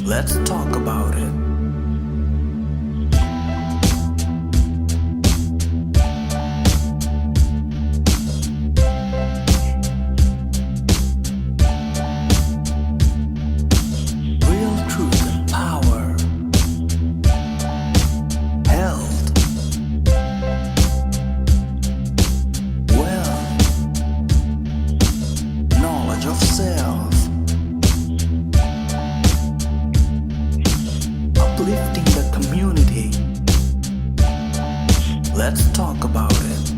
Let's talk about it. Real truth and power. Health. Wealth. Knowledge of self. Uplifting the community. Let's talk about it.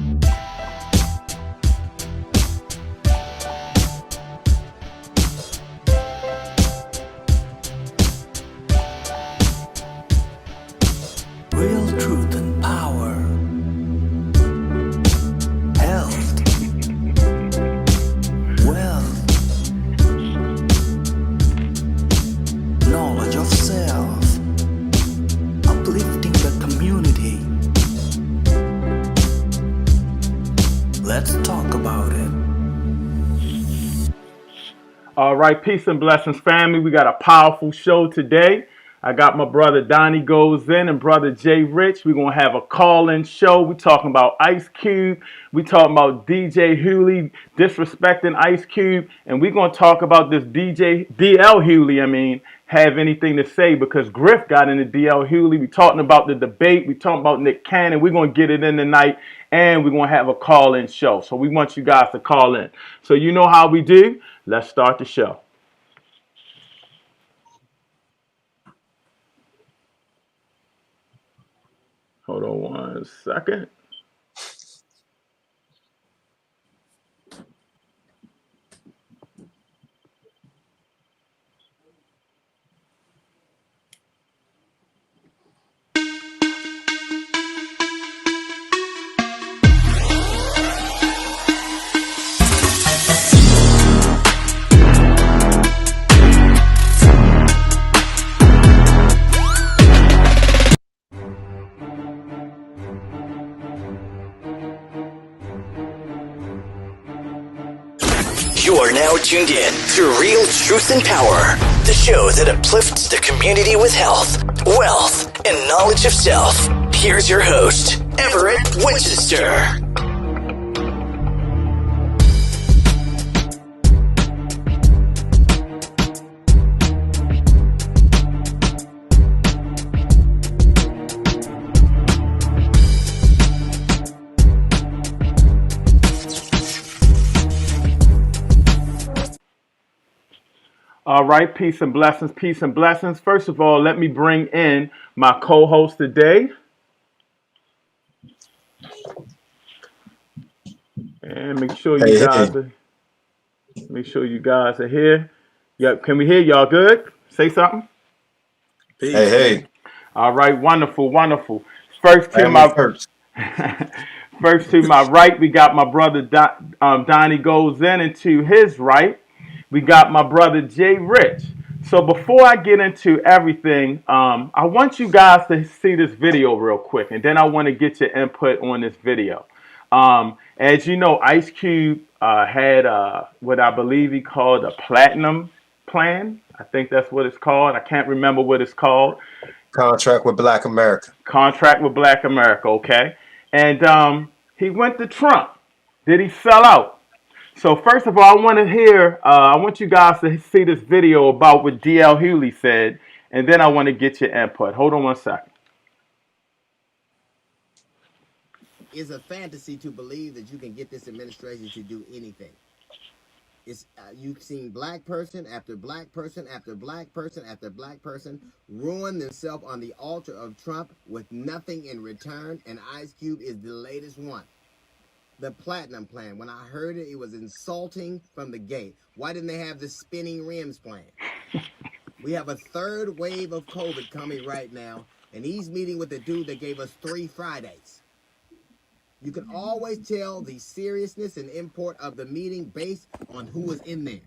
Real truth and power. Health. Wealth. Knowledge of self. Uplifting the community. Let's talk about it. All right, peace and blessings, family. We got a powerful show today. I got my brother Donnie Goes In and brother JRICH. We're going to have a call-in show. We're talking about Ice Cube. We're talking about DJ Hughley disrespecting Ice Cube. And we're going to talk about this DL Hughley, have anything to say, because Griff got into DL Hughley. We're talking about the debate. We're talking about Nick Cannon. We're going to get it in tonight. And we're going to have a call-in show. So we want you guys to call in. So you know how we do. Let's start the show. Hold on 1 second. You are now tuned in to Real Truth and Power, the show that uplifts the community with health, wealth, and knowledge of self. Here's your host, Everett Winchester. All right, peace and blessings, peace and blessings. First of all, let me bring in my co-host today. And make sure you guys are here. Yep, can we hear y'all good? Say something. Hey. All right, wonderful, wonderful. First to my right, we got my brother Donnie Goes In, and to his right, we got my brother JRICH. So before I get into everything, I want you guys to see this video real quick, and then I want to get your input on this video. As you know, Ice Cube had what I believe he called a platinum plan. I think that's what it's called. I can't remember what it's called. Contract with Black America. Contract with Black America, okay. And he went to Trump. Did he sell out? So first of all, I want you guys to see this video about what DL Hughley said, and then I want to get your input. Hold on 1 second. It's a fantasy to believe that you can get this administration to do anything. It's you've seen black person after black person after black person after black person ruin themselves on the altar of Trump with nothing in return, and Ice Cube is the latest one. The platinum plan. When I heard it, it was insulting from the gate. Why didn't they have the spinning rims plan? We have a third wave of COVID coming right now, and he's meeting with the dude that gave us 3 Fridays. You can always tell the seriousness and import of the meeting based on who was in there,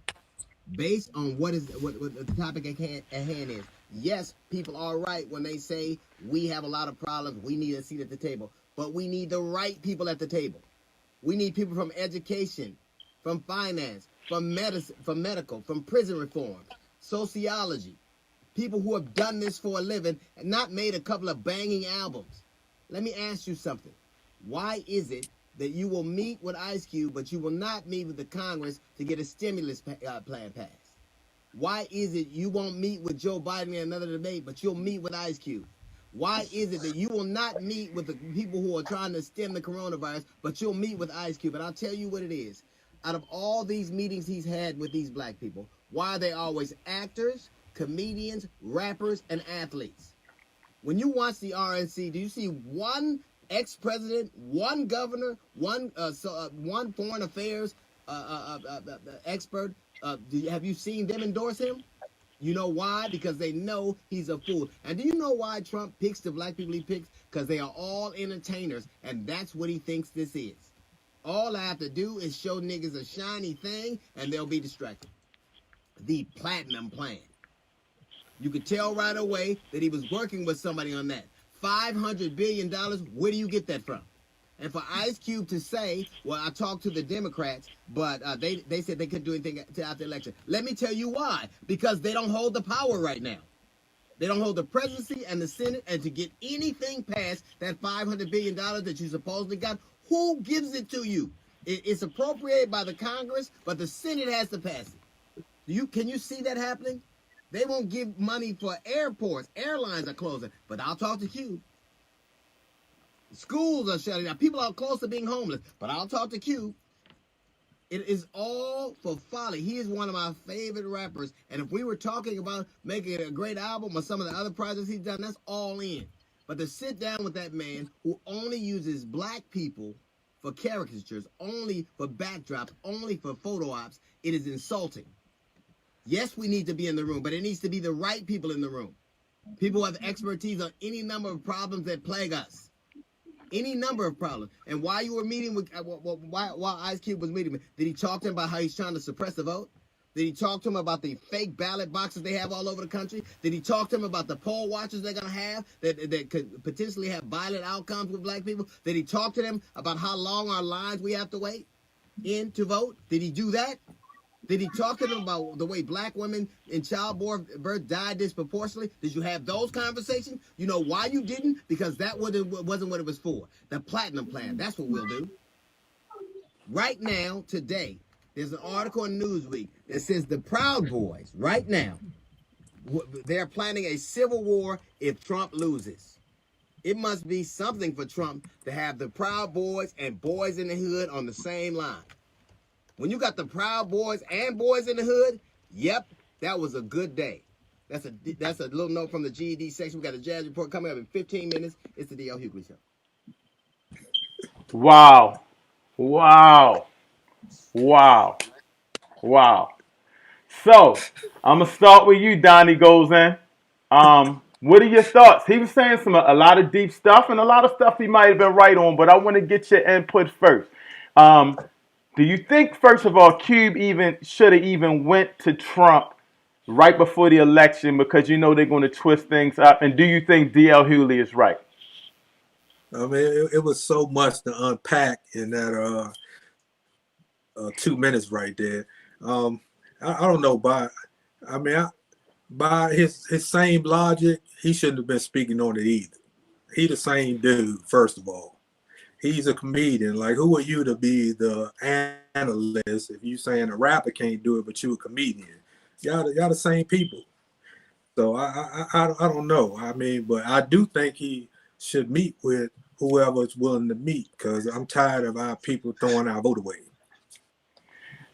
based on what the topic at hand is. Yes, people are right when they say we have a lot of problems, we need a seat at the table, but we need the right people at the table. We need people from education, from finance, from medicine, from medical, from prison reform, sociology, people who have done this for a living and not made a couple of banging albums. Let me ask you something. Why is it that you will meet with Ice Cube, but you will not meet with the Congress to get a stimulus plan passed? Why is it you won't meet with Joe Biden in another debate, but you'll meet with Ice Cube? Why is it that you will not meet with the people who are trying to stem the coronavirus, but you'll meet with Ice Cube? And I'll tell you what it is. Out of all these meetings he's had with these black people, why are they always actors, comedians, rappers, and athletes? When you watch the RNC, do you see one ex-president, one governor, one foreign affairs expert? Have you seen them endorse him? You know why? Because they know he's a fool. And do you know why Trump picks the black people he picks? Because they are all entertainers, and that's what he thinks this is. All I have to do is show niggas a shiny thing, and they'll be distracted. The platinum plan. You could tell right away that he was working with somebody on that. $500 billion, where do you get that from? And for Ice Cube to say, well, I talked to the Democrats, but they said they couldn't do anything after the election. Let me tell you why. Because they don't hold the power right now. They don't hold the presidency and the Senate, and to get anything past that $500 billion that you supposedly got, who gives it to you? It's appropriated by the Congress, but the Senate has to pass it. Can you see that happening? They won't give money for airports. Airlines are closing, but I'll talk to Q. Schools are shutting down. People are close to being homeless, but I'll talk to Q. It is all for folly. He is one of my favorite rappers, and if we were talking about making a great album or some of the other projects he's done, that's all in. But to sit down with that man who only uses black people for caricatures, only for backdrops, only for photo ops, it is insulting. Yes, we need to be in the room, but it needs to be the right people in the room. People who have expertise on any number of problems that plague us. Any number of problems. And while you were meeting with, while Ice Cube was meeting, did he talk to him about how he's trying to suppress the vote? Did he talk to him about the fake ballot boxes they have all over the country? Did he talk to him about the poll watchers they're going to have that could potentially have violent outcomes with black people? Did he talk to them about how long our lines we have to wait in to vote? Did he do that? Did he talk to them about the way black women in childbirth died disproportionately? Did you have those conversations? You know why you didn't? Because that wasn't what it was for. The platinum plan. That's what we'll do. Right now, today, there's an article in Newsweek that says the Proud Boys, right now, they're planning a civil war if Trump loses. It must be something for Trump to have the Proud Boys and Boys in the Hood on the same line. When you got the Proud Boys and Boys in the Hood, yep, that was a good day. That's a little note from the GED section. We got a jazz report coming up in 15 minutes. It's the D.L. Hughley Show. Wow. Wow. Wow. Wow. So, I'm going to start with you, Donnie Goes In. What are your thoughts? He was saying a lot of deep stuff, and a lot of stuff he might have been right on, but I want to get your input first. Do you think, first of all, Cube should have even went to Trump right before the election because you know they're going to twist things up? And do you think D.L. Hughley is right? I mean, it was so much to unpack in that 2 minutes right there. I don't know, by his same logic, he shouldn't have been speaking on it either. He the same dude, first of all. He's a comedian. Like, who are you to be the analyst if you saying a rapper can't do it, but you a comedian? Y'all the same people. So I don't know. I mean, but I do think he should meet with whoever's willing to meet, because I'm tired of our people throwing our vote away.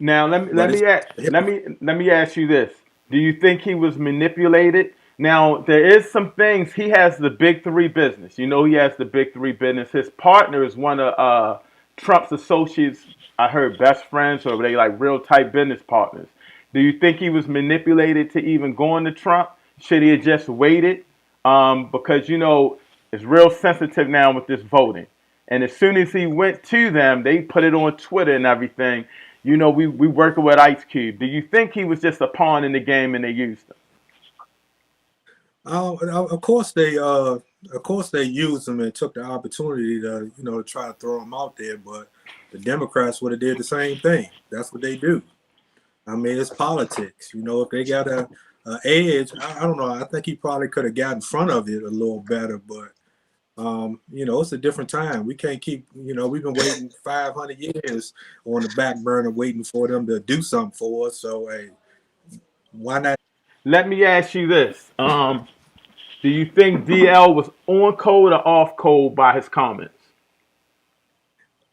Now let me ask you this: do you think he was manipulated? Now there is some things. He has the big three business. You know, he has the big three business. His partner is one of Trump's associates. I heard best friends, or they like real tight business partners. Do you think he was manipulated to even go into Trump? Should he have just waited? Because you know it's real sensitive now with this voting. And as soon as he went to them, they put it on Twitter and everything. You know, we working with Ice Cube. Do you think he was just a pawn in the game and they used him? Of course they used him and took the opportunity to try to throw him out there. But the Democrats would have did the same thing. That's what they do. I mean, it's politics. You know, if they got a edge. I don't know. I think he probably could have got in front of it a little better, but you know, it's a different time. We can't keep, you know, we've been waiting 500 years on the back burner waiting for them to do something for us. So, hey, why not? Let me ask you this. Do you think DL was on code or off code by his comments?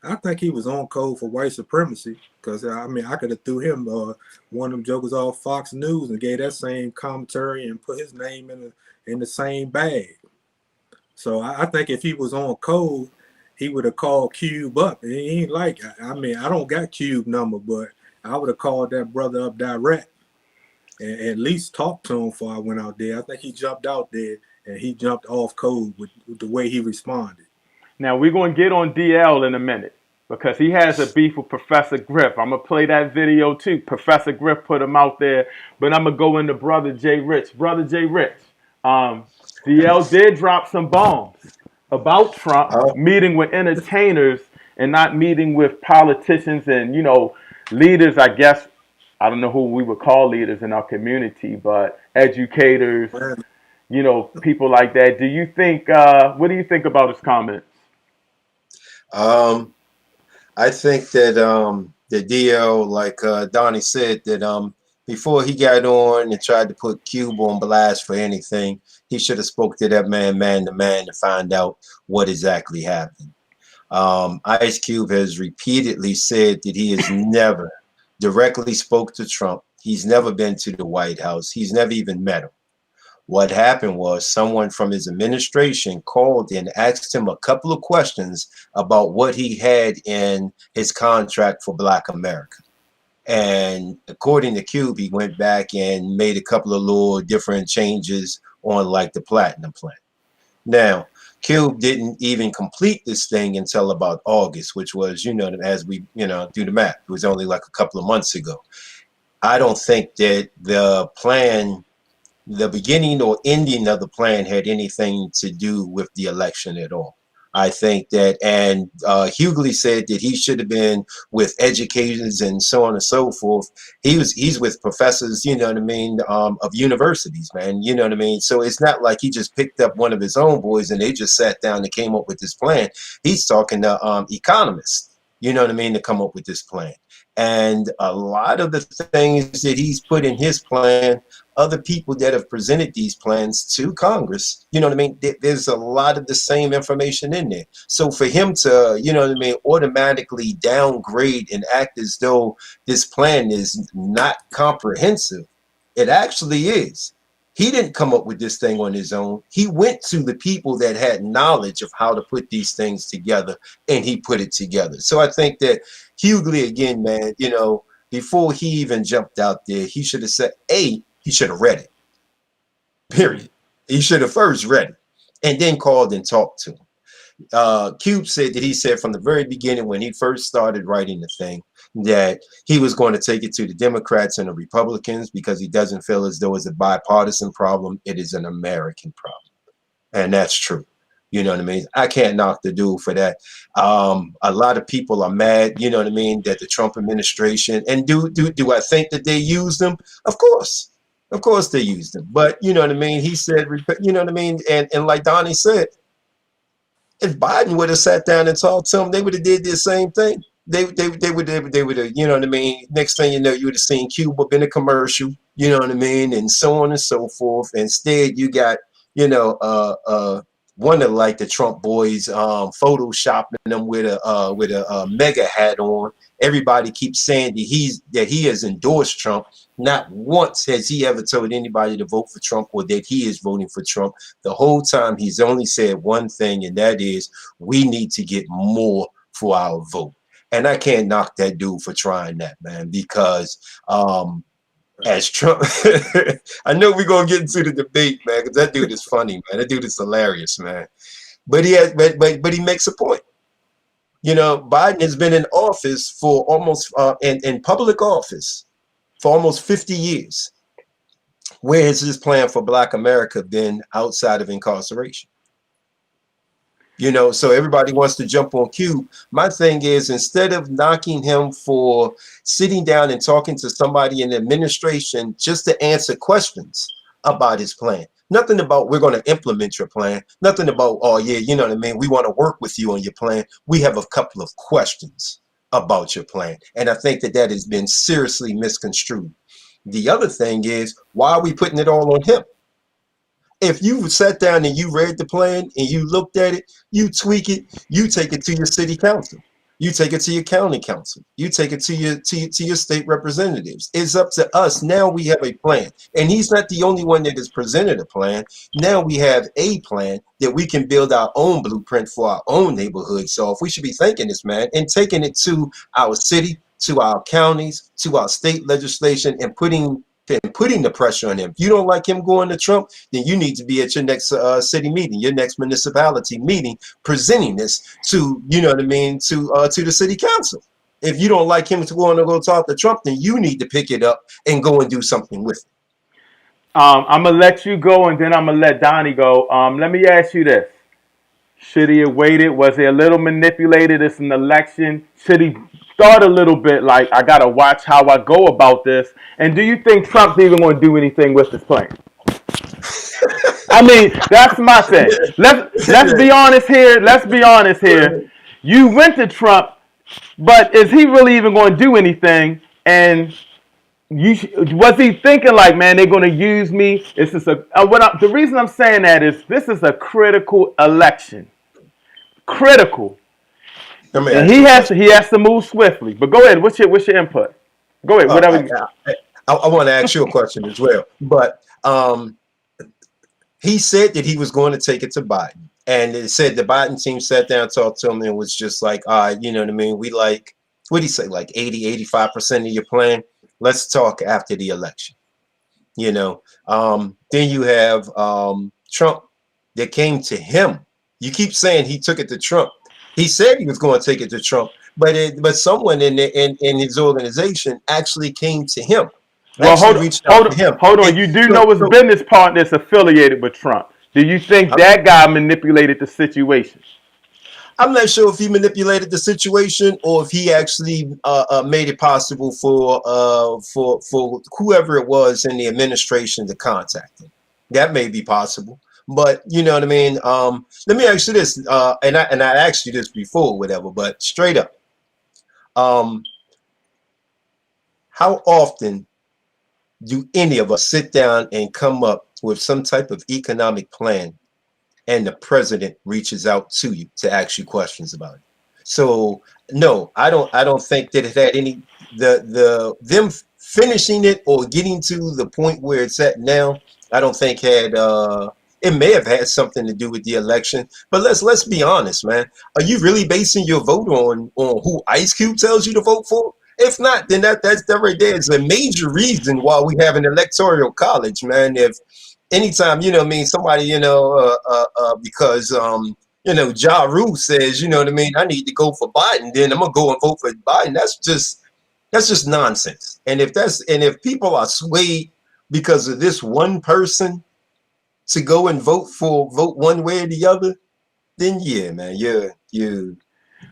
I think he was on code for white supremacy because, I mean, I could have threw him one of them jokers off Fox News and gave that same commentary and put his name in the same bag. So I think if he was on code, he would have called Cube up. And he ain't like, I mean, I don't got Cube number, but I would have called that brother up direct and at least talked to him before I went out there. I think he jumped out there and he jumped off code with the way he responded. Now, we're going to get on DL in a minute because he has a beef with Professor Griff. I'm going to play that video too. Professor Griff put him out there, but I'm going to go into Brother JRICH. Brother JRICH, DL did drop some bombs about Trump meeting with entertainers and not meeting with politicians and, you know, leaders, I guess. I don't know who we would call leaders in our community, but educators, you know, people like that. Do you think, what do you think about his comments? I think that the DL, like Donnie said, that before he got on and tried to put Cube on blast for anything, he should have spoke to that man to man to find out what exactly happened. Ice Cube has repeatedly said that he has never directly spoke to Trump. He's never been to the White House. He's never even met him. What happened was someone from his administration called and asked him a couple of questions about what he had in his contract for Black America. And according to Cube, he went back and made a couple of little different changes on like the platinum plan. Now, Cube didn't even complete this thing until about August, which was, you know, as we, you know, do the math, it was only like a couple of months ago. I don't think that the plan, the beginning or ending of the plan had anything to do with the election at all. I think that, and Hughley said that he should have been with educators and so on and so forth. He's with professors, you know what I mean, of universities, man, you know what I mean? So it's not like he just picked up one of his own boys and they just sat down and came up with this plan. He's talking to economists, you know what I mean, to come up with this plan. And a lot of the things that he's put in his plan, other people that have presented these plans to Congress, you know what I mean? There's a lot of the same information in there. So for him to, you know what I mean, automatically downgrade and act as though this plan is not comprehensive, it actually is. He didn't come up with this thing on his own. He went to the people that had knowledge of how to put these things together, and he put it together. So I think that Hughley, again, man, you know, before he even jumped out there, he should have said, he should have read it, period. He should have first read it and then called and talked to him. Cube said that he said from the very beginning when he first started writing the thing that he was going to take it to the Democrats and the Republicans because he doesn't feel as though it's a bipartisan problem. It is an American problem. And that's true. You know what I mean? I can't knock the dude for that. A lot of people are mad, you know what I mean, that the Trump administration, and do I think that they used them? Of course. Of course they used them. But you know what I mean? He said, you know what I mean? And like Donnie said, if Biden would have sat down and talked to him, they would have did the same thing. They would have, you know what I mean? Next thing you know, you would have seen Cuba in a commercial, you know what I mean? And so on and so forth. Instead, you got, you know, one of like the Trump boys photoshopping them with a mega hat on. Everybody keeps saying that he has endorsed Trump. Not once has he ever told anybody to vote for Trump or that he is voting for Trump. The whole time he's only said one thing, and that is we need to get more for our vote. And I can't knock that dude for trying that, man, because as Trump, I know we're gonna get into the debate, man, because that dude is funny, man. That dude is hilarious, man. But he has, but he makes a point. You know, Biden has been in office for almost in public office for almost 50 years. Where has his plan for Black America been outside of incarceration? So everybody wants to jump on Cube. My thing is, instead of knocking him for sitting down and talking to somebody in the administration just to answer questions about his plan, nothing about we're going to implement your plan, nothing about, oh yeah, you know what I mean, we want to work with you on your plan. We have a couple of questions about your plan. And I think that that has been seriously misconstrued. The other thing is, why are we putting it all on him? If you sat down and you read the plan and you looked at it, you tweak it, you take it to your city council, you take it to your county council, you take it to your state representatives. It's up to us. Now we have a plan, and he's not the only one that has presented a plan. Now we have a plan that we can build our own blueprint for our own neighborhood. So if we should be thanking this man and taking it to our city, to our counties, to our state legislation, and putting the pressure on him. If you don't like him going to Trump, then you need to be at your next city meeting, your next municipality meeting, presenting this to, you know what I mean, to the city council. If you don't like him to go talk to Trump, then you need to pick it up and go and do something with it. I'm gonna let you go, and then I'm gonna let Donnie go. Let me ask you this: should he have waited? Was he a little manipulated? It's an election. Should he thought a little bit like, I gotta watch how I go about this? And do you think Trump's even going to do anything with this plan? I mean, that's my thing. Let's be honest here. Let's be honest here. You went to Trump, but is he really even going to do anything? And was he thinking like, man, they're going to use me? This is the reason I'm saying that is this is a critical election. Critical. And he has to move swiftly. But go ahead. What's your input? Go ahead. Whatever. I want to ask you a question as well. But he said that he was going to take it to Biden. And it said the Biden team sat down, talked to him, and was just like, you know what I mean? We like, what did he say? Like 85% of your plan. Let's talk after the election. Then you have Trump that came to him. You keep saying he took it to Trump. He said he was going to take it to Trump, but someone in his organization actually came to him. Well, hold on. You do know his business partner is affiliated with Trump. Do you think that guy manipulated the situation? I'm not sure if he manipulated the situation or if he actually made it possible for whoever it was in the administration to contact him. That may be possible. But you know what I mean? Let me ask you this, and I asked you this before, whatever, but straight up. How often do any of us sit down and come up with some type of economic plan and the president reaches out to you to ask you questions about it? So no, I don't think that it had any them finishing it or getting to the point where it's at now. I don't think had it may have had something to do with the election, but let's be honest, man. Are you really basing your vote on who Ice Cube tells you to vote for? If not, then that right there is a major reason why we have an electoral college, man. If anytime, you know what I mean, somebody, because Ja Rule says, you know what I mean, I need to go for Biden, then I'm gonna go and vote for Biden. That's just nonsense. And if people are swayed because of this one person to go and vote one way or the other, then yeah, man, you.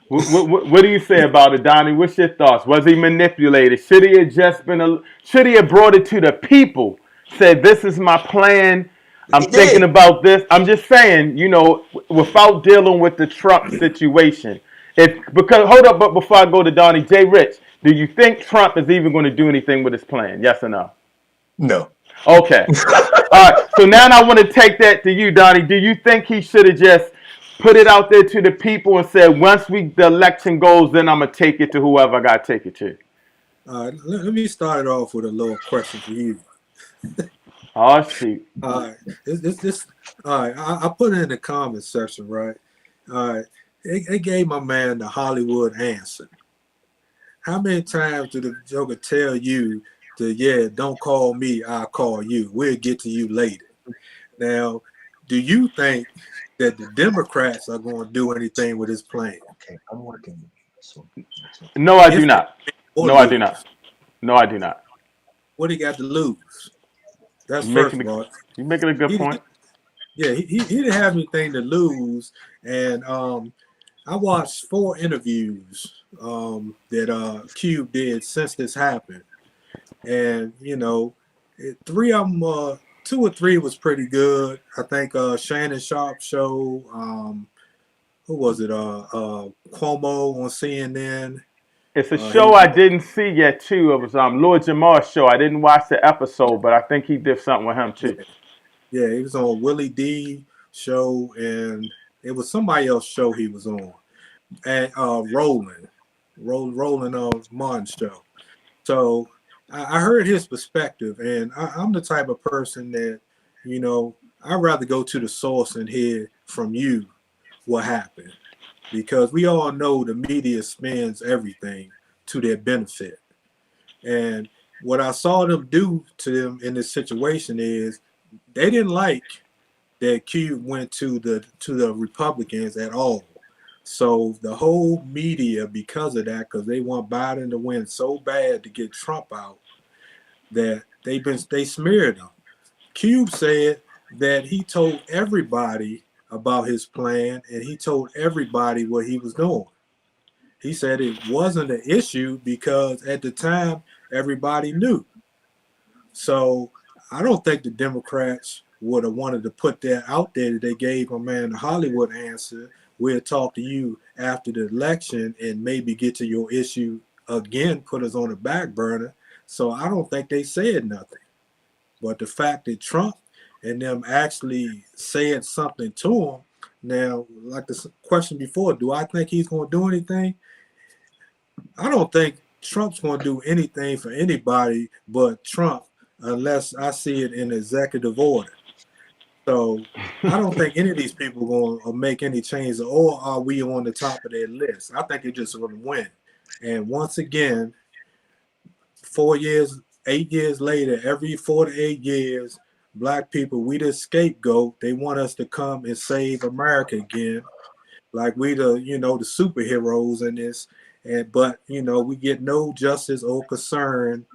What do you say about it, Donnie? What's your thoughts? Was he manipulated? Should he have brought it to the people? Said, this is my plan. I'm thinking about this. I'm just saying, without dealing with the Trump situation. Hold up, but before I go to Donnie, JRICH, do you think Trump is even going to do anything with his plan? Yes or no? No. Okay. All right. So now I want to take that to you, Donnie. Do you think he should have just put it out there to the people and said, once the election goes, then I'm going to take it to whoever I got to take it to? Let me start it off with a little question for you. Oh, shoot. All right. All right. I put it in the comment section, right? All right. It gave my man the Hollywood answer. How many times did the Joker tell you don't call me, I'll call you. We'll get to you later. Now, do you think that the Democrats are going to do anything with his plan? Okay, I'm working. No, I do not. No, I do not. No, I do not. What he got to lose? That's first of all. You're making a good point. Yeah, he didn't have anything to lose, and I watched 4 interviews that Cube did since this happened, and three of them, 2 or 3 was pretty good. I think Shannon Sharp show, who was it? Cuomo on CNN. It's a He show I didn't see yet too. It was Lord Jamar's show. I didn't watch the episode, but I think he did something with him too. Yeah, he was on Willie D show, and it was somebody else show he was on, and Roland Martin show. So I heard his perspective, and I'm the type of person that, I'd rather go to the source and hear from you what happened, because we all know the media spins everything to their benefit. And what I saw them do to them in this situation is they didn't like that Cube went to the Republicans at all. So the whole media, because of that, because they want Biden to win so bad to get Trump out, that they smeared him. Cube said that he told everybody about his plan, and he told everybody what he was doing. He said it wasn't an issue because at the time everybody knew. So I don't think the Democrats would have wanted to put that out there that they gave my man the Hollywood answer. We'll talk to you after the election and maybe get to your issue again, put us on the back burner. So I don't think they said nothing. But the fact that Trump and them actually said something to him, now, like the question before, do I think he's going to do anything? I don't think Trump's going to do anything for anybody but Trump unless I see it in executive order. So I don't think any of these people are going to make any changes, or are we on the top of their list? I think they're just going to win. And once again, 4 years, 8 years later, every 4 to 8 years, black people, we the scapegoat. They want us to come and save America again, like we the superheroes in this. But we get no justice or concern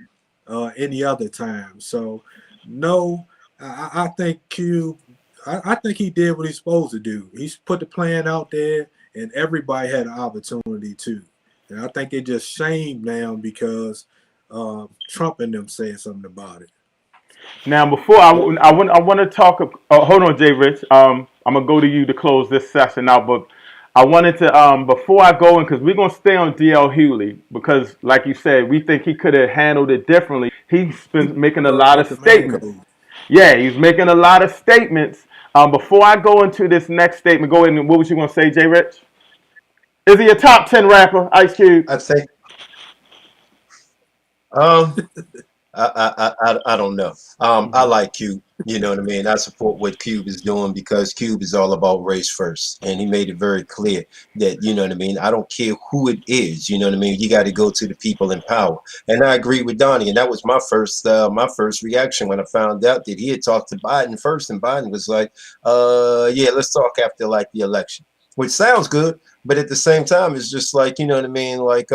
any other time. So no, I think Q. I think he did what he's supposed to do. He's put the plan out there, and everybody had an opportunity to. And I think they just shamed now because Trump and them said something about it. Now, before I want to talk. Hold on, Jay Rich. I'm gonna go to you to close this session out, but I wanted to before I go in, because we're gonna stay on DL Hughley, because, like you said, we think he could have handled it differently. He's been making a lot of statements. Yeah, he's making a lot of statements. Before I go into this next statement, go in. What was you gonna say, Jay Rich? Is he a top 10 rapper, Ice Cube? I think. Um, I don't know. I like Cube. You know what I mean? I support what Cube is doing because Cube is all about race first. And he made it very clear that, you know what I mean, I don't care who it is, you know what I mean? You got to go to the people in power. And I agree with Donnie. And that was my first reaction when I found out that he had talked to Biden first. And Biden was like, yeah, let's talk after like the election, which sounds good. But at the same time, it's just like, you know what I mean? Like,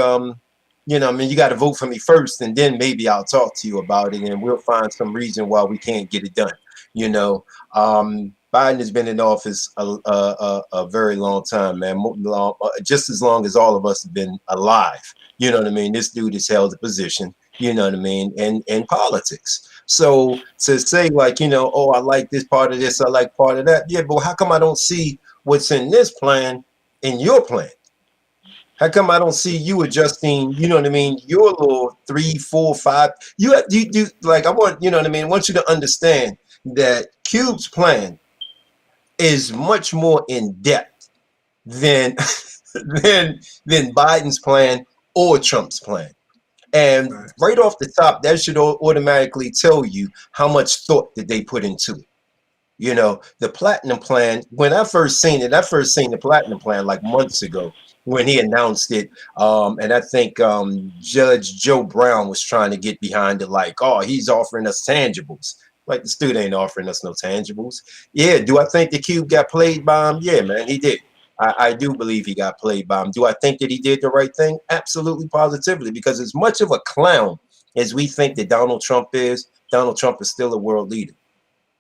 you know, I mean, you got to vote for me first, and then maybe I'll talk to you about it, and we'll find some reason why we can't get it done. You know, Biden has been in office a very long time, man, just as long as all of us have been alive. You know what I mean? This dude has held a position, you know what I mean, in politics. So to say like, you know, oh, I like this part of this, I like part of that. Yeah, but how come I don't see what's in this plan in your plan? How come I don't see you adjusting, you know what I mean, your little 3, 4, 5? You like, I want, you know what I mean, I want you to understand that Cube's plan is much more in depth than than Biden's plan or Trump's plan. And right off the top, that should automatically tell you how much thought that they put into it. You know, the platinum plan, when I first seen the platinum plan like months ago when he announced it. And I think Judge Joe Brown was trying to get behind it like, oh, he's offering us tangibles. Like, this dude ain't offering us no tangibles. Yeah, do I think the Cube got played by him? Yeah, man, he did. I do believe he got played by him. Do I think that he did the right thing? Absolutely, positively, because as much of a clown as we think that Donald Trump is still a world leader.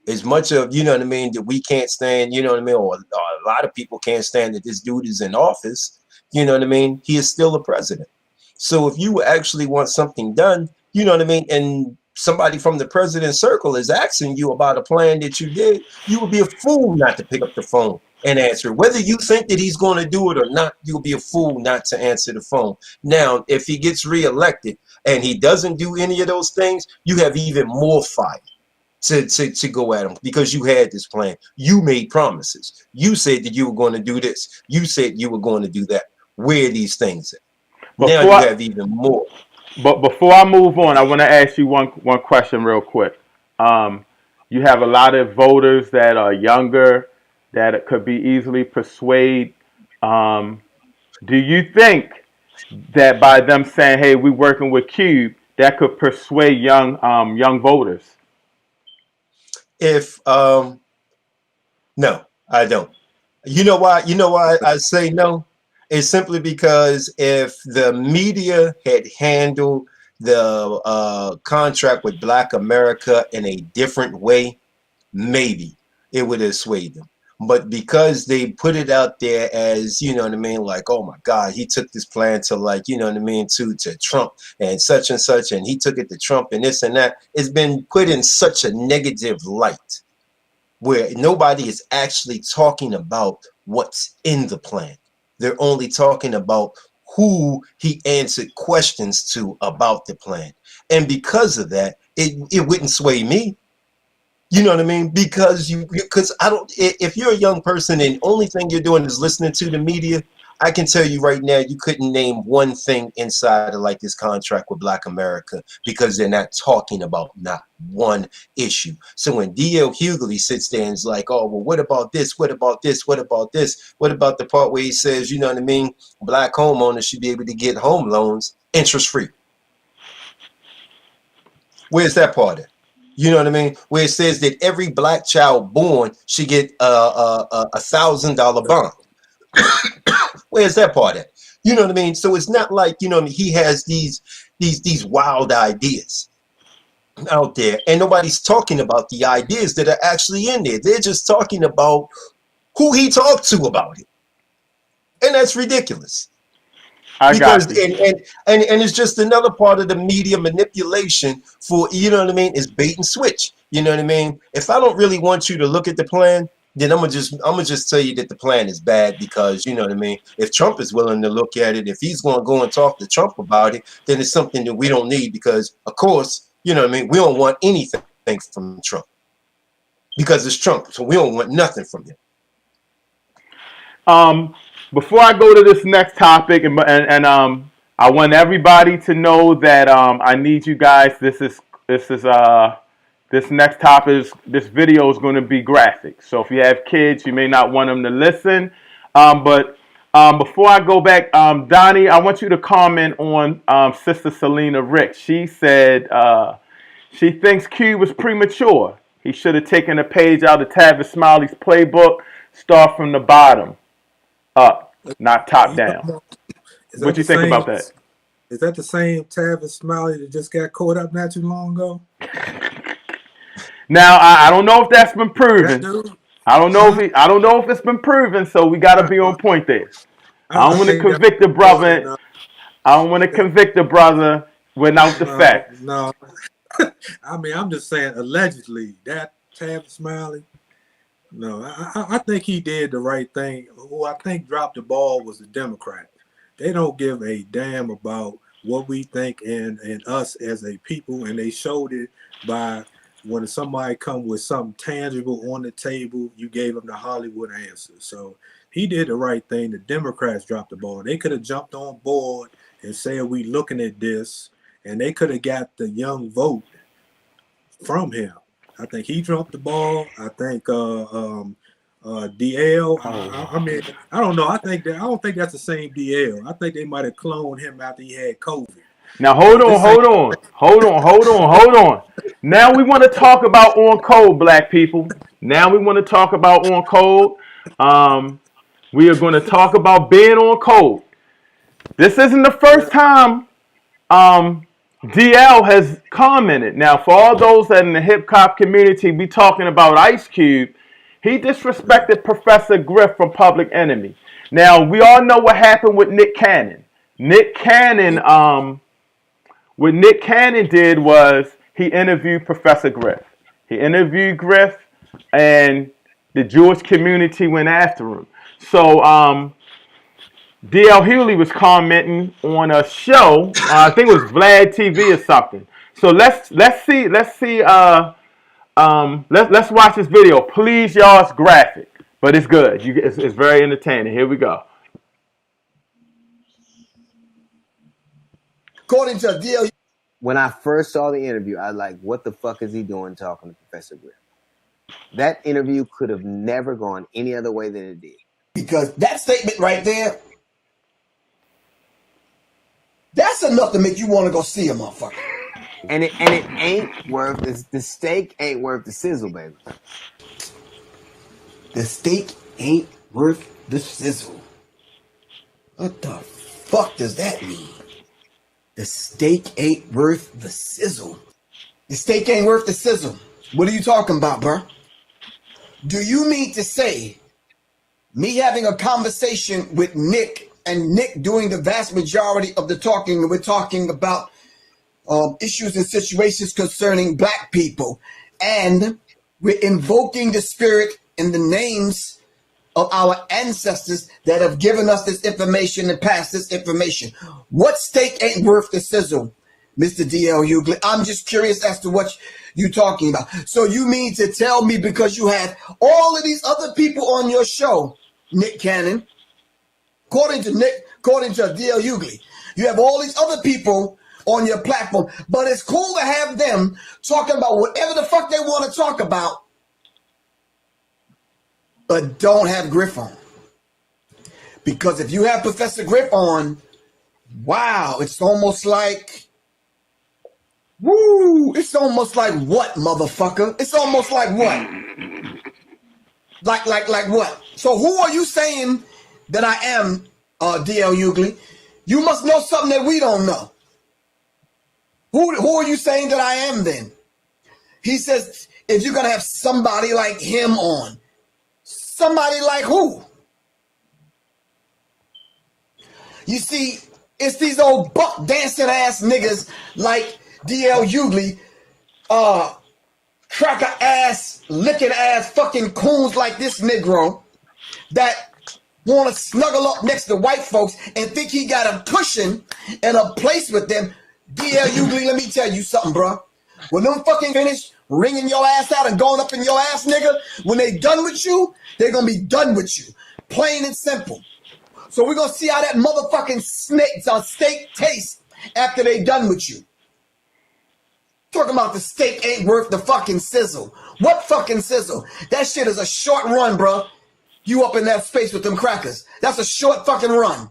As much of, you know what I mean, that we can't stand, you know what I mean, or a lot of people can't stand that this dude is in office, you know what I mean, he is still a president. So if you actually want something done, you know what I mean, and somebody from the president's circle is asking you about a plan that you did, you would be a fool not to pick up the phone and answer. Whether you think that he's going to do it or not, you'll be a fool not to answer the phone. Now, if he gets reelected and he doesn't do any of those things, you have even more fire to go at him, because you had this plan. You made promises. You said that you were going to do this. You said you were going to do that. Where are these things at? Now Before you I, have even more. but before I move on, I want to ask you one question real quick. Um, you have a lot of voters that are younger that could be easily persuaded. Um, do you think that by them saying, "Hey, we're working with Cube," that could persuade young voters? If No, I don't. You know why? You know why I say no? It's simply because if the media had handled the contract with Black America in a different way, maybe it would have swayed them. But because they put it out there as, you know what I mean, like, oh my God, he took this plan to, like, you know what I mean, to Trump and such, and he took it to Trump and this and that, it's been put in such a negative light where nobody is actually talking about what's in the plan. They're only talking about who he answered questions to about the plan. And because of that, it wouldn't sway me. You know what I mean? Because I don't, if you're a young person and only thing you're doing is listening to the media, I can tell you right now, you couldn't name one thing inside of like this contract with Black America, because they're not talking about not one issue. So when DL Hughley sits there and is like, oh, well, what about this? What about this? What about this? What about the part where he says, you know what I mean? Black homeowners should be able to get home loans interest free. Where's that part at? You know what I mean? Where it says that every Black child born should get $1,000 bond. Where's that part at? You know what I mean? So it's not like, you know what I mean, he has these wild ideas out there, and nobody's talking about the ideas that are actually in there. They're just talking about who he talked to about it. And that's ridiculous. I Because got you. and it's just another part of the media manipulation for, you know what I mean, it's bait and switch. You know what I mean? If I don't really want you to look at the plan, then I'm gonna just tell you that the plan is bad, because you know what I mean. If Trump is willing to look at it, if he's going to go and talk to Trump about it, then it's something that we don't need, because of course, you know what I mean, we don't want anything from Trump because it's Trump, so we don't want nothing from him. Um, Before I go to this next topic, I want everybody to know that I need you guys. This next topic this video is going to be graphic. So if you have kids, you may not want them to listen. But before I go back, Donnie, I want you to comment on Sister Selena Rich. She said she thinks Q was premature. He should have taken a page out of Tavis Smiley's playbook, start from the bottom up, not top You down. know, is What that you the think same? about that? Is that the same Tavis Smiley that just got caught up not too long ago? Now I don't know if that's been That proven. dude? Huh? I don't know if it's been proven. So we got to be on point there. I don't I want to think that's convict the important. brother. I don't want to convict the brother without the No, facts. no. I mean, I'm just saying, allegedly, that Tavis Smiley. No, I think he did the right thing. Who I think dropped the ball was the Democrat. They don't give a damn about what we think and us as a people, and they showed it by when somebody come with something tangible on the table, you gave them the Hollywood answer. So he did the right thing. The Democrats dropped the ball. They could have jumped on board and said, we looking at this, and they could have got the young vote from him. I think he dropped the ball. I think DL. I mean, I don't know. I don't think that's the same DL. I think they might have cloned him after he had COVID. Now hold on. Now we want to talk about on code, black people. Now we want to talk about on code. We are going to talk about being on code. This isn't the first time DL has commented. Now, for all those that in the hip hop community be talking about Ice Cube, he disrespected Professor Griff from Public Enemy. Now, we all know what happened with Nick Cannon. Nick Cannon, what Nick Cannon did was he interviewed Professor Griff. He interviewed Griff, and the Jewish community went after him. So, DL Hughley was commenting on a show. I think it was Vlad TV or something. So let's watch this video. Please, y'all, it's graphic, but it's good. It's very entertaining. Here we go. According to DL, When I first saw the interview, I was like, what the fuck is he doing talking to Professor Griff? That interview could have never gone any other way than it did. because that statement right there, that's enough to make you want to go see a motherfucker. And it ain't worth the steak ain't worth the sizzle, baby. The steak ain't worth the sizzle. What the fuck does that mean? The steak ain't worth the sizzle. The steak ain't worth the sizzle. What are you talking about, bro? Do you mean to say me having a conversation with Nick and Nick doing the vast majority of the talking, we're talking about issues and situations concerning black people, and we're invoking the spirit in the names of our ancestors that have given us this information and passed this information? What steak ain't worth the sizzle, Mr. DL Hughley? I'm just curious as to what you're talking about. So you mean to tell me because you had all of these other people on your show, Nick Cannon, according to DL Hughley, you have all these other people on your platform, but it's cool to have them talking about whatever the fuck they want to talk about, but don't have Griff on. Because if you have Professor Griff on, wow, it's almost like, woo, it's almost like what, motherfucker? It's almost like what? Like what? So who are you saying that I am, DL Hughley? You must know something that we don't know. Who are you saying that I am then? He says, if you're going to have somebody like him on, somebody like who? You see, it's these old buck dancing ass niggas like DL Hughley, cracker ass, licking ass fucking coons like this Negro that want to snuggle up next to white folks and think he got a cushion and a place with them. DL Hughley, let me tell you something, bro. When them fucking finish wringing your ass out and going up in your ass, nigga, when they done with you, they're going to be done with you. Plain and simple. So we're going to see how that motherfucking steak tastes after they done with you. Talking about the steak ain't worth the fucking sizzle. What fucking sizzle? That shit is a short run, bro. You up in that space with them crackers. That's a short fucking run.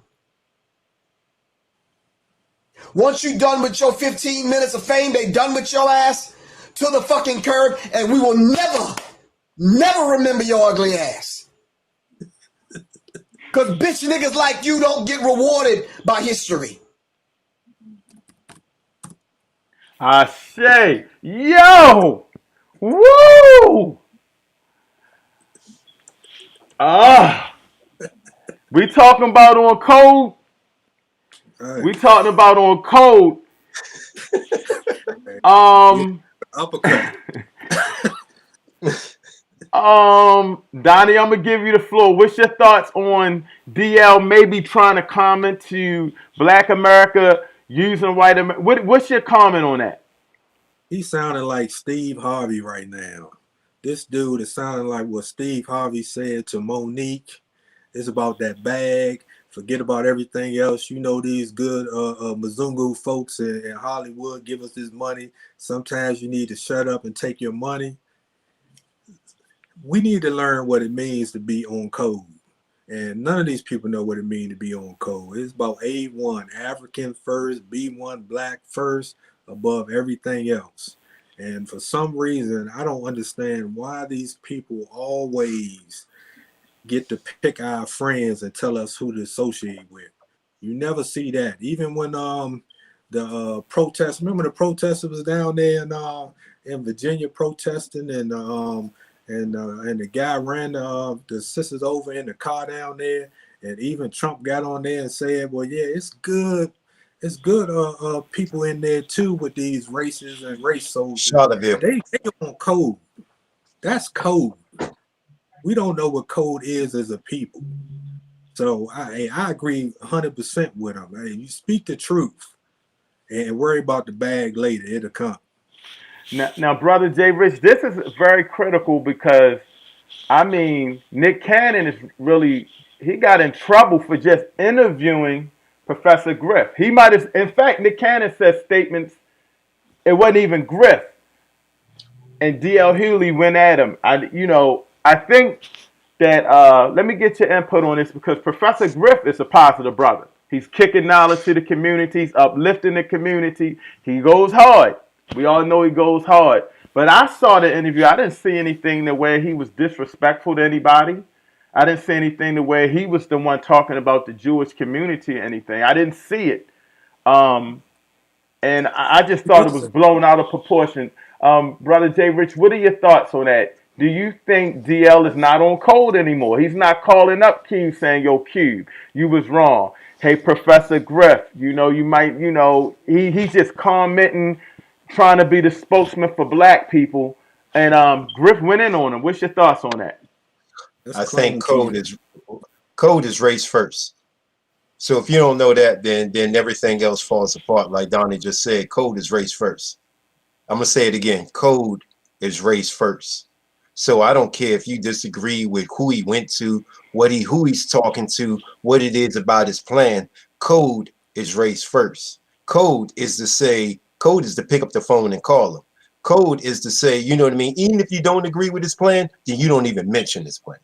Once you done with your 15 minutes of fame, they done with your ass to the fucking curb, and we will never remember your ugly ass. Because bitch niggas like you don't get rewarded by history. I say, yo, woo! We talking about on code. Right. We talking about on code. Uppercut. Donnie, I'm gonna give you the floor. What's your thoughts on DL maybe trying to comment to Black America using white America? What's your comment on that? He sounding like Steve Harvey right now. This dude is sounding like what Steve Harvey said to Monique. It's about that bag. Forget about everything else. You know, these good Mzungu folks in Hollywood give us this money. Sometimes you need to shut up and take your money. We need to learn what it means to be on code. And none of these people know what it means to be on code. It's about A1, African first, B1, black first, above everything else. And for some reason, I don't understand why these people always get to pick our friends and tell us who to associate with. You never see that. Even when the protest. Remember the protesters was down there in Virginia protesting, and the guy ran the sisters over in the car down there, and even Trump got on there and said, "Well, yeah, it's good. It's good. People in there too with these races and race soldiers. Charlottesville. They on code. That's code. We don't know what code is as a people." So I agree 100% with him. Hey, you speak the truth and worry about the bag later. It'll come. Now, Brother JRICH, this is very critical because, I mean, Nick Cannon is really, he got in trouble for just interviewing Professor Griff. He might have, in fact, Nick Cannon said statements, it wasn't even Griff. And D.L. Hughley went at him. I think that, let me get your input on this because Professor Griff is a positive brother. He's kicking knowledge to the community. He's uplifting the community. He goes hard. We all know he goes hard. But I saw the interview. I didn't see anything the way he was disrespectful to anybody. I didn't see anything the way he was the one talking about the Jewish community or anything. I didn't see it. And I just thought it was blown out of proportion. Brother JRICH, what are your thoughts on that? Do you think DL is not on code anymore? He's not calling up Cube saying, "Yo, Cube, you was wrong. Hey, Professor Griff, you might, he's just commenting, trying to be the spokesman for black people." And Griff went in on him. What's your thoughts on that? I think code is race first. So if you don't know that, then everything else falls apart. Like Donnie just said, code is race first. I'm gonna say it again. Code is race first. So I don't care if you disagree with who he went to, who he's talking to, what it is about his plan. Code is race first. Code is to pick up the phone and call him. Code is to say, you know what I mean? Even if you don't agree with his plan, then you don't even mention his plan.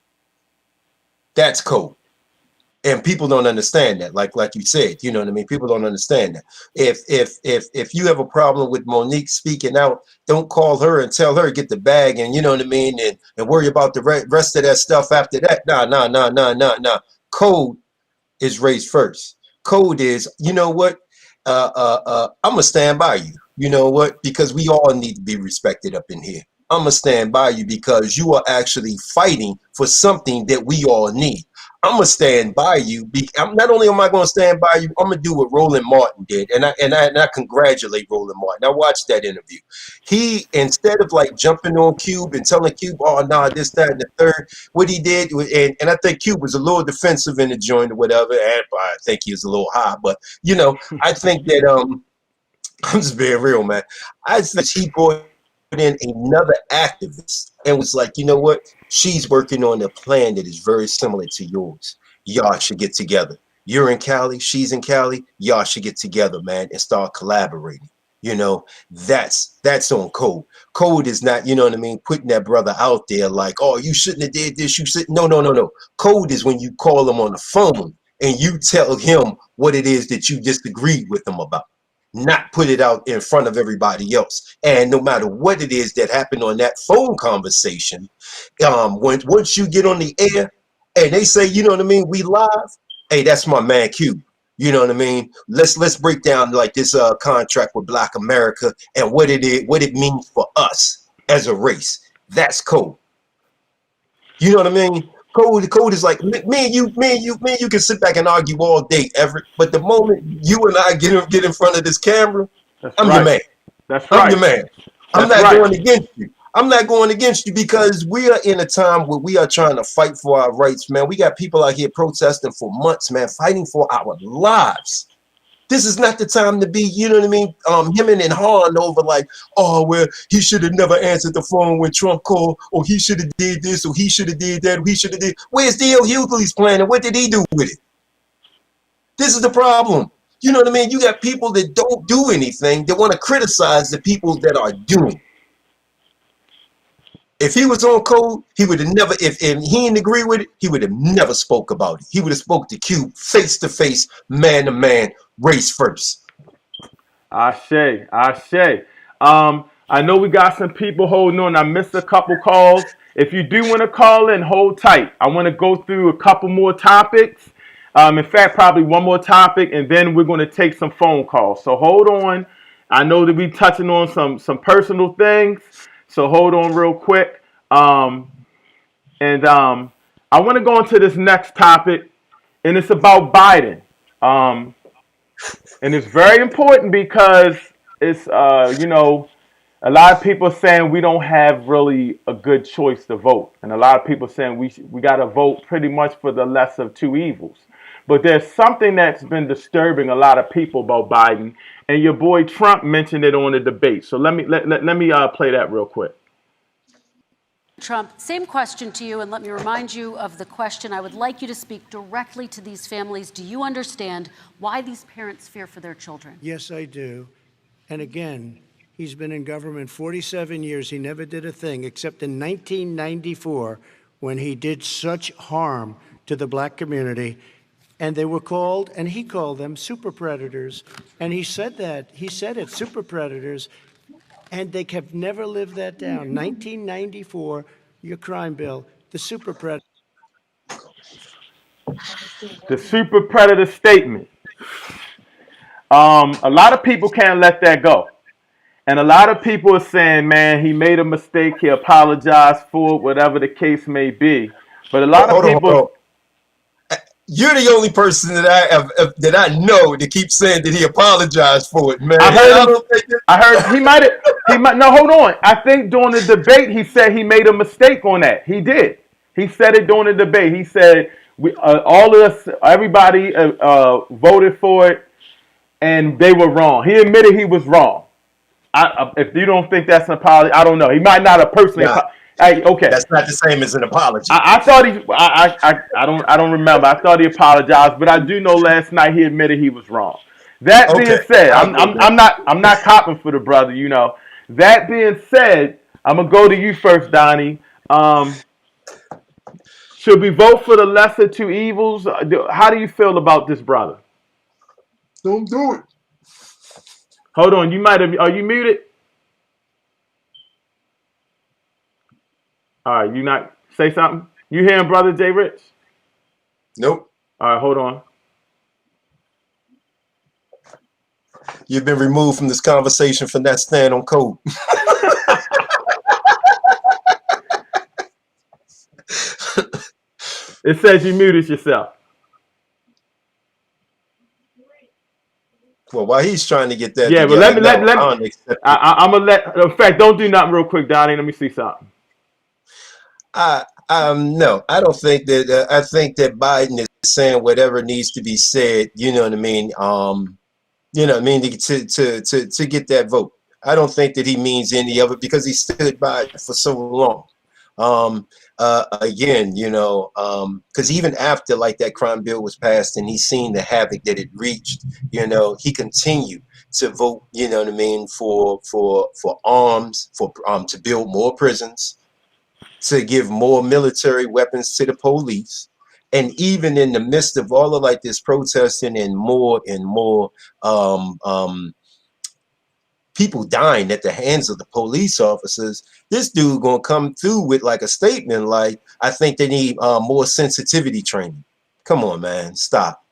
That's code. And people don't understand that, like you said, you know what I mean? People don't understand that. If you have a problem with Monique speaking out, don't call her and tell her to get the bag and you know what I mean, and worry about the rest of that stuff after that. Nah. Code is raised first. Code is, you know what? I'm gonna stand by you. You know what? Because we all need to be respected up in here. I'm gonna stand by you because you are actually fighting for something that we all need. I'm gonna stand by you. Not only am I gonna stand by you, I'm gonna do what Roland Martin did, and I congratulate Roland Martin. I watched that interview. He, instead of like jumping on Cube and telling Cube, "Oh nah, this, that, and the third," what he did, and I think Cube was a little defensive in the joint or whatever, and I think he was a little high, but I think that I'm just being real, man. I think he brought in another activist and was like, you know what? She's working on a plan that is very similar to yours. Y'all should get together. You're in Cali, she's in Cali. Y'all should get together, man, and start collaborating. That's on code. Code is not, you know what I mean, putting that brother out there like, "Oh, you shouldn't have did this. You should." No. Code is when you call him on the phone and you tell him what it is that you disagreed with him about. Not put it out in front of everybody else. And no matter what it is that happened on that phone conversation, once you get on the air and they say, you know what I mean, we live, hey, that's my man Q. You know what I mean? Let's break down like this contract with Black America and what it means for us as a race. That's code. You know what I mean? Code is like me and you can sit back and argue all day, Everett. But the moment you and I get in front of this camera, I'm your man. That's right. I'm your man. I'm not going against you. I'm not going against you because we are in a time where we are trying to fight for our rights, man. We got people out here protesting for months, man, fighting for our lives. This is not the time to be, you know what I mean, hemming and hawing over like, "Oh, well, he should have never answered the phone when Trump called, or he should have did this, or he should have did that, or he should have did." Where's D.L. Hughley's plan, and what did he do with it? This is the problem. You know what I mean? You got people that don't do anything that want to criticize the people that are doing. If he was on code, he would have never, if he didn't agree with it, he would have never spoke about it. He would have spoke to Q face to face, man to man, race first. Ashe. I know we got some people holding on. I missed a couple calls. If you do want to call in, hold tight. I want to go through a couple more topics. In fact, probably one more topic, and then we're going to take some phone calls. So hold on. I know that we're touching on some personal things, so hold on real quick. And I want to go into this next topic, and it's about Biden. Um, and it's very important because it's a lot of people saying we don't have really a good choice to vote, and a lot of people saying we got to vote pretty much for the lesser of two evils. But there's something that's been disturbing a lot of people about Biden, and your boy Trump mentioned it on the debate. So let me play that real quick. Trump, same question to you, and let me remind you of the question. I would like you to speak directly to these families. Do you understand why these parents fear for their children? Yes, I do. And again, he's been in government 47 years. He never did a thing except in 1994 when he did such harm to the black community. And they were called, and he called them super predators. And he said that. He said it, super predators. And they have never lived that down. 1994, your crime bill, the super predator. The super predator statement. A lot of people can't let that go. And a lot of people are saying, man, he made a mistake. He apologized for it, whatever the case may be. But a lot of people. Hold on. You're the only person that I know that keeps saying that he apologized for it, man. I heard he might. No, hold on. I think during the debate he said he made a mistake on that. He did. He said it during the debate. He said all of us, everybody voted for it, and they were wrong. He admitted he was wrong. If you don't think that's an apology, I don't know. He might not have personally. Hey, okay. That's not the same as an apology. I thought he. I don't remember. I thought he apologized, but I do know last night he admitted he was wrong. That being said, I'm not copping for the brother. You know. That being said, I'm gonna go to you first, Donnie. Should we vote for the lesser two evils? How do you feel about this, brother? Don't do it. Hold on. You might have. Are you muted? All right, you not say something? You hearing brother JRICH? Nope. All right, hold on. You've been removed from this conversation for not staying on code. It says you muted yourself. Well, while he's trying to get that, yeah, but I'm gonna let. In fact, don't do nothing real quick, Donnie. Let me see something. No, I don't think that. I think that Biden is saying whatever needs to be said. You know what I mean? You know what I mean, to get that vote. I don't think that he means any of it because he stood by it for so long. Again, you know, because even after like that crime bill was passed and he's seen the havoc that it reached, you know, he continued to vote. You know what I mean, for arms, to build more prisons, to give more military weapons to the police. And even in the midst of all of like this protesting and more people dying at the hands of the police officers, this dude gonna come through with like a statement like, I think they need more sensitivity training. Come on, man, stop.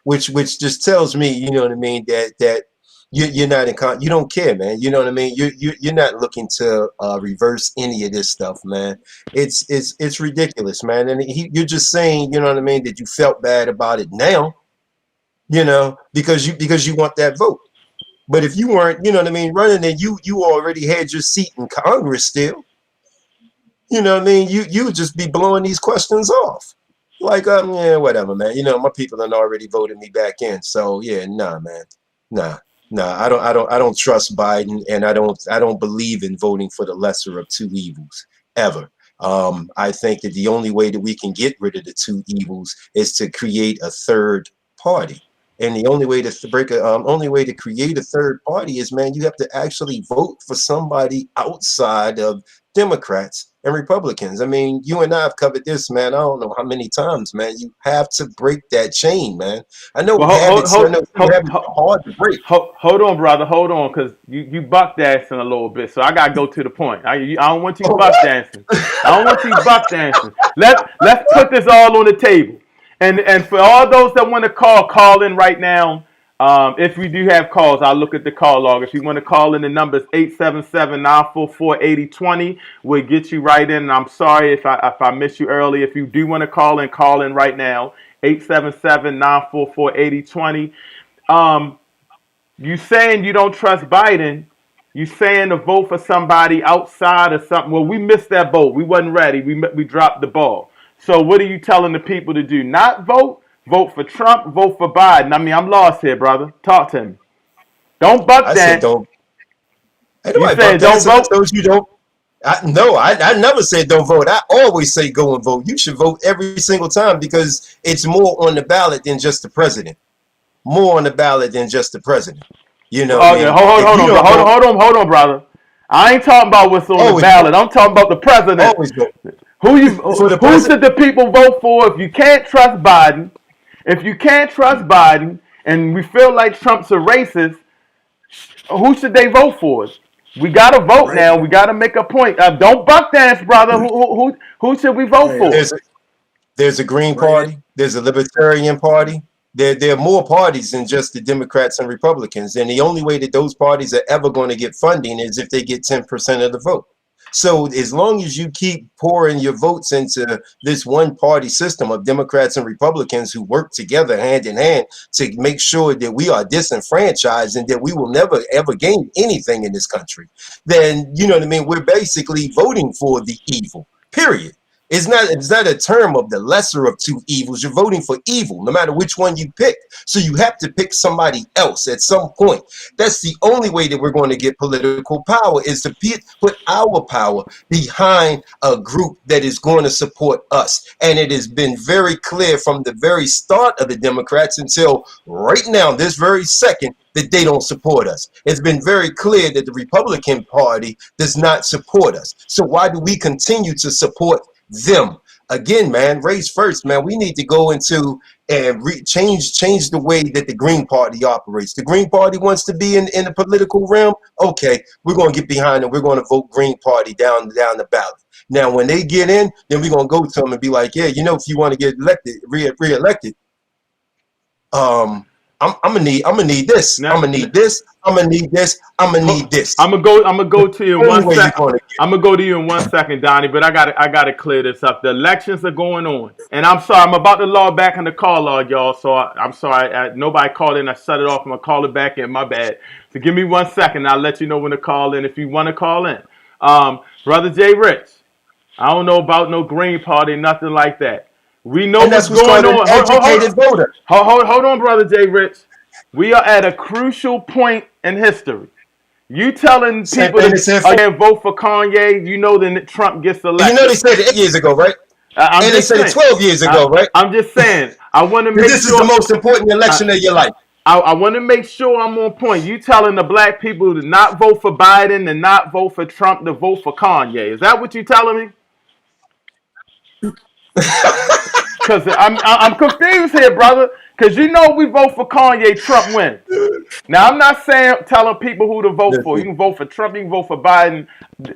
Which just tells me, you know what I mean, that you're not you don't care, man. You know what I mean? You're not looking to reverse any of this stuff, man. It's ridiculous, man. And you're just saying, you know what I mean, that you felt bad about it now, you know, because you want that vote. But if you weren't, you know what I mean, running, and you already had your seat in Congress still, you know what I mean, you would just be blowing these questions off. Like, yeah, whatever, man. You know, my people have already voted me back in. So yeah, nah, man. Nah, I don't trust Biden, and I don't believe in voting for the lesser of two evils ever. I think that the only way that we can get rid of the two evils is to create a third party. And the only way to create a third party is, man, you have to actually vote for somebody outside of Democrats and Republicans. I mean, you and I have covered this, man. I don't know how many times, man. You have to break that chain, man. I know habits are hard to break. Hold on, brother. Hold on, because you buck dancing a little bit. So I gotta go to the point. I don't want you buck dancing. I don't want you buck dancing. Let's put this all on the table. And for all those that want to call in right now. If we do have calls, I'll look at the call log. If you want to call in, the number is 877-944-8020. We'll get you right in. And I'm sorry if I missed you early. If you do want to call in right now. 877-944-8020. You saying you don't trust Biden. You saying to vote for somebody outside or something. Well, we missed that boat. We wasn't ready. We dropped the ball. So what are you telling the people to do? Not vote? Vote for Trump, vote for Biden. I mean, I'm lost here, brother. Talk to me. Don't buck I that. said don't. I You said don't vote? I told you don't. No, I never said don't vote. I always say go and vote. You should vote every single time because it's more on the ballot than just the president. More on the ballot than just the president. You know what I mean? Hold on, brother. I ain't talking about what's on the ballot. I'm talking about the president. Always vote. Who should the people vote for if you can't trust Biden? If you can't trust Biden and we feel like Trump's a racist, who should they vote for? We got to vote now. We got to make a point. Don't buck dance, brother. Who should we vote for? There's a Green Party. There's a Libertarian Party. There are more parties than just the Democrats and Republicans. And the only way that those parties are ever going to get funding is if they get 10% of the vote. So as long as you keep pouring your votes into this one party system of Democrats and Republicans who work together hand in hand to make sure that we are disenfranchised and that we will never ever gain anything in this country, then you know what I mean, we're basically voting for the evil, period. It's not a term of the lesser of two evils. You're voting for evil, no matter which one you pick. So you have to pick somebody else at some point. That's the only way that we're going to get political power, is to put our power behind a group that is going to support us. And it has been very clear from the very start of the Democrats until right now, this very second, that they don't support us. It's been very clear that the Republican Party does not support us. So why do we continue to support them? Again, man, race first, man. We need to go into and change the way that the Green Party operates. The Green Party wants to be in the political realm. Okay, we're going to get behind them. We're going to vote Green Party down the ballot. Now, when they get in, then we're going to go to them and be like, yeah, you know, if you want to get elected, re-elected, I'm gonna need this. I'm gonna need this. I'm gonna need this. I'm gonna need this. I'm gonna go to you in 1 second. I'm gonna go to you in 1 second, Donnie. But I gotta clear this up. The elections are going on, and I'm sorry. I'm about to log back in the call log, y'all. So I'm sorry. Nobody called in. I shut it off. I'm gonna call it back in. My bad. So give me 1 second. I'll let you know when to call in if you want to call in. Brother JRICH, I don't know about no Green Party, nothing like that. We know what's going on. Hold on, Brother JRICH. We are at a crucial point in history. You telling people to vote for Kanye, you know that Trump gets elected. You know they said it 8 years ago, right? And they said it 12 years ago, right? I'm just saying. I want to make this is the most important election of your life. I want to make sure I'm on point. You telling the black people to not vote for Biden and not vote for Trump, to vote for Kanye. Is that what you telling me? Because I'm confused here, brother. Because you know we vote for Kanye, Trump wins. Now, I'm not telling people who to vote for. You can vote for Trump, you can vote for Biden.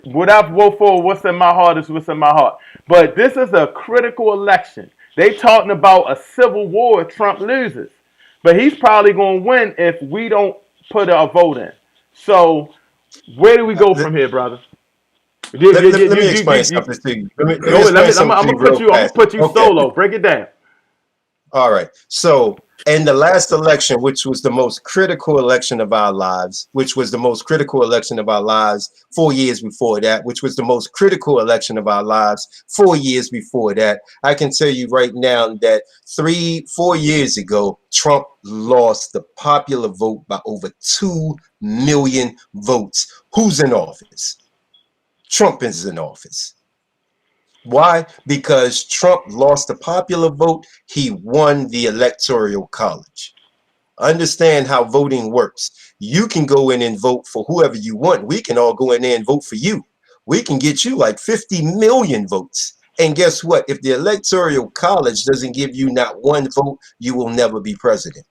Whatever vote for, what's in my heart is what's in my heart. But this is a critical election. They talking about a civil war if Trump loses. But he's probably going to win if we don't put a vote in. So where do we go from here, brother? Let me explain something to you. I'm gonna put you solo. Break it down. All right. So in the last election, which was the most critical election of our lives, 4 years before that, which was the most critical election of our lives 4 years before that, I can tell you right now that 4 years ago, Trump lost the popular vote by over 2 million votes. Who's in office? Trump is in office. Why? Because Trump lost the popular vote. He won the electoral college. Understand how voting works. You can go in and vote for whoever you want. We can all go in there and vote for you. We can get you like 50 million votes. And guess what? If the electoral college doesn't give you not one vote, you will never be president.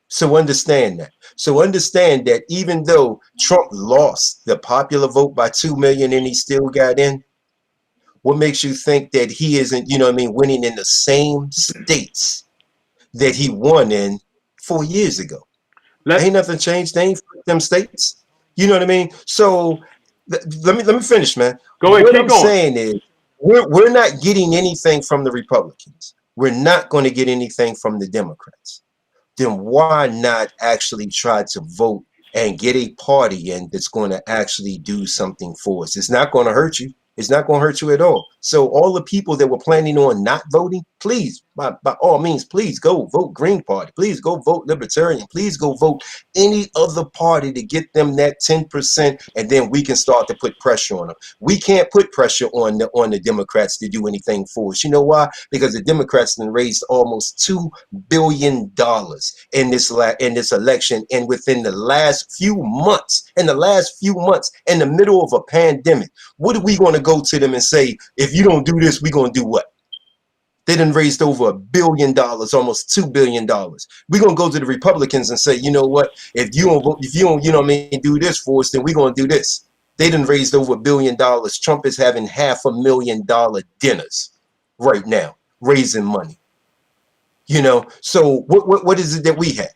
So understand that. So understand that even though Trump lost the popular vote by 2 million and he still got in, What makes you think that he isn't, you know what I mean, winning in the same states that he won in 4 years ago? Ain't nothing changed. They ain't them states. You know what I mean? So let me finish, man. Go ahead, What keep I'm going. saying is we're not getting anything from the Republicans. We're not going to get anything from the Democrats. Then why not actually try to vote and get a party in that's going to actually do something for us? It's not going to hurt you. It's not going to hurt you at all. So all the people that were planning on not voting, please, by all means, please go vote Green Party. Please go vote Libertarian. Please go vote any other party to get them that 10%, and then we can start to put pressure on them. We can't put pressure on the Democrats to do anything for us. You know why? Because the Democrats have raised almost $2 billion in this election, and within the last few months, in the middle of a pandemic, what are we going to go to them and say, if you don't do this, we're going to do what? They done raised over $1 billion, almost $2 billion. We're going to go to the Republicans and say, you know what? If you don't, you know what I mean, do this for us, then we're going to do this. They done raised over $1 billion. Trump is having $500,000 dinners right now, raising money. You know, so what is it that we have?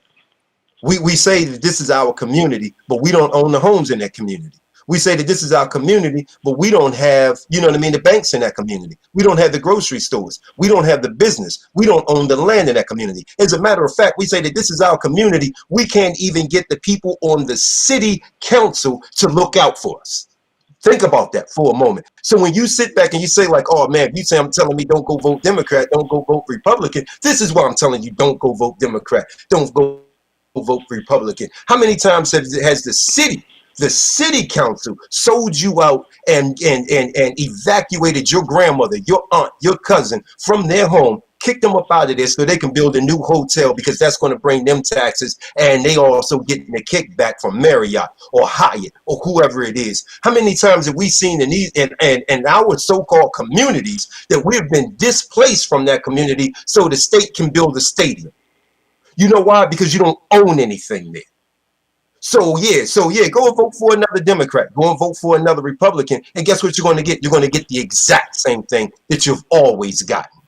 We say that this is our community, but we don't own the homes in that community. We say that this is our community, but we don't have, you know what I mean, the banks in that community. We don't have the grocery stores. We don't have the business. We don't own the land in that community. As a matter of fact, we say that this is our community. We can't even get the people on the city council to look out for us. Think about that for a moment. So when you sit back and you say like, oh man, you say I'm telling me don't go vote Democrat, don't go vote Republican. This is why I'm telling you don't go vote Democrat, don't go vote Republican. How many times has the city council sold you out and evacuated your grandmother, your aunt, your cousin from their home, kicked them up out of there so they can build a new hotel because that's going to bring them taxes, and they also getting a kickback from Marriott or Hyatt or whoever it is? How many times have we seen in these in our so-called communities that we've been displaced from that community so the state can build a stadium? You know why? Because you don't own anything there. So yeah, go and vote for another Democrat. Go and vote for another Republican. And guess what you're going to get? You're going to get the exact same thing that you've always gotten.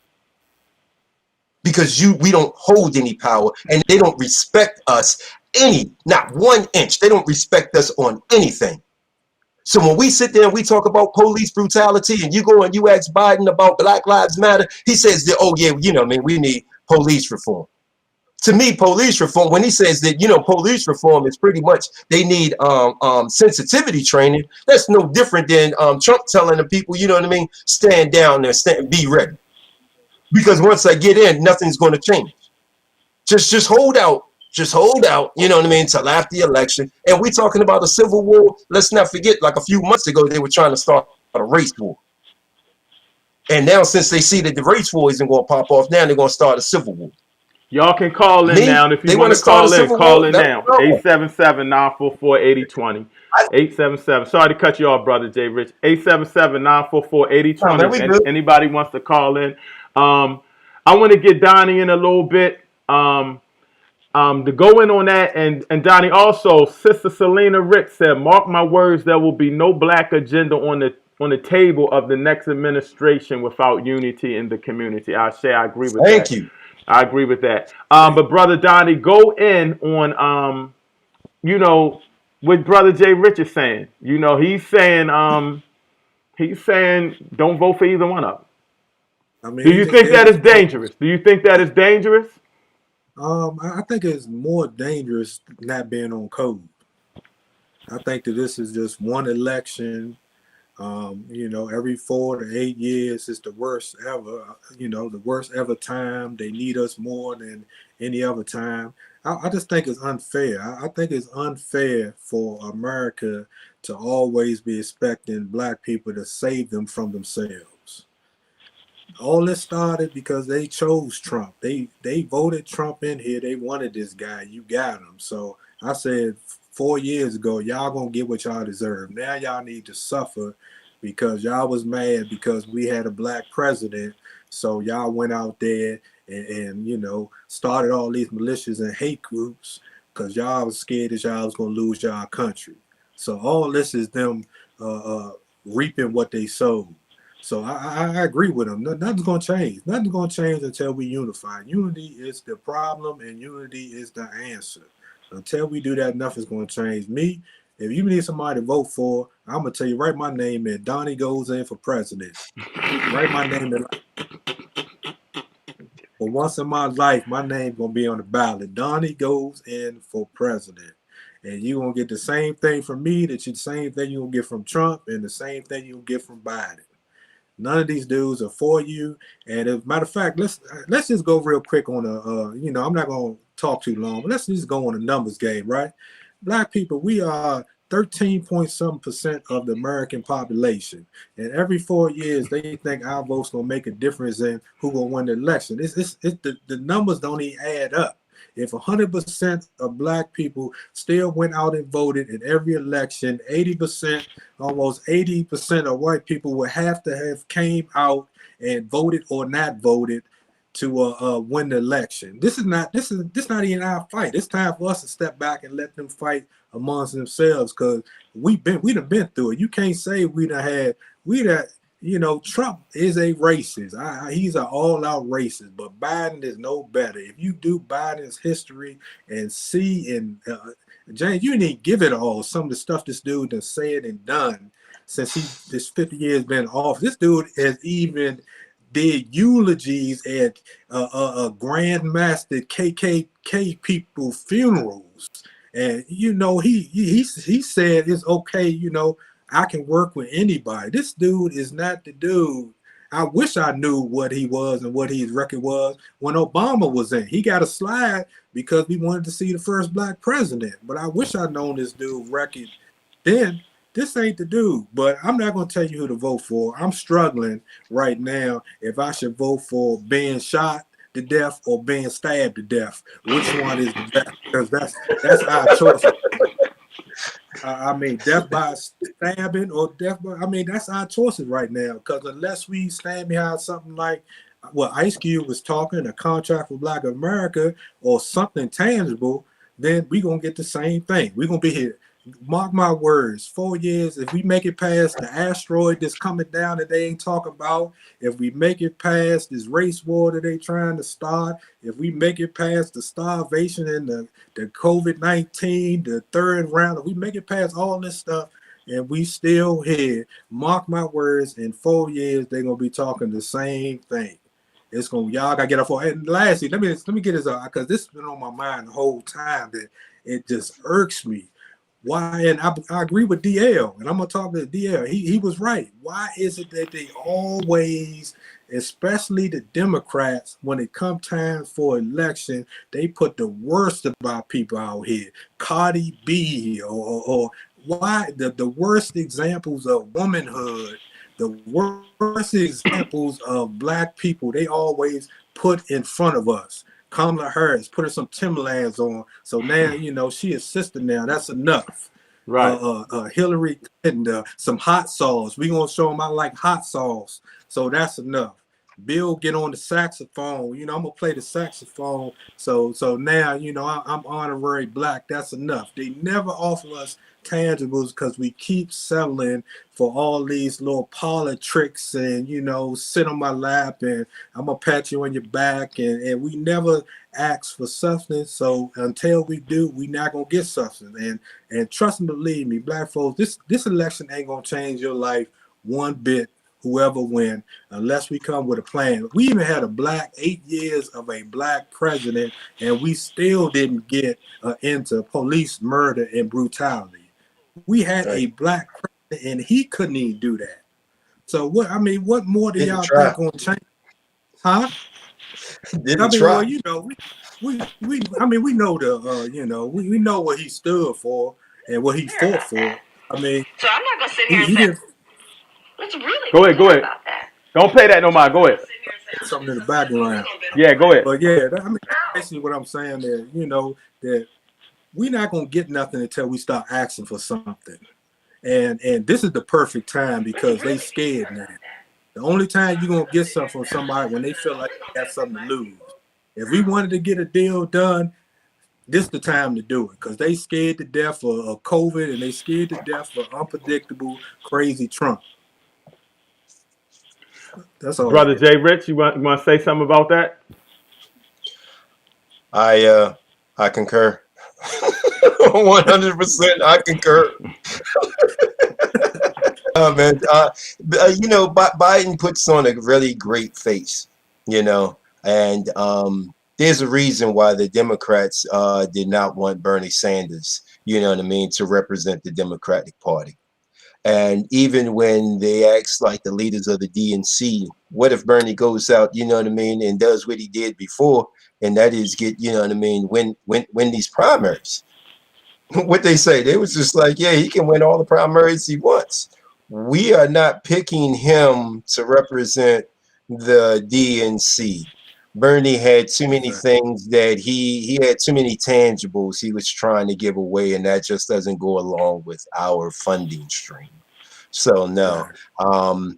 Because we don't hold any power, and they don't respect us not 1 inch. They don't respect us on anything. So when we sit there and we talk about police brutality, and you go and you ask Biden about Black Lives Matter, he says that, oh yeah, you know, man, we need police reform. To me, police reform, when he says that, you know, police reform is pretty much they need sensitivity training, that's no different than Trump telling the people, you know what I mean, stand down there, be ready. Because once I get in, nothing's going to change. Just hold out. Just hold out, you know what I mean, till after the election. And we're talking about a civil war. Let's not forget, like a few months ago, they were trying to start a race war. And now, since they see that the race war isn't going to pop off, now they're going to start a civil war. Y'all can call in now. And if you want to call in now. 877-944-8020. 877. Sorry to cut you off, brother Jay Rich. 877-944-8020. If anybody wants to call in. I want to get Donnie in a little bit. To go in on that, and Donnie, also, Sister Selena Rick said, mark my words, there will be no black agenda on the table of the next administration without unity in the community. I agree with that. Thank you. I agree with that. But Brother Donnie, go in on, you know, what Brother Jay Rich is saying. You know, he's saying don't vote for either one of them. I mean, do you think that is dangerous? Do you think that is dangerous? I think it's more dangerous not being on code. I think that this is just one election. You know, every 4 to 8 years is the worst ever. You know, the worst ever time. They need us more than any other time. I just think it's unfair. I think it's unfair for America to always be expecting black people to save them from themselves. All this started because they chose Trump. They voted Trump in here. They wanted this guy. You got him. So I said 4 years ago, y'all gonna get what y'all deserve. Now y'all need to suffer because y'all was mad because we had a black president. So y'all went out there and you know, started all these militias and hate groups because y'all was scared that y'all was gonna lose y'all country. So all this is them reaping what they sowed. So I agree with him. Nothing's gonna change. Nothing's gonna change until we unify. Unity is the problem, and unity is the answer. Until we do that, nothing's gonna change. Me, if you need somebody to vote for, I'm gonna tell you, write my name in. Donnie goes in for president. Write my name in. For once in my life, my name gonna be on the ballot. Donnie goes in for president. And you gonna get the same thing from me that you the same thing you gonna get from Trump and the same thing you gonna get from Biden. None of these dudes are for you. And as a matter of fact, let's just go real quick on I'm not gonna talk too long, but let's just go on a numbers game, right? Black people, we are 13 point some percent of the American population. And every 4 years, they think our vote's gonna make a difference in who gonna win the election. The numbers don't even add up. If 100% of black people still went out and voted in every election, 80%, almost 80% of white people would have to have came out and voted or not voted to win the election. This is not even our fight. It's time for us to step back and let them fight amongst themselves, because we done been through it. You can't say Trump is a racist. He's an all-out racist, but Biden is no better. If you do Biden's history and see, and James, you need to give it all. Some of the stuff this dude has said and done since this 50 years been off. This dude has even did eulogies at Grandmaster KKK people funerals, and he said it's okay. I can work with anybody. This dude is not the dude. I wish I knew what he was and what his record was when Obama was in. He got a slide because we wanted to see the first black president. But I wish I'd known this dude's record then. This ain't the dude. But I'm not going to tell you who to vote for. I'm struggling right now if I should vote for being shot to death or being stabbed to death. Which one is the best? Because that's our choice. I mean, death by stabbing or death by, that's our choices right now. Because unless we stand behind something like what Ice Cube was talking, a contract for Black America or something tangible, then we're going to get the same thing. We're going to be here. Mark my words, 4 years, if we make it past the asteroid that's coming down that they ain't talking about, if we make it past this race war that they trying to start, if we make it past the starvation and the COVID-19, the third round, if we make it past all this stuff and we still here, mark my words, in 4 years, they're going to be talking the same thing. It's going to, y'all got to get up for it. And lastly, let me get this out, because this has been on my mind the whole time that it just irks me. Why? And I agree with DL, and I'm gonna talk to DL. He was right. Why is it that they always, especially the Democrats, when it comes time for election, they put the worst about people out here? Cardi B, or why the worst examples of womanhood, the worst examples of black people, they always put in front of us. Kamala Harris, put her some Timberlands on. So now, she is sister now. That's enough. Right. Hillary Clinton, some hot sauce. We gonna show them I like hot sauce. So that's enough. Bill get on the saxophone. I'm gonna play the saxophone. So now, I'm honorary black. That's enough. They never offer us tangibles because we keep settling for all these little parlor tricks and sit on my lap and I'm gonna pat you on your back, and we never ask for substance. So until we do, we not gonna get substance. And trust and believe me, black folks, this election ain't gonna change your life one bit, whoever win, unless we come with a plan. We even had 8 years of a black president, and we still didn't get into police murder and brutality. We had a black president, and he couldn't even do that. So what more do y'all think gonna change? Huh? Didn't try. Well, we know we know what he stood for and what he fought for. So I'm not gonna sit here and say, let's really Go ahead. about that. Don't play that no more. Go ahead. Something in the background. Yeah, go ahead. But yeah, basically what I'm saying there, that we're not gonna get nothing until we start asking for something. And this is the perfect time because they scared now. The only time you're gonna get something from somebody when they feel like they got something to lose. If we wanted to get a deal done, this is the time to do it, because they scared to death of COVID and they scared to death of unpredictable, crazy Trump. That's all I Brother got. Jay Rich, you want to say something about that? I concur. 100%. I concur. Man. Biden puts on a really great face, and there's a reason why the Democrats did not want Bernie Sanders, to represent the Democratic Party. And even when they asked like the leaders of the DNC, what if Bernie goes out, and does what he did before, and that is get, win these primaries. What they say, they was just like, yeah, he can win all the primaries he wants. We are not picking him to represent the DNC. Bernie had too many Exactly. things that he had too many tangibles he was trying to give away, and that just doesn't go along with our funding stream. So no, Right.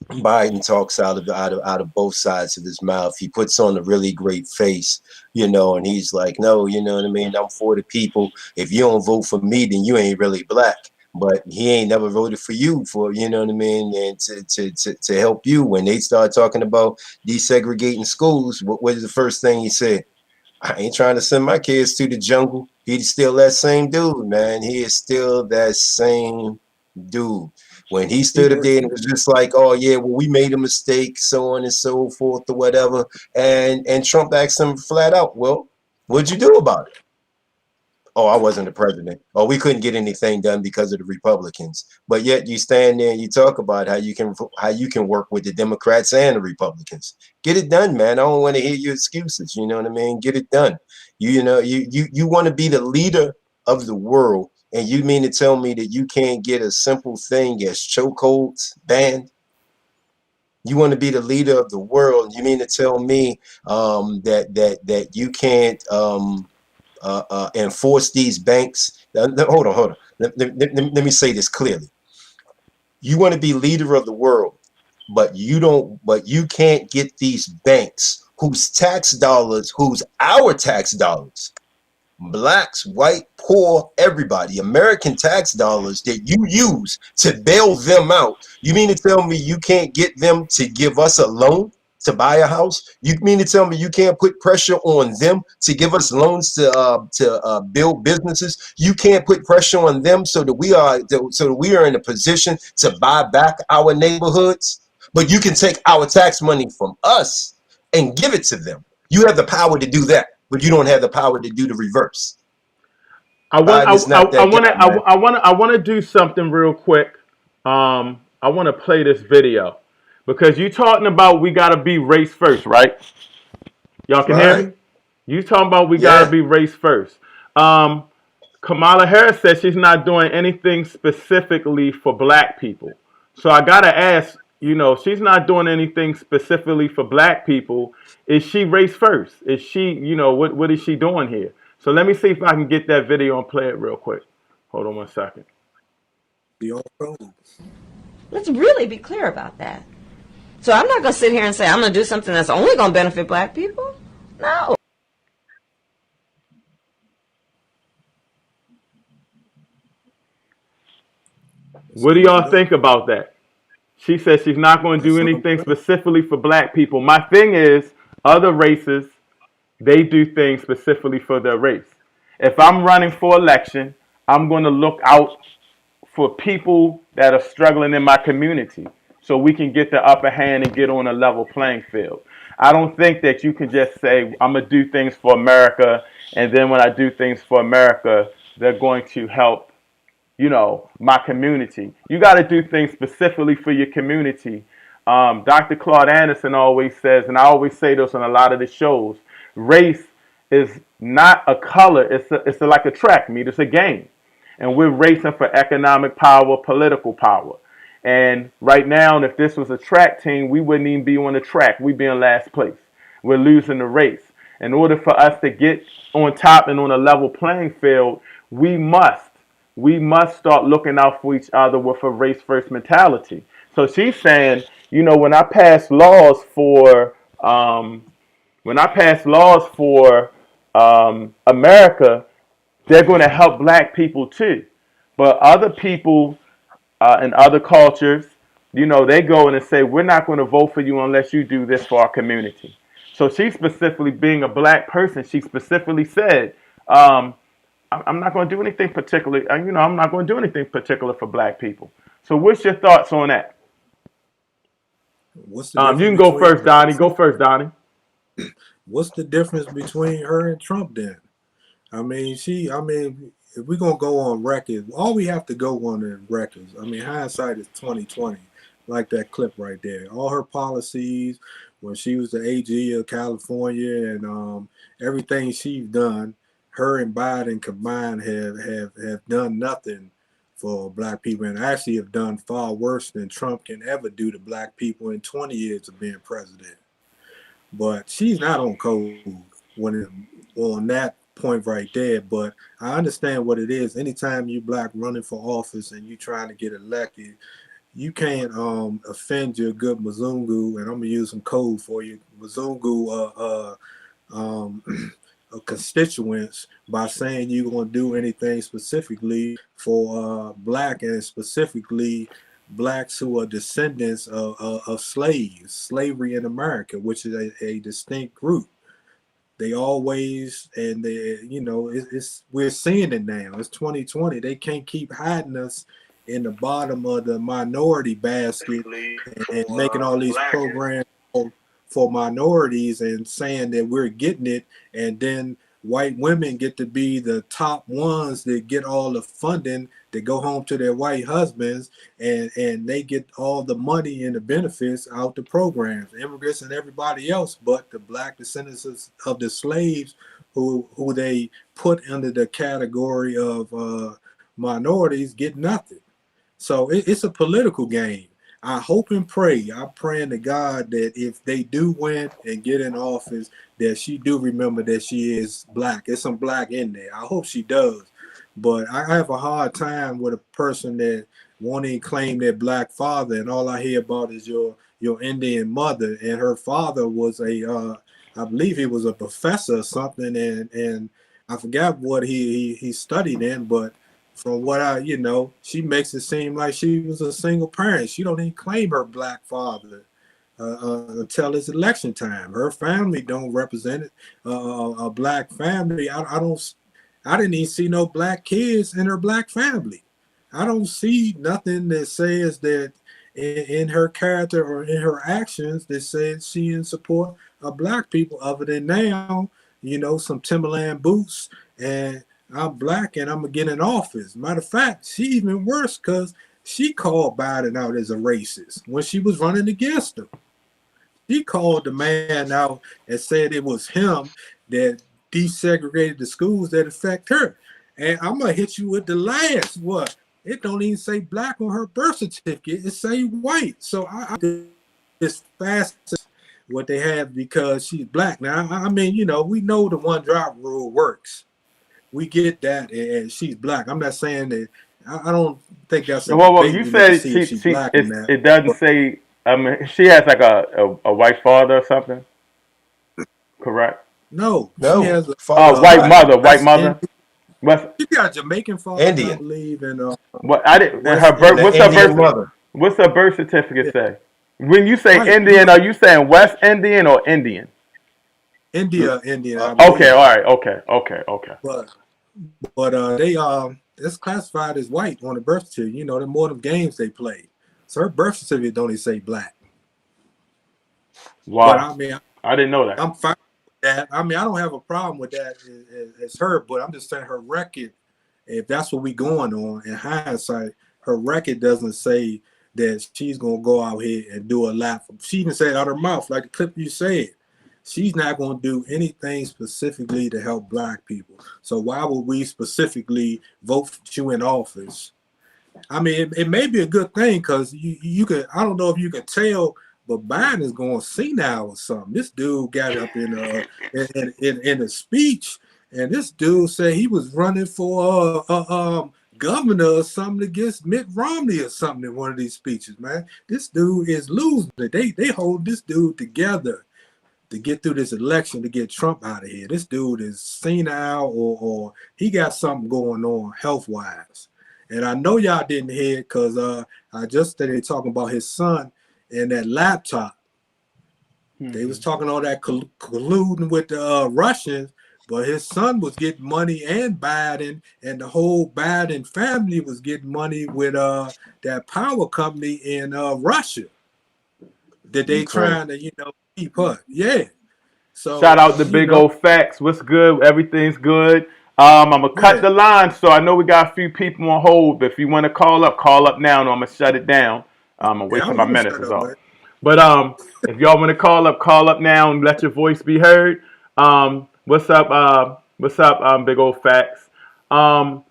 Biden talks out of both sides of his mouth. He puts on a really great face, and he's like, no, I'm for the people. If you don't vote for me, then you ain't really black. But he ain't never voted for you for, and to help you. When they start talking about desegregating schools, what is the first thing he said? I ain't trying to send my kids to the jungle. He's still that same dude, man. He is still that same dude. When he He stood up there works. and it was just like, oh yeah, well, we made a mistake, so on and so forth, or whatever. And Trump asked him flat out, well, what'd you do about it? Oh, I wasn't the president. Oh, we couldn't get anything done because of the Republicans. But yet you stand there and you talk about how you can work with the Democrats and the Republicans. Get it done, man. I don't want to hear your excuses. You know what I mean? Get it done. You want to be the leader of the world, and you mean to tell me that you can't get a simple thing as chokeholds banned? You want to be the leader of the world? You mean to tell me that you can't enforce these banks? Hold on. Let me say this clearly. You want to be leader of the world, but you can't get these banks whose our tax dollars, blacks, white, poor, everybody, American tax dollars that you use to bail them out. You mean to tell me you can't get them to give us a loan to buy a house? You mean to tell me you can't put pressure on them to give us loans to build businesses? You can't put pressure on them so that we are in a position to buy back our neighborhoods? But you can take our tax money from us and give it to them. You have the power to do that, but you don't have the power to do the reverse. I want Biden is not that guy, man. I want to do something real quick. I want to play this video because you talking about we got to be race first, right? Y'all can hear Right? me? You talking about we got to Yeah. be race first. Kamala Harris says she's not doing anything specifically for black people. So I got to ask, she's not doing anything specifically for black people. Is she race first? Is she, what is she doing here? So let me see if I can get that video and play it real quick. Hold on one second. Be on road. Let's really be clear about that. So I'm not going to sit here and say I'm going to do something that's only going to benefit black people. No. What do So y'all think about that? She says she's not going to that do sounds anything great. specifically for black people. My thing is, other races, they do things specifically for their race. If I'm running for election, I'm going to look out for people that are struggling in my community so we can get the upper hand and get on a level playing field. I don't think that you can just say, I'm going to do things for America, and then when I do things for America, they're going to help my community. You got to do things specifically for your community. Dr. Claude Anderson always says, and I always say this on a lot of the shows, race is not a color. It's like a track meet. It's a game. And we're racing for economic power, political power. And right now, if this was a track team, we wouldn't even be on the track. We'd be in last place. We're losing the race. In order for us to get on top and on a level playing field, we must start looking out for each other with a race first mentality. So she's saying, when I pass laws for America, they're going to help black people too. But other people in other cultures, you know, they go in and say, we're not going to vote for you unless you do this for our community. So she specifically, being a black person, she specifically said, I'm not going to do anything particular. You know, I'm not going to do anything particular for black people. So what's your thoughts on that? What's the You difference can go between first, Donnie. Go first, Donnie. what's the difference between her and Trump then? I mean, if we're gonna go on record, all we have to go on in records. I mean, hindsight is 2020, like that clip right there. All her policies when she was the AG of California and everything she's done, her and Biden combined have done nothing for black people, and actually have done far worse than Trump can ever do to black people in 20 years of being president. But she's not on code on that point right there. But I understand what it is. Anytime you black running for office and you trying to get elected, you can't offend your good Mzungu, and I'm gonna use some code for you, Mzungu constituents by saying you're gonna do anything specifically for black and specifically blacks who are descendants of slaves, slavery in America, which is a distinct group. They always, and they, you know, it's we're seeing it now. It's 2020. They can't keep hiding us in the bottom of the minority basket and making all these programs for minorities and saying that we're getting it, and then white women get to be the top ones that get all the funding that go home to their white husbands, and they get all the money and the benefits out the programs, immigrants and everybody else, but the black descendants of the slaves who they put under the category of minorities get nothing. So it's a political game. I hope and pray. I'm praying to God that if they do win and get in office, that she do remember that she is black. There's some black in there. I hope she does. But I have a hard time with a person that won't even claim their black father, and all I hear about is your Indian mother. And her father was I believe he was a professor or something, and I forgot what he studied in, but from what she makes it seem like she was a single parent. She don't even claim her black father until it's election time. Her family don't represent it, a black family. I didn't even see no black kids in her black family. I don't see nothing that says that in her character or in her actions that says she in support of black people, other than now, some Timberland boots and I'm black and I'm gonna get in office. Matter of fact, she even worse because she called Biden out as a racist when she was running against him. She called the man out and said it was him that desegregated the schools that affect her. And I'm gonna hit you with the last what? It don't even say black on her birth certificate. It say white. So I it's fast what they have because she's black. Now I mean, we know the one drop rule works. We get that, and she's black. I'm not saying that. I don't think that's a Well, debate you we need to said see if she's black or not. it doesn't say. I mean, she has like a white father or something. Correct. No, she No, has a Oh, father's white black. mother, white West mother. Indian. West. She got a Jamaican father, I Indian, believe, and What I did. And her West birth. and an Indian. Indian mother. What's her birth certificate Yeah, say? When you say right. Indian, are you saying West Indian or Indian? Indian, Uh, I Okay. All believe. right. Okay. But they it's classified as white on the birth certificate. The more of them games they play. So her birth certificate don't even say black. But Wow. I mean, I didn't know that. I'm fine with that. I mean, I don't have a problem with that as her, but I'm just saying her record, if that's what we going on, in hindsight, her record doesn't say that she's going to go out here and do a lap. She even said out her mouth, like the clip you said, she's not going to do anything specifically to help black people. So why would we specifically vote for you in office? I mean, it may be a good thing because you could, I don't know if you can tell, but Biden is going senile or something. This dude got up in a speech, and this dude said he was running for governor or something against Mitt Romney or something in one of these speeches, man. This dude is losing it. They hold this dude together to get through this election to get Trump out of here. This dude is senile or he got something going on health-wise. And I know y'all didn't hear it because I just started talking about his son and that laptop. They was talking all that colluding with the Russians, but his son was getting money, and Biden and the whole Biden family was getting money with that power company in Russia that they Ukraine. trying to keep up. Yeah. Shout So out to Big Old Facts. What's good? Everything's good. I'm gonna cut yeah. the line, so I know we got a few people on hold. But if you want to call up now. No, I'm gonna shut it down. I'm gonna wait Yeah, I till was my gonna minutes shut is up, off. man. But if y'all want to call up now and let your voice be heard. What's up? What's up? Big Old Facts. Um,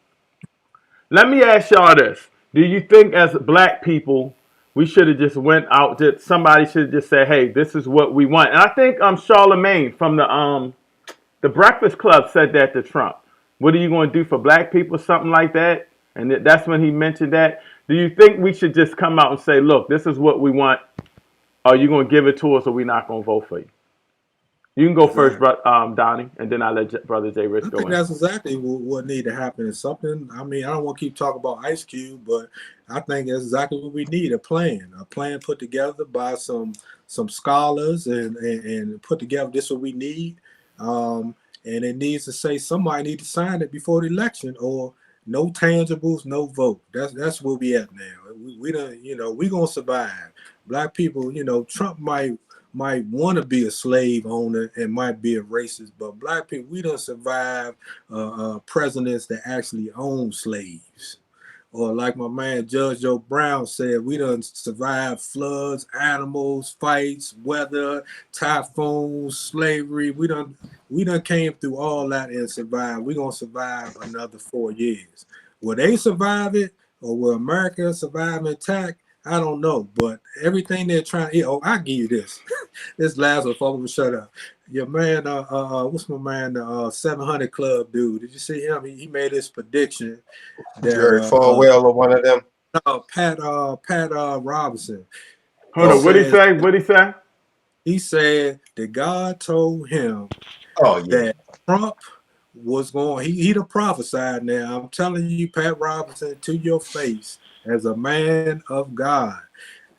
Let me ask y'all this: do you think, as black people, we should have just went out? That somebody should have just said, "Hey, this is what we want." And I think Charlemagne from the Breakfast Club said that to Trump. What are you going to do for black people? Something like that. And that's when he mentioned that. Do you think we should just come out and say, "Look, this is what we want"? Are you going to give it to us, or we not going to vote for you? You can go first, Exactly. Donnie, and then I let Brother J. I Rich go think in. that's exactly what need to happen. Is something. I mean, I don't want to keep talking about Ice Cube, but I think that's exactly what we need: a plan put together by some scholars and put together. This is what we need, and it needs to say somebody need to sign it before the election, or no tangibles, no vote. That's where we at now. We don't, we gonna survive. Black people, Trump might want to be a slave owner and might be a racist, but black people, we don't survive presidents that actually own slaves. Or like my man Judge Joe Brown said, we done survived floods, animals, fights, weather, typhoons, slavery. We done came through all that and survived. We're gonna survive another 4 years. Will they survive it, or will America survive intact? I don't know, but everything they're trying. I give you this. This last one, folks, will shut up. Your man, what's my man, the 700 Club dude? Did you see him? He made this prediction Jerry that Falwell or one of them. Pat Robinson. Hold He on. What did he says say? What did he say? he said that God told him Oh yeah. that Trump was going. He done prophesied. Now I'm telling you, Pat Robinson, to your face, as a man of God,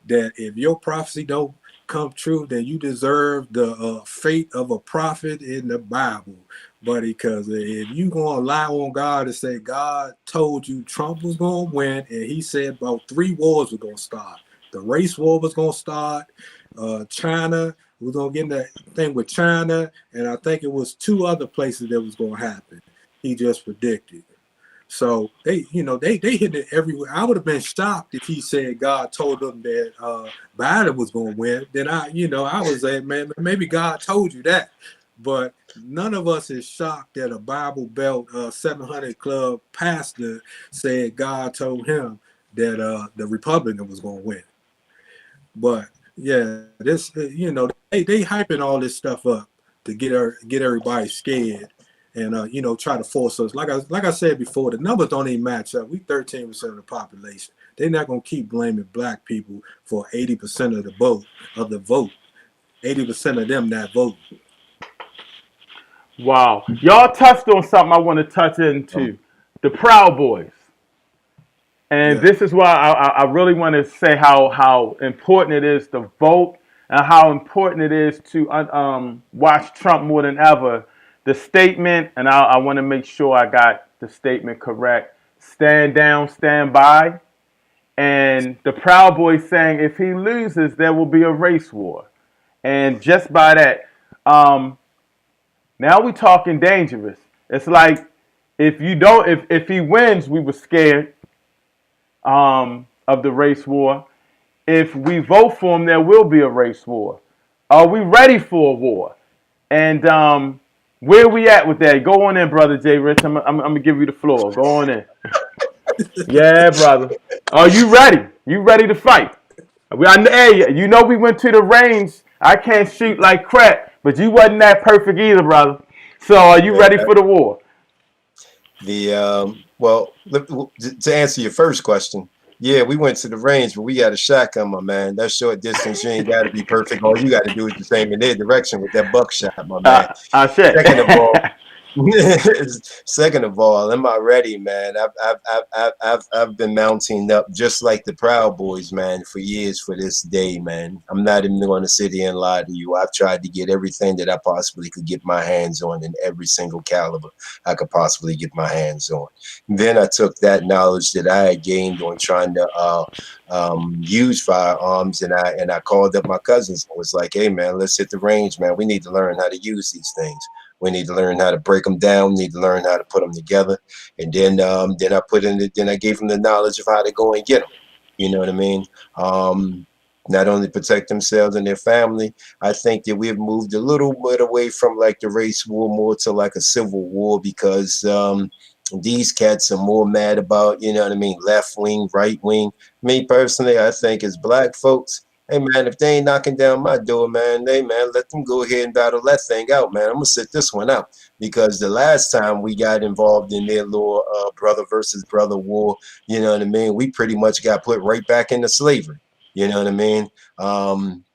that if your prophecy don't come true, then you deserve the fate of a prophet in the Bible, buddy. Because if you gonna lie on God and say God told you Trump was gonna win, and he said about 3 wars were gonna start. The race war was gonna start. China was gonna get in that thing with China, and I think it was 2 other places that was gonna happen. He just predicted. So they hit it everywhere. I would have been shocked if he said God told them that Biden was going to win. Then I was saying, man, maybe God told you that. But none of us is shocked that a Bible Belt 700 Club pastor said God told him that the Republican was going to win. But yeah, this they hyping all this stuff up to get everybody scared and try to force us. Like I said before, the numbers don't even match up. We 13% of the population. They're not gonna keep blaming black people for 80% of the vote. 80% of them not voting. Wow. Y'all touched on something I want to touch into. The Proud Boys. And Yeah. this is why I really want to say how important it is to vote and how important it is to watch Trump more than ever. The statement, and I want to make sure I got the statement correct. Stand down, stand by. And the Proud Boys saying if he loses, there will be a race war. And just by that, now we talking dangerous. It's like if he wins, we were scared of the race war. If we vote for him, there will be a race war. Are we ready for a war? And where we at with that? Go on in, brother J. Rich. I'm gonna give you the floor. Go on in. Yeah, brother. Are you ready? You ready to fight? Hey, we went to the range. I can't shoot like crap, but you wasn't that perfect either, brother. So are you ready Yeah. for the war? Well, to answer your first question, yeah, we went to the range, but we got a shotgun, my man. That short distance, you ain't got to be perfect. All you got to do is just aim in their direction with that buckshot, my man. I said. Second of all, Second of all, am I ready, man? I've been mounting up just like the Proud Boys, man, for years for this day, man. I'm not even going to sit here and lie to you. I've tried to get everything that I possibly could get my hands on in every single caliber I could possibly get my hands on. And then I took that knowledge that I had gained on trying to use firearms, and I called up my cousins and was like, "Hey, man, let's hit the range, man. We need to learn how to use these things." We need to learn how to break them down. We need to learn how to put them together, and then I put in the, then I gave them the knowledge of how to go and get them. You know what I mean? Not only protect themselves and their family. I think that we've moved a little bit away from like the race war more to like a civil war because these cats are more mad about, you know what I mean, left wing, right wing. Me personally, I think as black folks, hey man, if they ain't knocking down my door, man, hey man, let them go ahead and battle that thing out, man. I'm gonna sit this one out because the last time we got involved in their little brother versus brother war, you know what I mean, we pretty much got put right back into slavery. You know what I mean? Um,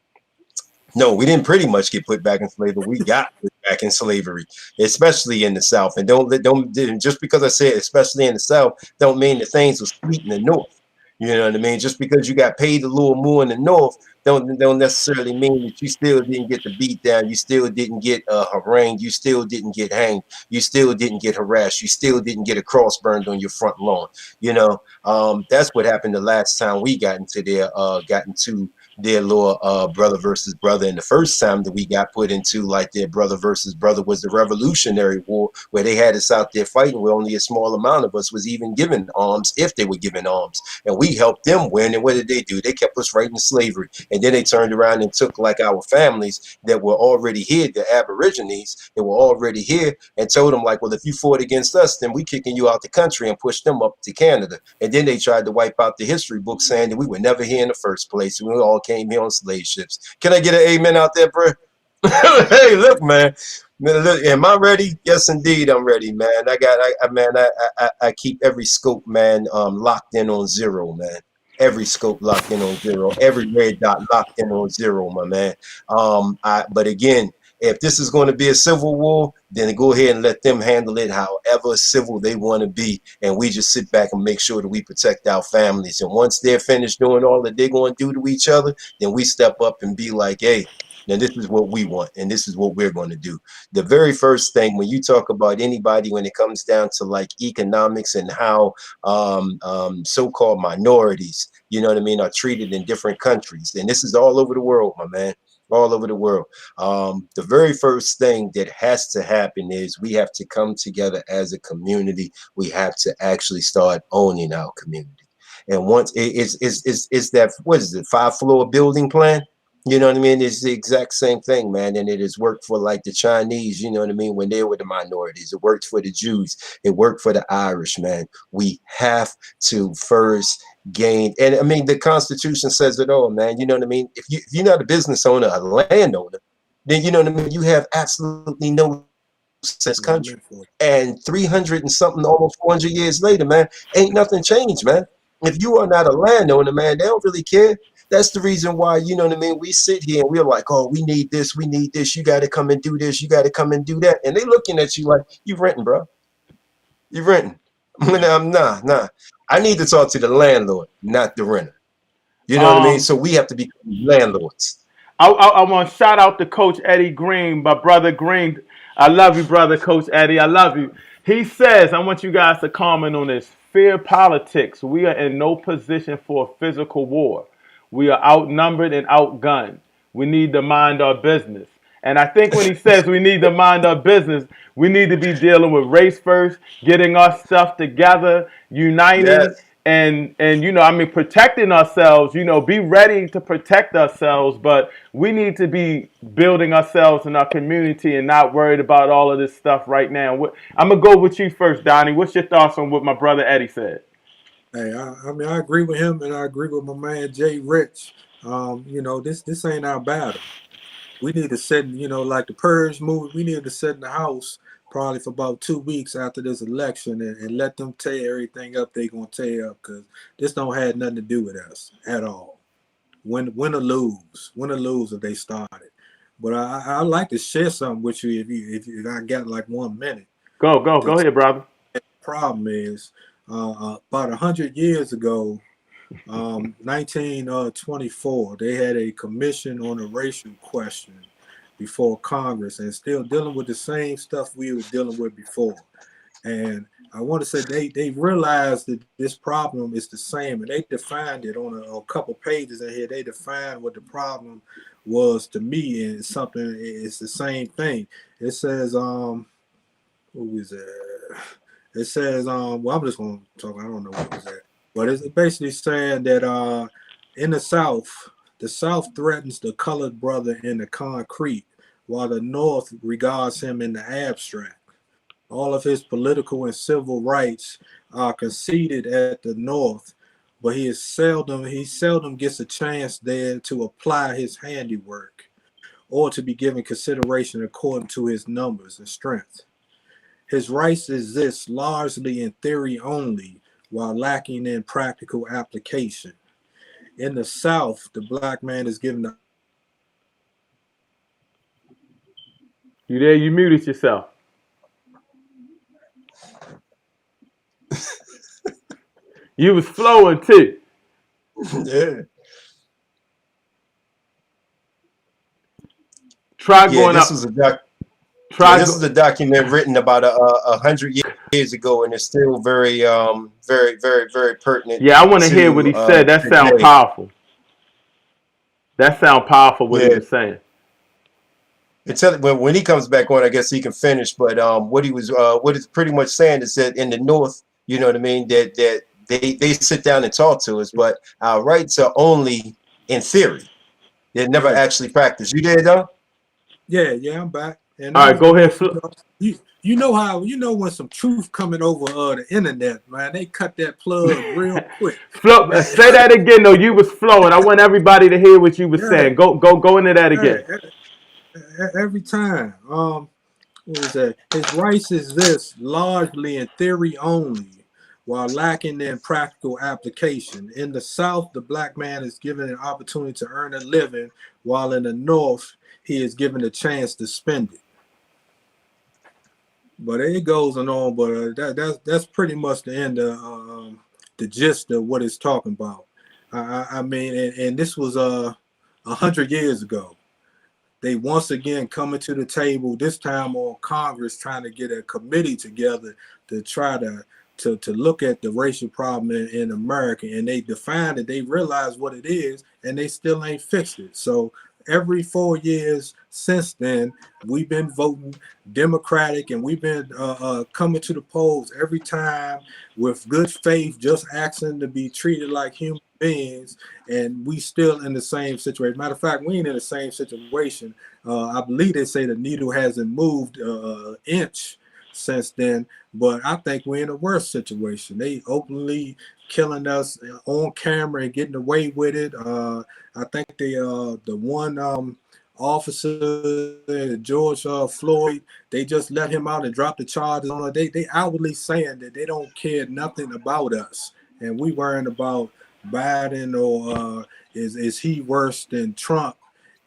no, we didn't pretty much get put back in slavery. We got put back in slavery, especially in the South. And don't just because I said especially in the South, don't mean that things were sweet in the North. You know what I mean? Just because you got paid a little more in the North, don't necessarily mean that you still didn't get the beat down. You still didn't get harangued. You still didn't get hanged. You still didn't get harassed. You still didn't get a cross burned on your front lawn. You know, that's what happened the last time we got into their little brother versus brother. And the first time that we got put into like their brother versus brother was the Revolutionary War, where they had us out there fighting where only a small amount of us was even given arms, if they were given arms. And we helped them win. And what did they do? They kept us right in slavery. And then they turned around and took like our families that were already here, the Aborigines that were already here, and told them like, well, if you fought against us, then we kicking you out the country, and pushed them up to Canada. And then they tried to wipe out the history book saying that we were never here in the first place. We all came here on slave ships. Can I get an amen out there, bro? Hey, look, man. Look, am I ready? Yes, indeed, I'm ready, man. I keep every scope, man, locked in on zero, man. Every scope locked in on zero. Every red dot locked in on zero, my man. But again, if this is going to be a civil war, then go ahead and let them handle it however civil they want to be. And we just sit back and make sure that we protect our families. And once they're finished doing all that they're going to do to each other, then we step up and be like, hey, now this is what we want, and this is what we're going to do. The very first thing when you talk about anybody, when it comes down to like economics and how so-called minorities, you know what I mean, are treated in different countries, and this is all over the world, my man, all over the world. The very first thing that has to happen is we have to come together as a community. We have to actually start owning our community. And once it's that, what is it, 5-floor building plan? You know what I mean? It's the exact same thing, man. And it has worked for like the Chinese, you know what I mean, when they were the minorities. It worked for the Jews. It worked for the Irish, man. We have to first gain. And I mean, the Constitution says it all, man. You know what I mean? If you're not a business owner, a landowner, then you know what I mean, you have absolutely no sense country. And 300 and something, almost 400 years later, man, ain't nothing changed, man. If you are not a landowner, man, they don't really care. That's the reason why, you know what I mean, we sit here and we're like, oh, we need this, you got to come and do this, you got to come and do that. And they looking at you like, you renting, bro. You renting. Nah. I need to talk to the landlord, not the renter. You know what I mean? Um, So we have to be landlords. I want to shout out to Coach Eddie Green, my brother Green. I love you, brother Coach Eddie. I love you. He says, I want you guys to comment on this. Fear politics. We are in no position for a physical war. We are outnumbered and outgunned. We need to mind our business. And I think when he says we need to mind our business, we need to be dealing with race first, getting our stuff together, uniting, Yes. and you know, I mean, protecting ourselves. You know, be ready to protect ourselves, but we need to be building ourselves in our community and not worried about all of this stuff right now. I'm gonna go with you first, Donnie. What's your thoughts on what my brother Eddie said? Hey, I mean, I agree with him, and I agree with my man JRICH. You know, this ain't our battle. We need to sit, you know, like the Purge movie. We need to sit in the house probably for about 2 weeks after this election and let them tear everything up they gonna tear up, because this don't have nothing to do with us at all. Win or lose if they started. But I like to share something with you if I got like 1 minute. Go ahead, brother. Problem is, about 100 years ago, 1924, they had a commission on a racial question before Congress, and still dealing with the same stuff we were dealing with before. And I want to say they realized that this problem is the same, and they defined it on a couple pages in here. They defined what the problem was to me, and it's the same thing. It says, who is it? It says, well, I'm just going to talk. I don't know what was that, but it's basically saying that in the South threatens the colored brother in the concrete, while the North regards him in the abstract. All of his political and civil rights are conceded at the North, but he seldom gets a chance there to apply his handiwork or to be given consideration according to his numbers and strength. His rights exist largely in theory only, while lacking in practical application. In the South, the black man is given the You there? You muted yourself. You was flowing too. Yeah. Try Yeah, going this up. was a doc. Yeah, Try this is a document written about 100 years ago, and it's still very pertinent Yeah, I want to hear what to he said. That sound today. powerful. That sound powerful. What he Yeah, was saying. when he comes back on, I guess he can finish. But what it's pretty much saying is that in the North, you know what I mean, that they sit down and talk to us, but our rights are only in theory. They're never right. actually practiced. You did though? Yeah, I'm back. And All that right, was the go ahead. most, you know when some truth coming over the internet, man, they cut that plug real quick. Say that again. though. You was flowing. I want everybody to hear what you was Yeah, saying. Go into that yeah, again. every time. What was that? His rights exist largely in theory only, while lacking in practical application. In the South, the black man is given an opportunity to earn a living, while in the North, he is given a chance to spend it. But it goes on, but that's pretty much the end of the gist of what it's talking about. I mean, and this was 100 years ago. They once again coming to the table, this time on Congress, trying to get a committee together to try to look at the racial problem in America. And they defined it, they realize what it is, and they still ain't fixed it. So every 4 years since then, we've been voting Democratic, and we've been coming to the polls every time with good faith, just asking to be treated like human beings, and we still in the same situation. Matter of fact, we ain't in the same situation. I believe they say the needle hasn't moved an inch since then, but I think we're in a worse situation. They openly killing us on camera and getting away with it. I think the one officer, George Floyd, they just let him out and dropped the charges on it. They outwardly saying that they don't care nothing about us, and we worrying about Biden or is he worse than Trump?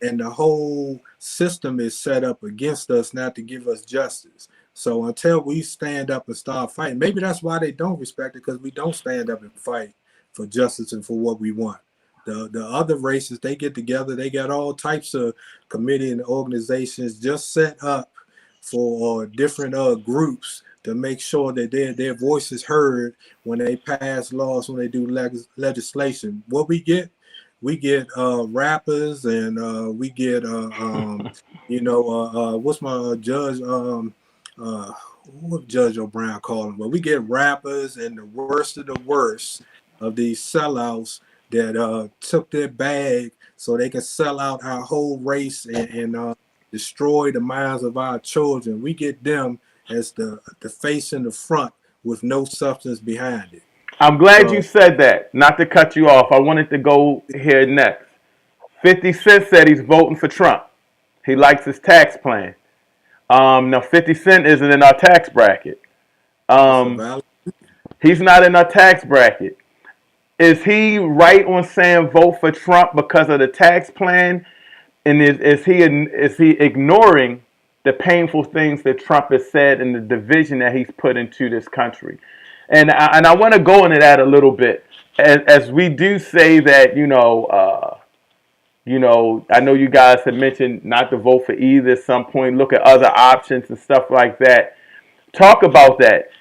And the whole system is set up against us not to give us justice. So until we stand up and start fighting, maybe that's why they don't respect it, because we don't stand up and fight for justice and for what we want. The other races, they get together, they got all types of committee and organizations just set up for different groups to make sure that their voice is heard when they pass laws, when they do legislation. What we get rappers, and we get what's my judge what Judge O'Brien called them? But we get rappers and the worst of the worst of these sellouts that took their bag so they can sell out our whole race and destroy the minds of our children. We get them as the face in the front with no substance behind it. I'm glad you So said that. Not to cut you off. I wanted to go here next. 50 Cent said he's voting for Trump. He likes his tax plan. Now 50 Cent isn't in our tax bracket. that's a Um, valid. he's not in our tax bracket. Is he right on saying vote for Trump because of the tax plan? And is he ignoring the painful things that Trump has said and the division that he's put into this country. And I want to go into that a little bit, as we do say that, I know you guys have mentioned not to vote for either at some point, look at other options and stuff like that. Talk about that.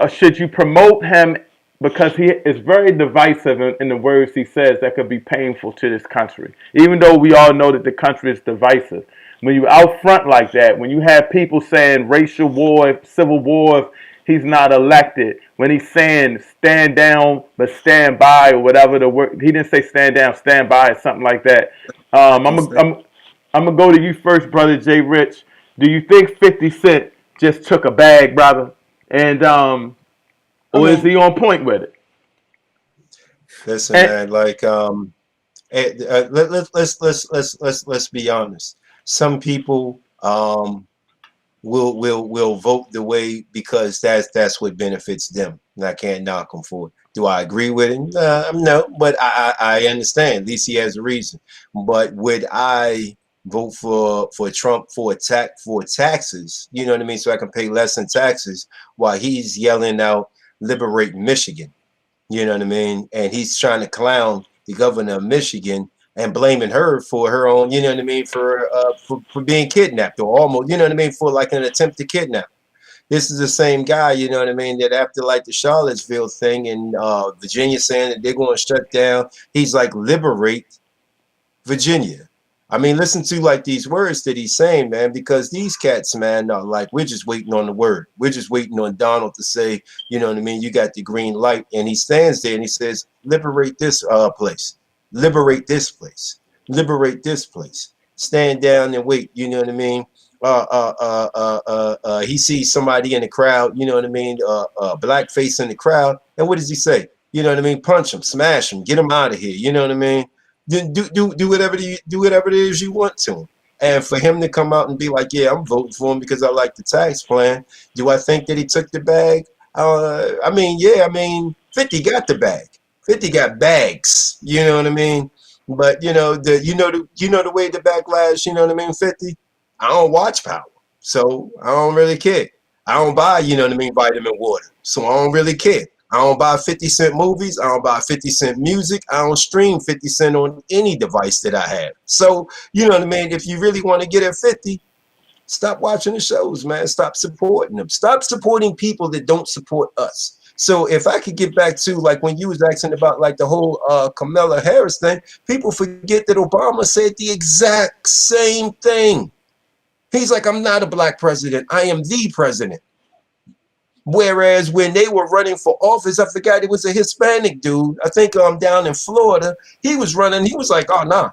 Should you promote him, because he is very divisive in the words he says that could be painful to this country, even though we all know that the country is divisive. When you out front like that, when you have people saying racial war, civil war, if he's not elected, when he's saying stand down but stand by, or whatever the word, he didn't say stand down, stand by, or something like that. I'm gonna go to you first, brother JRICH. Do you think 50 Cent just took a bag, brother? And or is he on point with it? Listen, And, man, like let's be honest. Some people will vote the way because that's what benefits them, and I can't knock them for it. Do I agree with him? No, but I understand. At least he has a reason. But would I vote for Trump for taxes? You know what I mean? So I can pay less in taxes while he's yelling out "Liberate Michigan." You know what I mean? And he's trying to clown the governor of Michigan and blaming her for her own, you know what I mean, for being kidnapped, or almost, you know what I mean, for like an attempt to kidnap. This is the same guy, you know what I mean, that after like the Charlottesville thing in Virginia saying that they're going to shut down, he's like, liberate Virginia. I mean, listen to like these words that he's saying, man, because these cats, man, are like, we're just waiting on the word. We're just waiting on Donald to say, you know what I mean, you got the green light. And he stands there and he says, liberate this place. Liberate this place. Liberate this place. Stand down and wait, you know what I mean? He sees somebody in the crowd, you know what I mean, black face in the crowd. And what does he say? You know what I mean? Punch him, smash him, get him out of here. You know what I mean? Then do whatever it is you want to him. And for him to come out and be like, yeah, I'm voting for him because I like the tax plan. Do I think that he took the bag? I mean, yeah, I mean, 50 got the bag. 50 got bags. You know what I mean? But you know the way the backlash. You know what I mean? 50. I don't watch Power, so I don't really care. I don't buy, you know what I mean, vitamin water, so I don't really care. I don't buy 50 Cent movies. I don't buy 50 Cent music. I don't stream 50 Cent on any device that I have. So, you know what I mean? If you really want to get at 50, stop watching the shows, man. Stop supporting them. Stop supporting people that don't support us. So if I could get back to like when you was asking about like the whole Kamala Harris thing, people forget that Obama said the exact same thing. He's like, I'm not a black president. I am the president. Whereas when they were running for office, I forgot it was a Hispanic dude. I think down in Florida, he was running. He was like, oh, nah,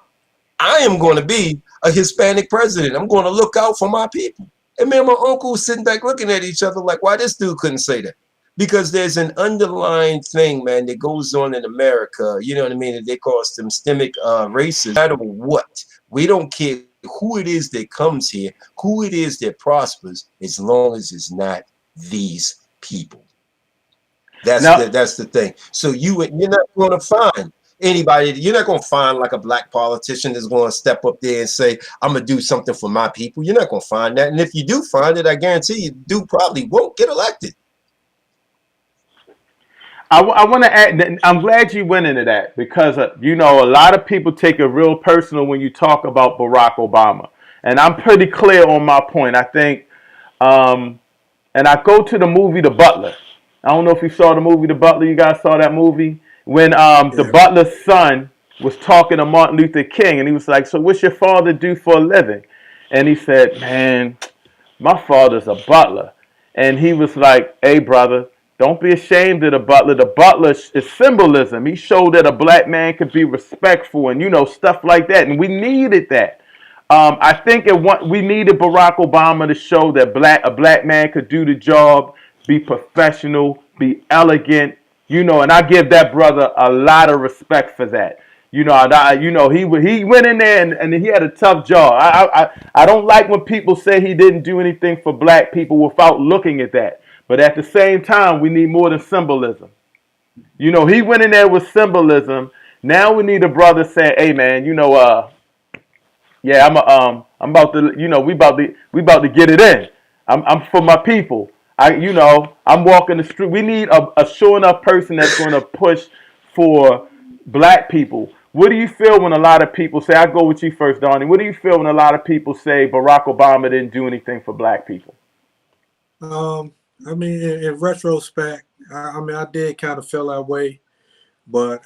I am going to be a Hispanic president. I'm going to look out for my people. And me and my uncle was sitting back looking at each other like, why this dude couldn't say that? Because there's an underlying thing, man, that goes on in America. You know what I mean? That they call systemic racism. No matter what, we don't care who it is that comes here, who it is that prospers, as long as it's not these people. That's the thing. So you're not going to find anybody. You're not going to find like a black politician that's going to step up there and say, I'm going to do something for my people. You're not going to find that. And if you do find it, I guarantee you do probably won't get elected. I want to add, I'm glad you went into that because, a lot of people take it real personal when you talk about Barack Obama. And I'm pretty clear on my point. I think, and I go to the movie The Butler. I don't know if you saw the movie The Butler. You guys saw that movie? When the butler's son was talking to Martin Luther King, and he was like, so what's your father do for a living? And he said, man, my father's a butler. And he was like, hey, brother, don't be ashamed of the butler. The butler is symbolism. He showed that a black man could be respectful and, stuff like that. And we needed that. I think we needed Barack Obama to show that a black man could do the job, be professional, be elegant, and I give that brother a lot of respect for that. He went in there and he had a tough job. I don't like when people say he didn't do anything for black people without looking at that. But at the same time, we need more than symbolism. He went in there with symbolism. Now we need a brother saying, hey man, I'm about to, we about to get it in. I'm for my people. I'm walking the street. We need a sure enough person that's going to push for black people. What do you feel when a lot of people say, I go with you first, Donnie. What do you feel when a lot of people say Barack Obama didn't do anything for black people? Um, I mean, in retrospect, I mean, I did kind of feel that way, but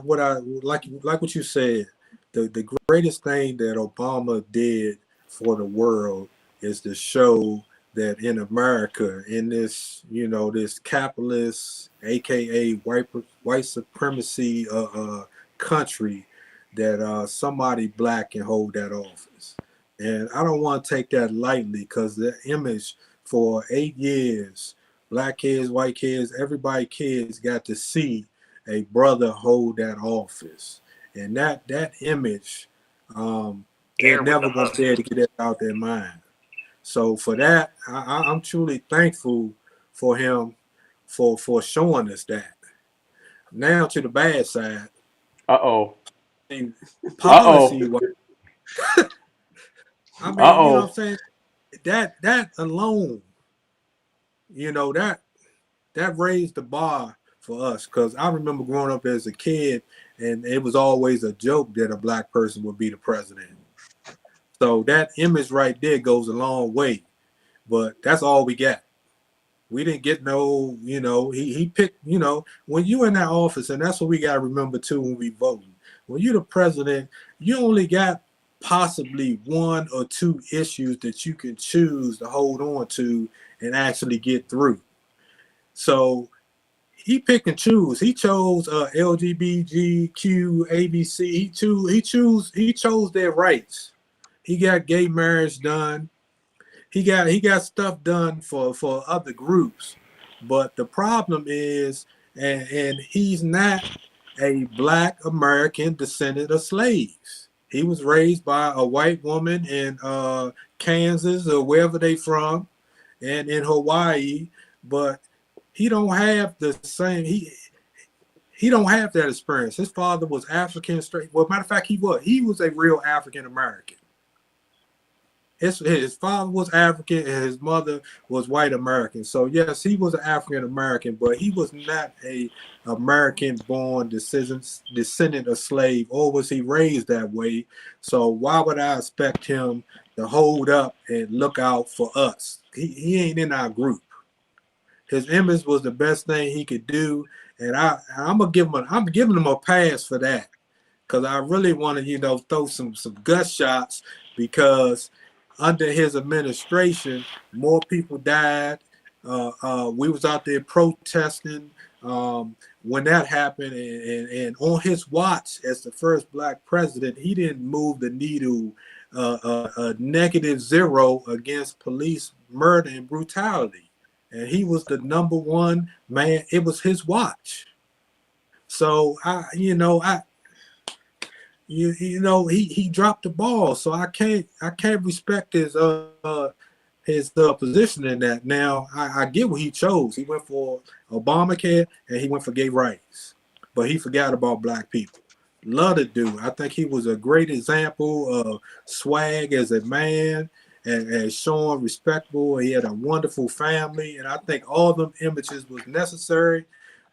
what I like what you said, the greatest thing that Obama did for the world is to show that in America, in this, this capitalist, aka white supremacy country, that somebody black can hold that office. And I don't want to take that lightly, because the image for 8 years, black kids, white kids, everybody kids got to see a brother hold that office. And that image, they're never going to be able to get it out their mind. So for that, I'm truly thankful for him for showing us that. Now to the bad side. Uh-oh. I mean, Uh-oh. policy. I mean, you know what Uh-oh. I'm saying? That alone, that raised the bar for us, because I remember growing up as a kid, and it was always a joke that a black person would be the president. So that image right there goes a long way, but that's all we got. We didn't get no, he picked, when you in that office, and that's what we got to remember too when we voting. When you're the president, you only got possibly one or two issues that you can choose to hold on to and actually get through. So he pick and choose. He chose LGBTQ, ABC. He chose their rights. He got gay marriage done. He got stuff done for other groups. But the problem is, and he's not a black American descendant of slaves. He was raised by a white woman in Kansas or wherever they from, and in Hawaii, but he don't have the same he don't have that experience. His father was African straight. Well, matter of fact, he was a real African American. His father was African and his mother was white American. So yes, he was an African American, but he was not a American born descendant of slave, or was he raised that way? So why would I expect him to hold up and look out for us? He ain't in our group. His image was the best thing he could do, and I'm giving him a pass for that, because I really want to throw some gut shots, because under his administration, more people died. We was out there protesting when that happened, and on his watch as the first black president, he didn't move the needle -0 against police murder and brutality, and he was the number 1 man. It was his watch. So he dropped the ball, so I can't respect his position in that. Now I get what he chose. He went for Obamacare and he went for gay rights, but he forgot about black people. Love to do. I think he was a great example of swag as a man, and showing respectable. He had a wonderful family, and I think all them images was necessary.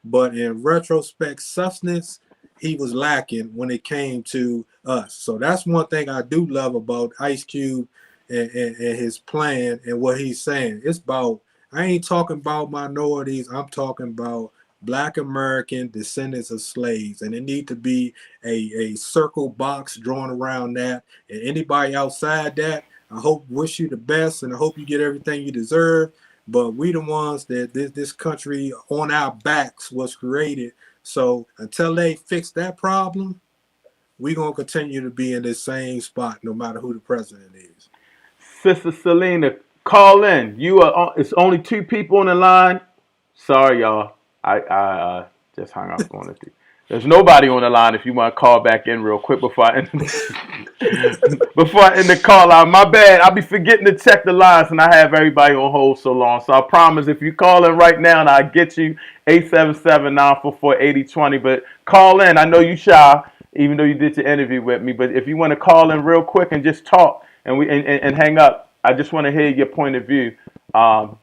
But in retrospect, substance, he was lacking when it came to us. So that's one thing I do love about Ice Cube and his plan and what he's saying. It's about, I ain't talking about minorities. I'm talking about black American descendants of slaves. And it need to be a circle box drawn around that. And anybody outside that, I wish you the best, and I hope you get everything you deserve. But we the ones that this country on our backs was created. So until they fix that problem, we're going to continue to be in this same spot no matter who the president is. Sister Selena, call in. It's only 2 people on the line. Sorry, y'all. I just hung up on it. There's nobody on the line if you want to call back in real quick before I end the call out. My bad. I'll be forgetting to check the lines, and I have everybody on hold so long. So I promise if you call in right now, and I'll get you 877-944-8020. But call in. I know you shy, even though you did your interview with me. But if you want to call in real quick and just talk, and hang up. I just want to hear your point of view.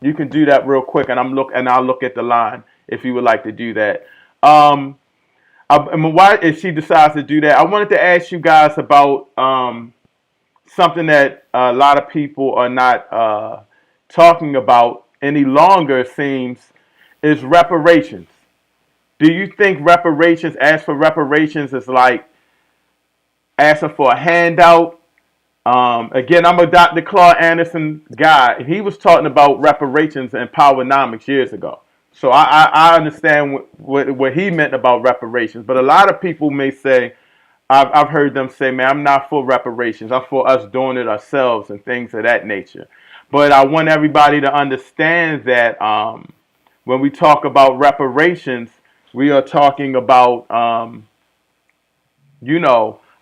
You can do that real quick, and I'll look at the line if you would like to do that. Why if she decides to do that? I wanted to ask you guys about something that a lot of people are not talking about any longer. It seems is reparations. Do you think reparations, ask for reparations, is like asking for a handout? Again, I'm a Dr. Claude Anderson guy. He was talking about reparations and Powernomics years ago. So I understand what he meant about reparations. But a lot of people may say, I've heard them say, man, I'm not for reparations. I'm for us doing it ourselves and things of that nature. But I want everybody to understand that when we talk about reparations, we are talking about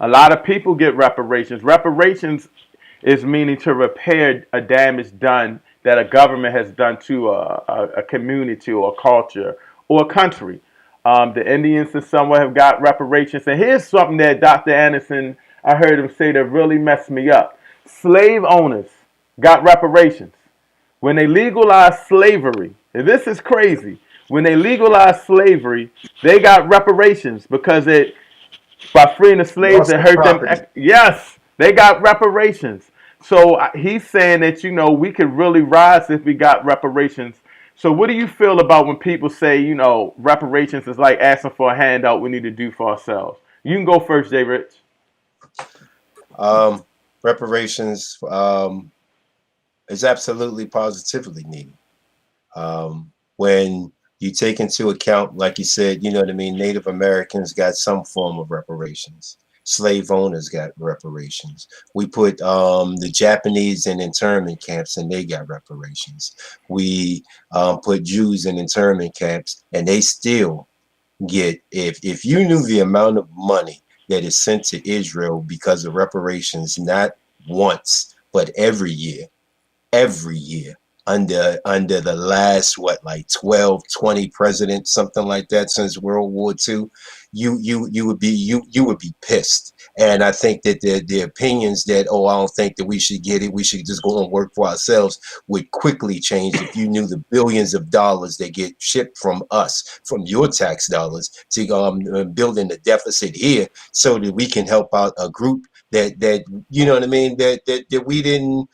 a lot of people get reparations. Reparations is meaning to repair a damage done that a government has done to a community or a culture or a country. The Indians and somewhat have got reparations. And here's something that Dr. Anderson, I heard him say that really messed me up. Slave owners got reparations. When they legalized slavery, and this is crazy, when they legalized slavery, they got reparations because by freeing the slaves, Lost it the hurt them. property. Yes, they got reparations. So he's saying that we could really rise if we got reparations. So what do you feel about when people say reparations is like asking for a handout we need to do for ourselves? You can go first, J. Rich. Reparations is absolutely positively needed. When you take into account, like you said, you know what I mean, Native Americans got some form of reparations. Slave owners got reparations. We put the Japanese in internment camps and they got reparations. We put Jews in internment camps and they still get, if you knew the amount of money that is sent to Israel because of reparations, not once, but every year under the last like 12, 20 presidents, something like that, since World War II, you would be pissed. And I think that the opinions that, oh, I don't think that we should get it, we should just go and work for ourselves, would quickly change if you knew the billions of dollars that get shipped from us, from your tax dollars, to building the deficit here so that we can help out a group that you know what I mean, that we didn't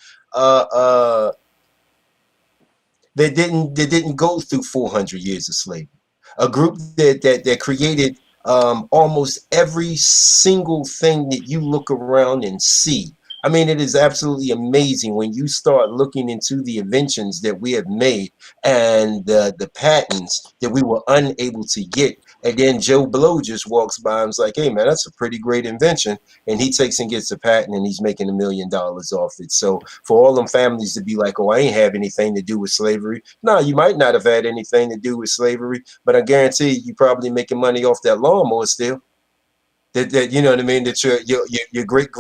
that didn't go through 400 years of slavery. A group that created almost every single thing that you look around and see. I mean, it is absolutely amazing when you start looking into the inventions that we have made and the patents that we were unable to get. And then Joe Blow just walks by and is like, hey, man, that's a pretty great invention. And he takes and gets a patent and he's making $1 million off it. So for all them families to be like, oh, I ain't have anything to do with slavery. No, you might not have had anything to do with slavery, but I guarantee you probably making money off that lawnmower still. That you know what I mean, that your great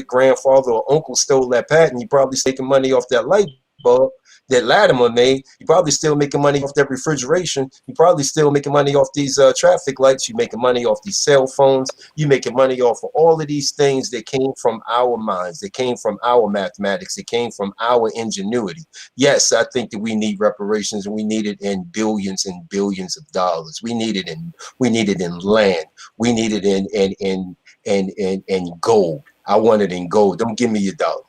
grandfather or uncle stole that patent, you probably making money off that light bulb that Latimer made. You probably still making money off that refrigeration. You probably still making money off these traffic lights. You making money off these cell phones. You making money off of all of these things that came from our minds, that came from our mathematics, that came from our ingenuity. Yes, I think that we need reparations, and we need it in billions and billions of dollars. We need it in land. We need it in gold. I want it in gold. Don't give me your dollar.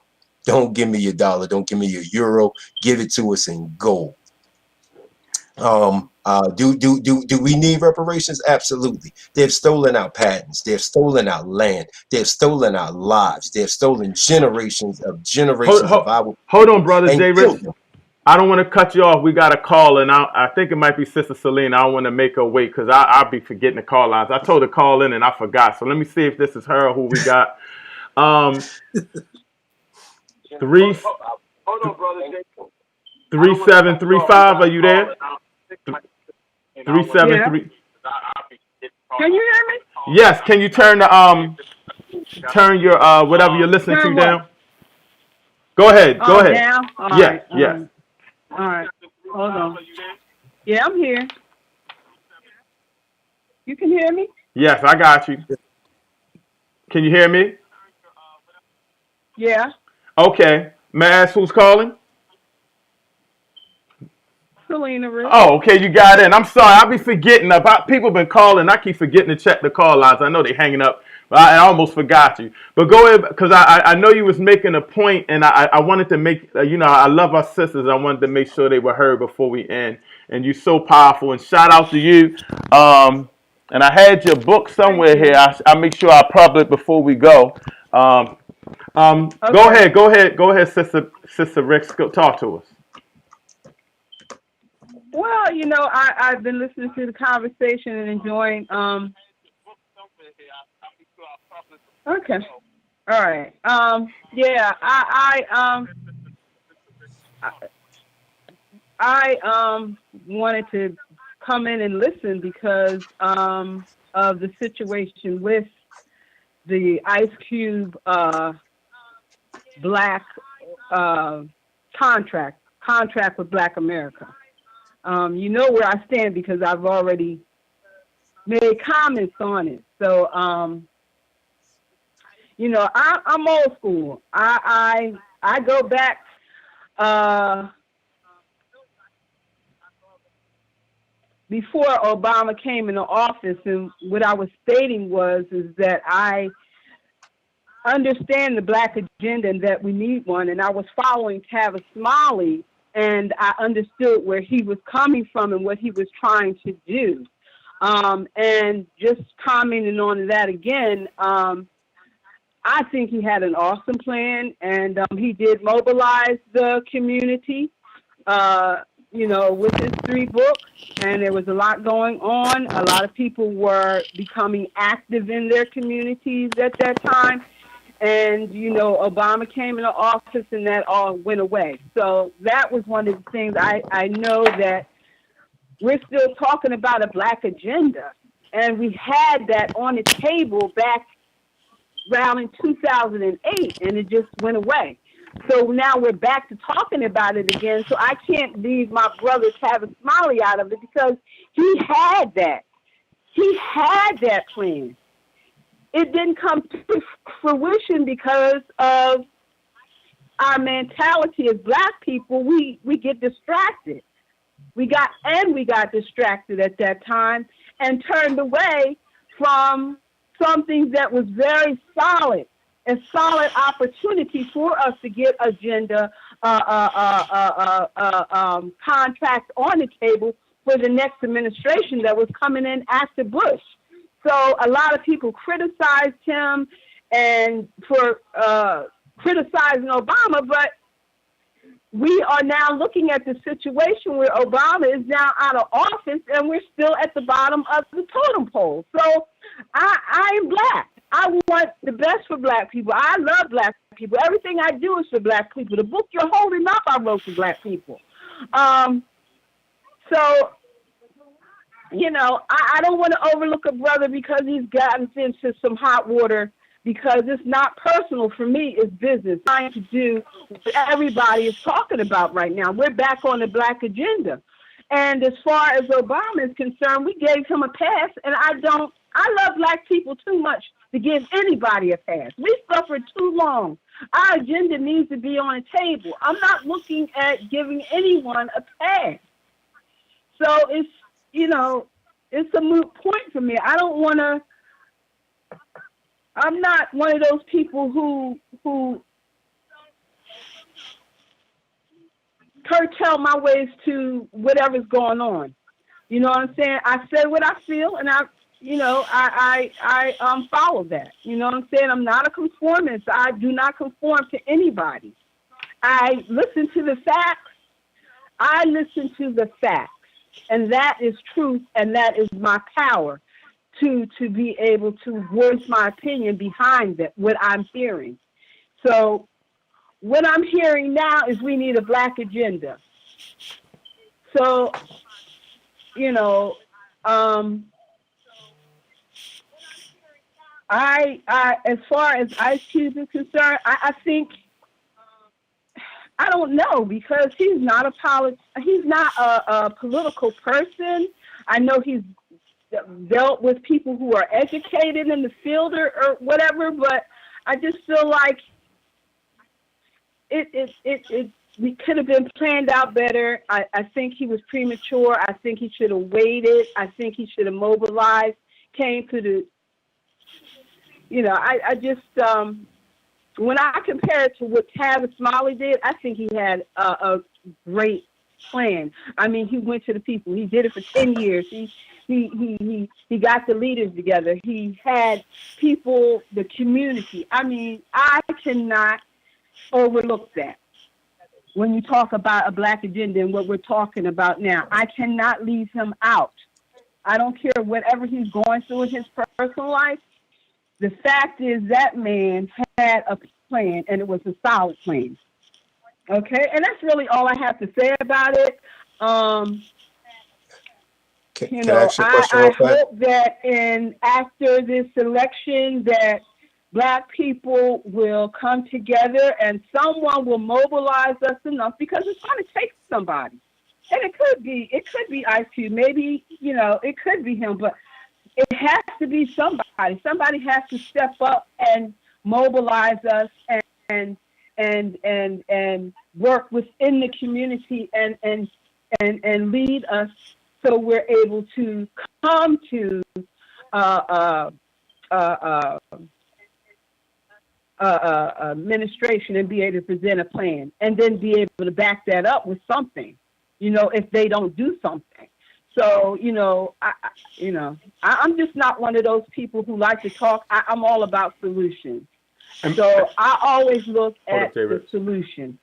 Don't give me your dollar. Don't give me your euro. Give it to us in gold. Do we need reparations? Absolutely. They've stolen our patents. They've stolen our land. They've stolen our lives. They've stolen generations of our Hold on, people brother and J. Rich. killed them. I don't want to cut you off. We got a call, and I think it might be Sister Selena. I don't want to make her wait because I'll be forgetting the call lines. I told her to call in, and I forgot. So let me see if this is her or who we got. Three. Hold on, brother. 3735. Are you there? 373. Can you hear me? Yes. Can you turn your whatever you're listening to down? Go ahead. Go ahead. Now? All Yes. right, Yes. All right. Hold on. Yeah, I'm here. You can hear me? Yes, I got you. Can you hear me? Yeah. Okay. May I ask who's calling? Selena Rich. Oh, okay, you got in. I'm sorry, I be forgetting about people been calling. I keep forgetting to check the call lines. I know they hanging up, but I almost forgot you. But go ahead, because I know you was making a point, and I wanted to make I love our sisters. I wanted to make sure they were heard before we end. And you're so powerful. And shout out to you. And I had your book Thank somewhere here. you. I make sure I pub it before we go. Um, Okay. go ahead, Sister Rex. Go talk to us. Well, I've been listening to the conversation and enjoying. Okay. All right. Yeah. I wanted to come in and listen because of the situation with the Ice Cube black uh, contract with Black America. You know where I stand because I've already made comments on it. So, I'm old school. I go back before Obama came into office, and what I was stating is that I understand the black agenda and that we need one, and I was following Tavis Smiley, and I understood where he was coming from and what he was trying to do. And just commenting on that again, I think he had an awesome plan, and he did mobilize the community, with his 3 books, and there was a lot going on. A lot of people were becoming active in their communities at that time. And, Obama came into office and that all went away. So that was one of the things I know that we're still talking about a black agenda. And we had that on the table back around in 2008, and it just went away. So now we're back to talking about it again. So I can't leave my brother Tavis Smiley out of it because he had that. He had that plan. It didn't come to fruition because of our mentality as black people. We get distracted. We got distracted at that time and turned away from something that was very solid, a solid opportunity for us to get agenda contract on the table for the next administration that was coming in after Bush. So a lot of people criticized him and for criticizing Obama, but we are now looking at the situation where Obama is now out of office and we're still at the bottom of the totem pole. So I am black. I want the best for black people. I love black people. Everything I do is for black people. The book you're holding up, I wrote for black people. So, I don't want to overlook a brother because he's gotten into some hot water, because it's not personal for me, it's business. Trying to do what everybody is talking about right now. We're back on the black agenda. And as far as Obama is concerned, we gave him a pass, and I love black people too much to give anybody a pass. We suffered too long. Our agenda needs to be on the table. I'm not looking at giving anyone a pass. So it's a moot point for me. I'm not one of those people who curtail my ways to whatever's going on. You know what I'm saying? I say what I feel, and I follow that. You know what I'm saying? I'm not a conformist. I do not conform to anybody. I listen to the facts. And that is truth, and that is my power to be able to voice my opinion behind that, what I'm hearing. So what I'm hearing now is we need a black agenda. So, I as far as Ice Cube is concerned, I think, I don't know, because he's not a political person. I know he's dealt with people who are educated in the field or whatever, but I just feel like we could have been planned out better. I think he was premature. I think he should have waited. I think he should have mobilized, came to the, I just, when I compare it to what Tavis Smiley did, I think he had a great plan. I mean, he went to the people. He did it for 10 years. He got the leaders together. He had people, the community. I mean, I cannot overlook that. When you talk about a black agenda and what we're talking about now, I cannot leave him out. I don't care whatever he's going through in his personal life. The fact is that man had a plan, and it was a solid plan. Okay, and that's really all I have to say about it. Can I ask you a question real I quick? hope that after this election that Black people will come together and someone will mobilize us enough, because it's going to take somebody. And it could be Ice Cube, maybe, it could be him, but it has to be somebody. Somebody has to step up and mobilize us and work within the community and lead us so we're able to come to administration and be able to present a plan, and then be able to back that up with something, if they don't do something. So, I'm just not one of those people who like to talk. I'm all about solutions. So I always look at the solution.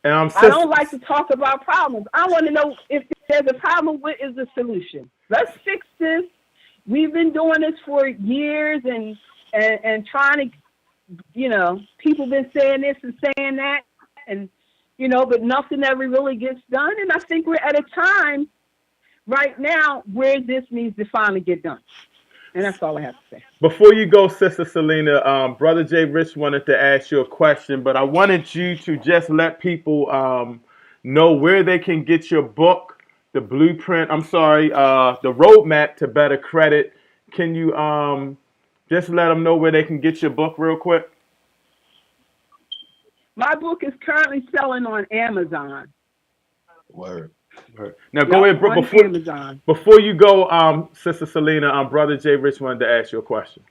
And I don't like to talk about problems. I want to know if there's a problem, what is the solution? Let's fix this. We've been doing this for years and trying to, people been saying this and saying that, and, but nothing ever really gets done. And I think we're at a time right now where this needs to finally get done. And that's all I have to say. Before you go, Sister Selena, Brother JRICH wanted to ask you a question, but I wanted you to just let people know where they can get your book, the blueprint, the roadmap to better credit. Can you just let them know where they can get your book real quick? My book is currently selling on Amazon. Word. Now go ahead, bro. Before you go, Sister Selena, Brother JRICH wanted to ask you a question.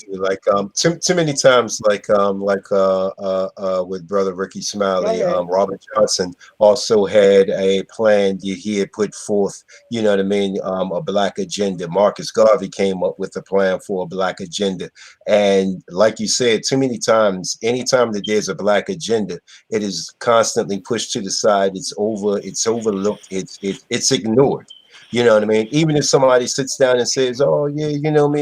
Like too many times, with Brother Ricky Smiley, Robert Johnson also had a plan that he had put forth, a black agenda. Marcus Garvey came up with a plan for a black agenda. And like you said, too many times, anytime that there's a black agenda, it is constantly pushed to the side. It's overlooked, it's ignored. You know what I mean? Even if somebody sits down and says, "Oh yeah,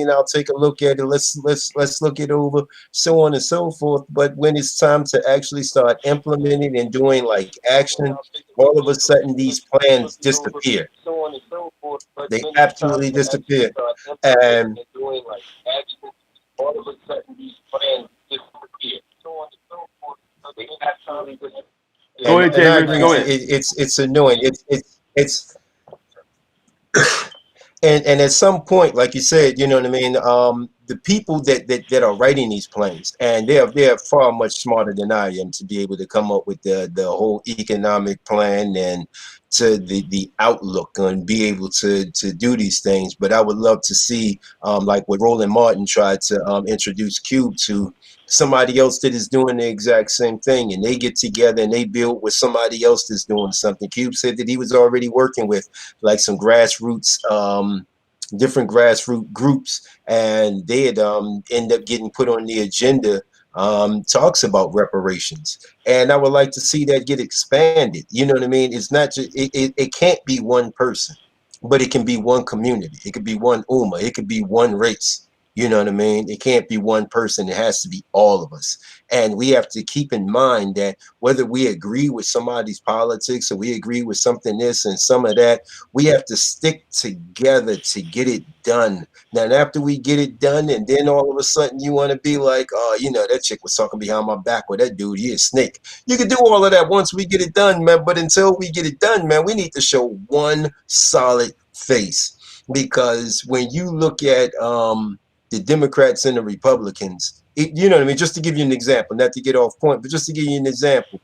I'll take a look at it. Let's look it over," so on and so forth. But when it's time to actually start implementing and doing like action, all of a sudden these plans disappear. They absolutely disappear. And Go ahead, Jay. Go ahead. It's annoying. It's and at some point, like you said, the people that are writing these plans, and they're far much smarter than I am to be able to come up with the whole economic plan and to the outlook and be able to do these things. But I would love to see, like what Roland Martin tried to introduce Cube to, somebody else that is doing the exact same thing, and they get together and they build with somebody else that's doing something. Cube said that he was already working with like some grassroots, different grassroots groups, and they had end up getting put on the agenda, talks about reparations. And I would like to see that get expanded. You know what I mean? It's not just, it can't be one person, but it can be one community. It could be one Ummah. It could be one race. You know what I mean? It can't be one person. It has to be all of us. And we have to keep in mind that whether we agree with somebody's politics or we agree with something this and some of that, we have to stick together to get it done. Now, after we get it done, and then all of a sudden you want to be like, oh, that chick was talking behind my back, or that dude, he a snake. You can do all of that once we get it done, man. But until we get it done, man, we need to show one solid face. Because when you look at the Democrats and the Republicans, You know what I mean? Just to give you an example, not to get off point, but just to give you an example.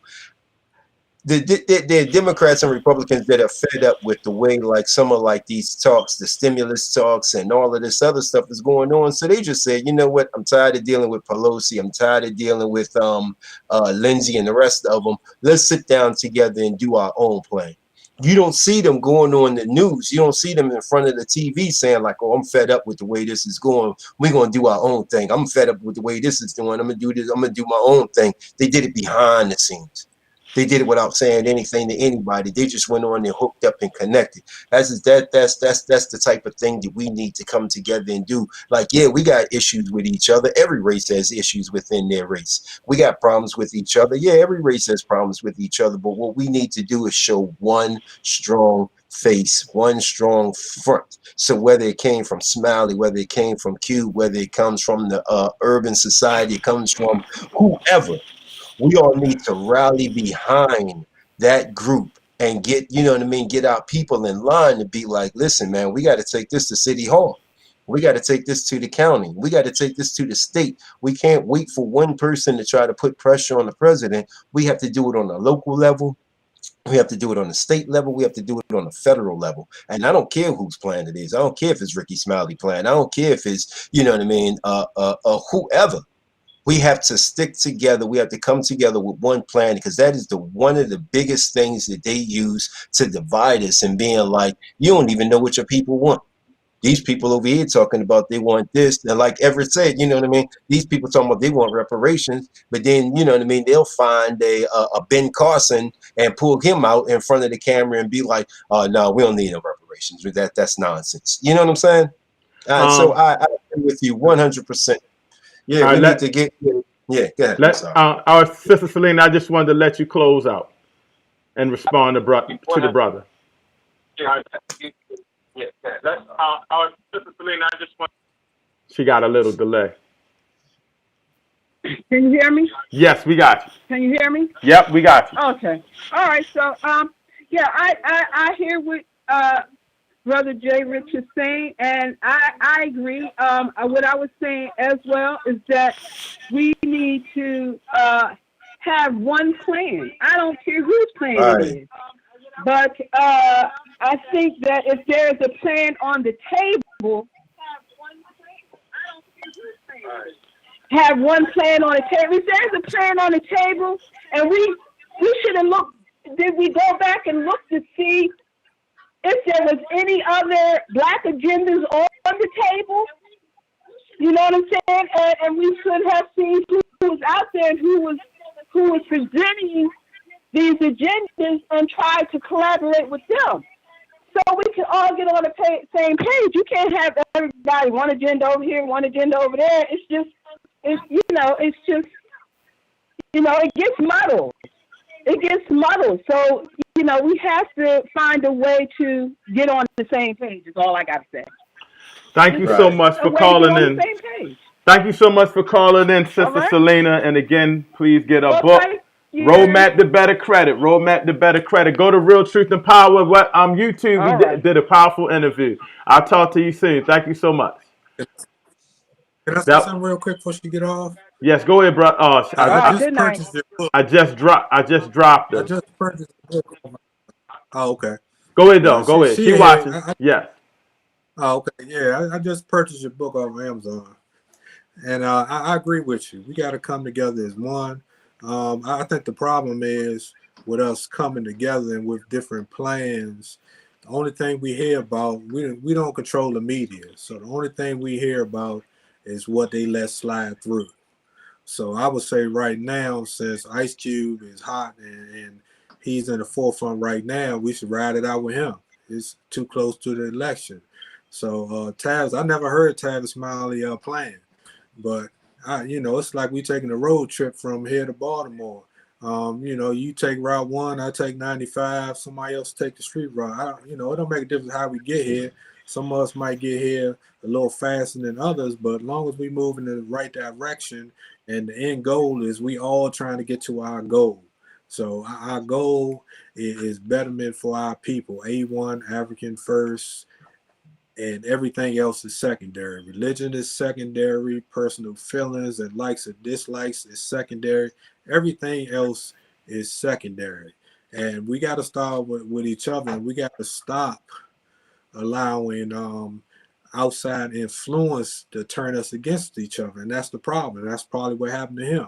The Democrats and Republicans that are fed up with the way like some of like these talks, the stimulus talks and all of this other stuff is going on. So they just said, you know what, I'm tired of dealing with Pelosi. I'm tired of dealing with Lindsey and the rest of them. Let's sit down together and do our own plan. You don't see them going on the news. You don't see them in front of the TV saying like, oh, I'm fed up with the way this is going. We're going to do our own thing. I'm fed up with the way this is doing. I'm going to do this. I'm going to do my own thing. They did it behind the scenes. They did it without saying anything to anybody. They just went on and hooked up and connected. That's the type of thing that we need to come together and do. Like, yeah, we got issues with each other. Every race has issues within their race. We got problems with each other. Yeah, every race has problems with each other. But what we need to do is show one strong face, one strong front. So whether it came from Smiley, whether it came from Cube, whether it comes from the urban society, it comes from whoever, we all need to rally behind that group and get, you know what I mean, get our people in line to be like, listen, man, we got to take this to City Hall. We got to take this to the county. We got to take this to the state. We can't wait for one person to try to put pressure on the president. We have to do it on a local level. We have to do it on the state level. We have to do it on the federal level. And I don't care whose plan it is. I don't care if it's Ricky Smiley plan. I don't care if it's, you know what I mean, whoever. We have to stick together. We have to come together with one plan, because that is one of the biggest things that they use to divide us, and being like, you don't even know what your people want. These people over here talking about they want this, and like Everett said, you know what I mean? These people talking about they want reparations, but then, you know what I mean, they'll find a Ben Carson and pull him out in front of the camera and be like, oh, no, we don't need no reparations. That's nonsense. You know what I'm saying? So I agree with you 100%. Yeah, we need to get. Yeah, go ahead. I'm sorry. Our sister Selena, I just wanted to let you close out and respond to the brother. Yeah, our sister Selena, I just want. She got a little delay. Can you hear me? Yes, we got you. Can you hear me? Yep, we got you. Okay. All right. So, yeah, I hear what Brother JRICH is saying, and I agree. What I was saying as well is that we need to have one plan. I don't care whose plan it is, but I think that if there is a plan on the table, have one plan on the table. If there's a plan on the table, and we should have looked. Did we go back and look to see if there was any other black agendas on the table? You know what I'm saying? And we should have seen who was out there and who was presenting these agendas and try to collaborate with them, so we can all get on the same page. You can't have everybody one agenda over here, one agenda over there. It gets muddled. It gets muddled. So, we have to find a way to get on the same page, is all I got to say. Thank you so much for calling in. Thank you so much for calling in, Sister Selena. And again, please get a book. Roadmap to Better Credit. Roadmap to Better Credit. Go to Real Truth and Power. YouTube. We did a powerful interview. I'll talk to you soon. Thank you so much. Can I say something real quick before you get off? Yes, go ahead, bro. I just purchased your book. I just dropped it. I just purchased the book. Oh, okay. Go ahead, though. Go ahead. She watches. Yes. Oh, okay. Yeah, I just purchased your book off Amazon. And I agree with you. We got to come together as one. I think the problem is with us coming together and with different plans. The only thing we hear about, we don't control the media. So the only thing we hear about is what they let slide through. So I would say right now, since Ice Cube is hot and he's in the forefront right now, we should ride it out with him. It's too close to the election. So Taz, I never heard Tavis Smiley playing, but it's like we taking a road trip from here to Baltimore. You take Route 1, I take 95, somebody else take the street route. It don't make a difference how we get here. Some of us might get here a little faster than others, but as long as we move in the right direction, and the end goal is we all trying to get to our goal. So our goal is betterment for our people. A1, African first, and everything else is secondary. Religion is secondary. Personal feelings and likes and dislikes is secondary. Everything else is secondary. And we got to start with each other, and we got to stop allowing outside influence to turn us against each other. And that's the problem. That's probably what happened to him.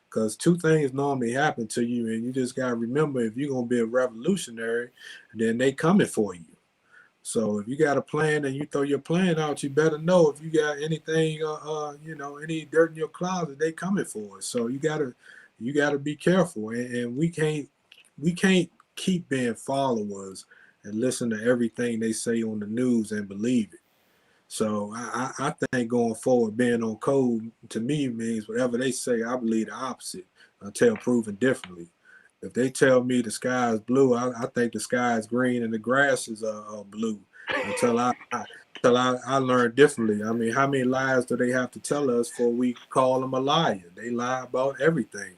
Because two things normally happen to you, and you just got to remember, if you're going to be a revolutionary, then they coming for you. So if you got a plan and you throw your plan out, you better know if you got anything, any dirt in your closet, they coming for it. So you gotta be careful, and we can't keep being followers and listen to everything they say on the news and believe it. So I think going forward, being on code to me means whatever they say, I believe the opposite until proven differently. If they tell me the sky is blue, I think the sky is green and the grass is blue until I learn differently. I mean, how many lies do they have to tell us before we call them a liar? They lie about everything.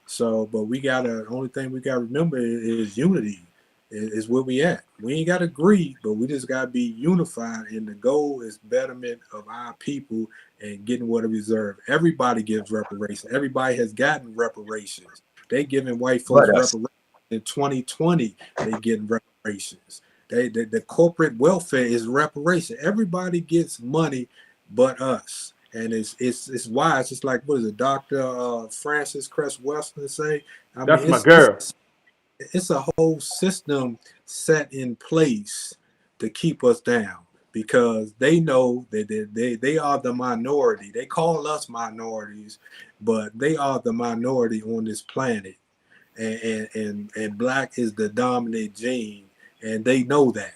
So, but only thing we gotta remember is unity is where we at. We ain't gotta agree, but we just gotta be unified, and the goal is betterment of our people and getting what we deserve. Everybody gives reparations. Everybody has gotten reparations. They giving white folks reparations in 2020. They getting reparations. The corporate welfare is reparation. Everybody gets money, but us. And it's wise. It's like, what is it, Dr. Francis Cress Weston say? I That's mean, my girl. it's a whole system set in place to keep us down, because they know that they are the minority. They call us minorities, but they are the minority on this planet. And black is the dominant gene, and they know that.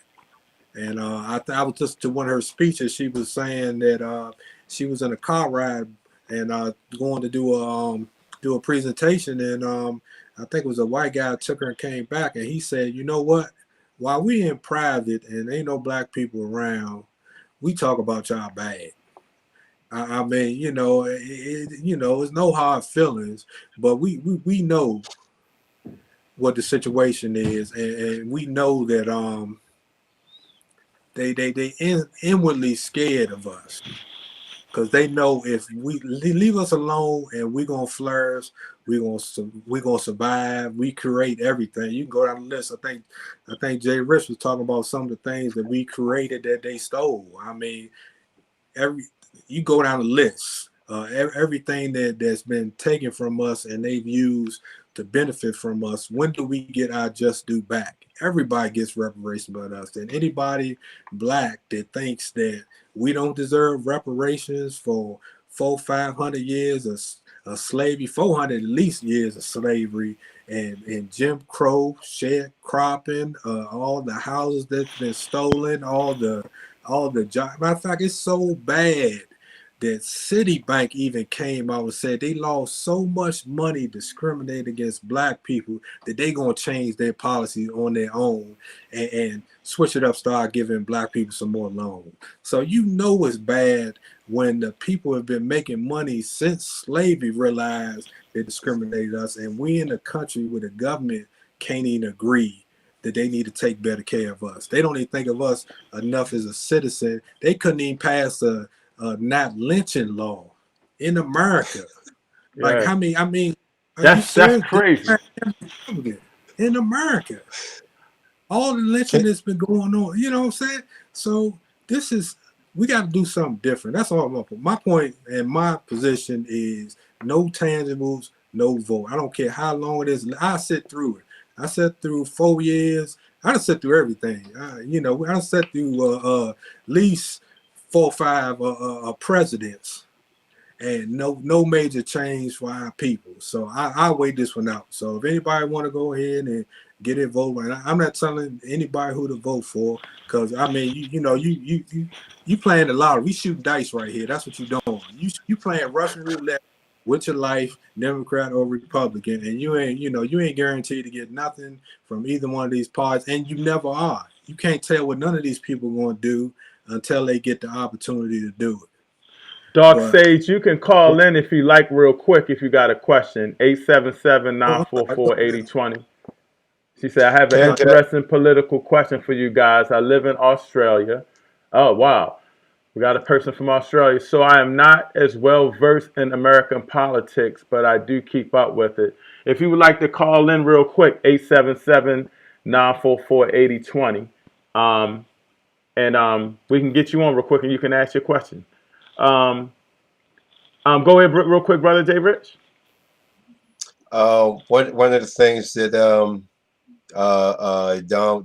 And I was just to one of her speeches. She was saying that she was in a car ride and going to do a presentation, and I think it was a white guy took her and came back, and he said, "You know what? While we in private and ain't no black people around, we talk about y'all bad." I mean, it's no hard feelings, but we know what the situation is, and we know that they inwardly scared of us, because they know if we leave us alone and we're gonna flourish, we're gonna survive. We create everything. You can go down the list. I think JRICH was talking about some of the things that we created that they stole. I mean, you go down the list, everything that's been taken from us and they've used to benefit from us. When do we get our just due back? Everybody gets reparations but us. And anybody black that thinks that we don't deserve reparations for 500 years of slavery, 400 at least years of slavery, and Jim Crow, sharecropping, all the houses that's been stolen, all the jobs. Matter of fact, it's so bad that Citibank even came out and said they lost so much money discriminating against black people that they gonna change their policy on their own and switch it up, start giving black people some more loans. So it's bad when the people have been making money since slavery realized they discriminated us, and we in a country where the government can't even agree that they need to take better care of us. They don't even think of us enough as a citizen. They couldn't even pass a not lynching law in America. Like, Yeah. I mean, are you That's serious? crazy. In America, all the lynching that's been going on, you know what I'm saying? So we got to do something different. That's all my point, and my position is no tangibles, no vote. I don't care how long it is. I sit through it. I sat through 4 years. I done sit through everything. I done sat through at least 4 or 5 presidents, and no major change for our people. So I wait this one out. So if anybody want to go ahead and get it voted, and I'm not telling anybody who to vote for, because I mean you playing the lottery. We shoot dice right here. That's what you doing. You playing Russian roulette with your life, Democrat or Republican, and you ain't guaranteed to get nothing from either one of these parties, and you never are. You can't tell what none of these people are going to do until they get the opportunity to do it. Dark But Sage, you can call in if you like, real quick, if you got a question. 877 I'm sorry, go 944 ahead. 8020. She said, I have an Can I interesting political question for you guys. I live in Australia. Oh, wow. We got a person from Australia. So I am not as well versed in American politics, but I do keep up with it. If you would like to call in real quick, 877-944-8020. And we can get you on real quick and you can ask your question. Um, Go ahead real quick, Brother J. Rich. One of the things that Don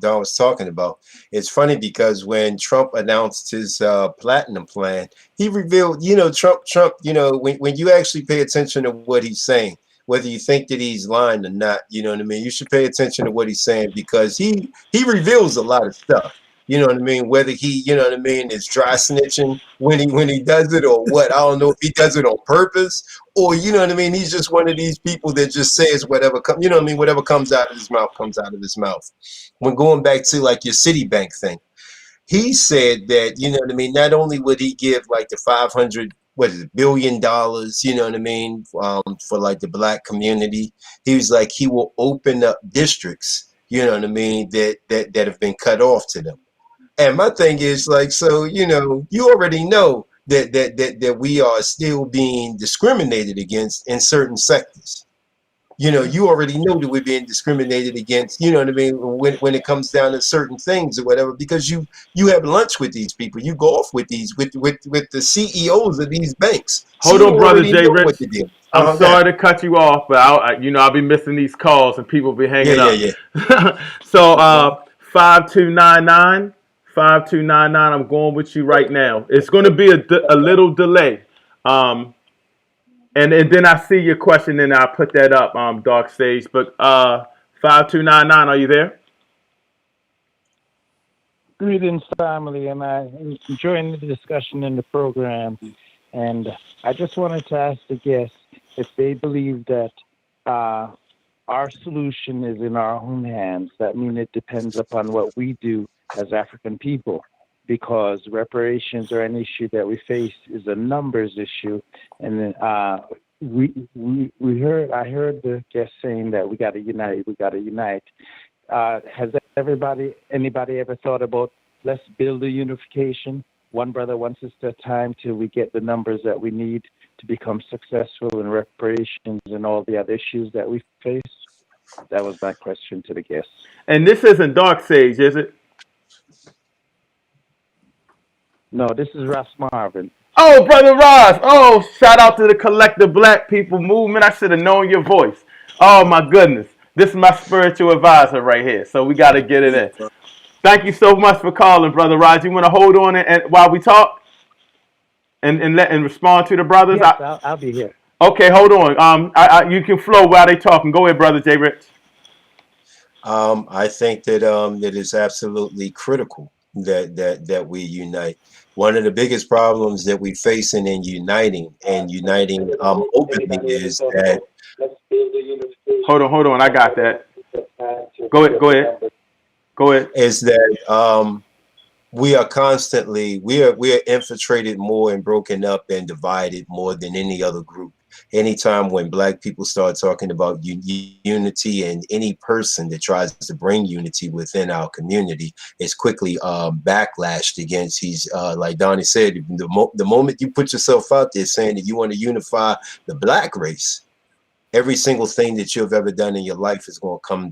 was talking about. It's funny because when Trump announced his platinum plan, he revealed, Trump, when you actually pay attention to what he's saying, whether you think that he's lying or not, you know what I mean? You should pay attention to what he's saying because he reveals a lot of stuff. You know what I mean? Whether he, is dry snitching when he does it or what. I don't know if he does it on purpose or he's just one of these people that just says whatever comes, whatever comes out of his mouth comes out of his mouth. When going back to like your Citibank thing, he said that, not only would he give like the 500 billion dollars, for like the black community, he was like he will open up districts, that have been cut off to them. And my thing is like, so, you already know that we are still being discriminated against in certain sectors. You already know that we're being discriminated against, when it comes down to certain things or whatever, because you have lunch with these people, you go off with the CEOs of these banks. Hold so on, Brother J. Rich. I'm sorry to cut you off, but I'll be missing these calls and people be hanging up. So 5299. 5299, I'm going with you right now. It's going to be a little delay. And then I see your question and I'll put that up, Dark Sage. But 5299, are you there? Greetings, family, and I'm enjoying the discussion in the program. And I just wanted to ask the guests if they believe that our solution is in our own hands. That means it depends upon what we do as African people, because reparations are an issue that we face is a numbers issue. And I heard the guest saying that we got to unite. Has anybody ever thought about let's build a unification, one brother, one sister at a time, till we get the numbers that we need to become successful in reparations and all the other issues that we face? That was my question to the guests. And this isn't Dark Sage, is it? No, this is Ross Marvin. Oh, Brother Ross. Oh, shout out to the Collective Black People Movement. I should have known your voice. Oh, my goodness. This is my spiritual advisor right here. So we got to get it in. Thank you so much for calling, Brother Ross. You want to hold on and while we talk and respond to the brothers? Yes, I'll be here. Okay, hold on. You can flow while they talking. Go ahead, Brother J. Rich. I think that that is absolutely critical that we unite. One of the biggest problems that we're facing in uniting openly is that. Hold on. I got that. Go ahead. Is that we are constantly we are infiltrated more and broken up and divided more than any other group. Anytime when black people start talking about unity, and any person that tries to bring unity within our community is quickly backlashed against. He's like Donnie said, the moment you put yourself out there saying that you want to unify the black race, every single thing that you've ever done in your life is going to come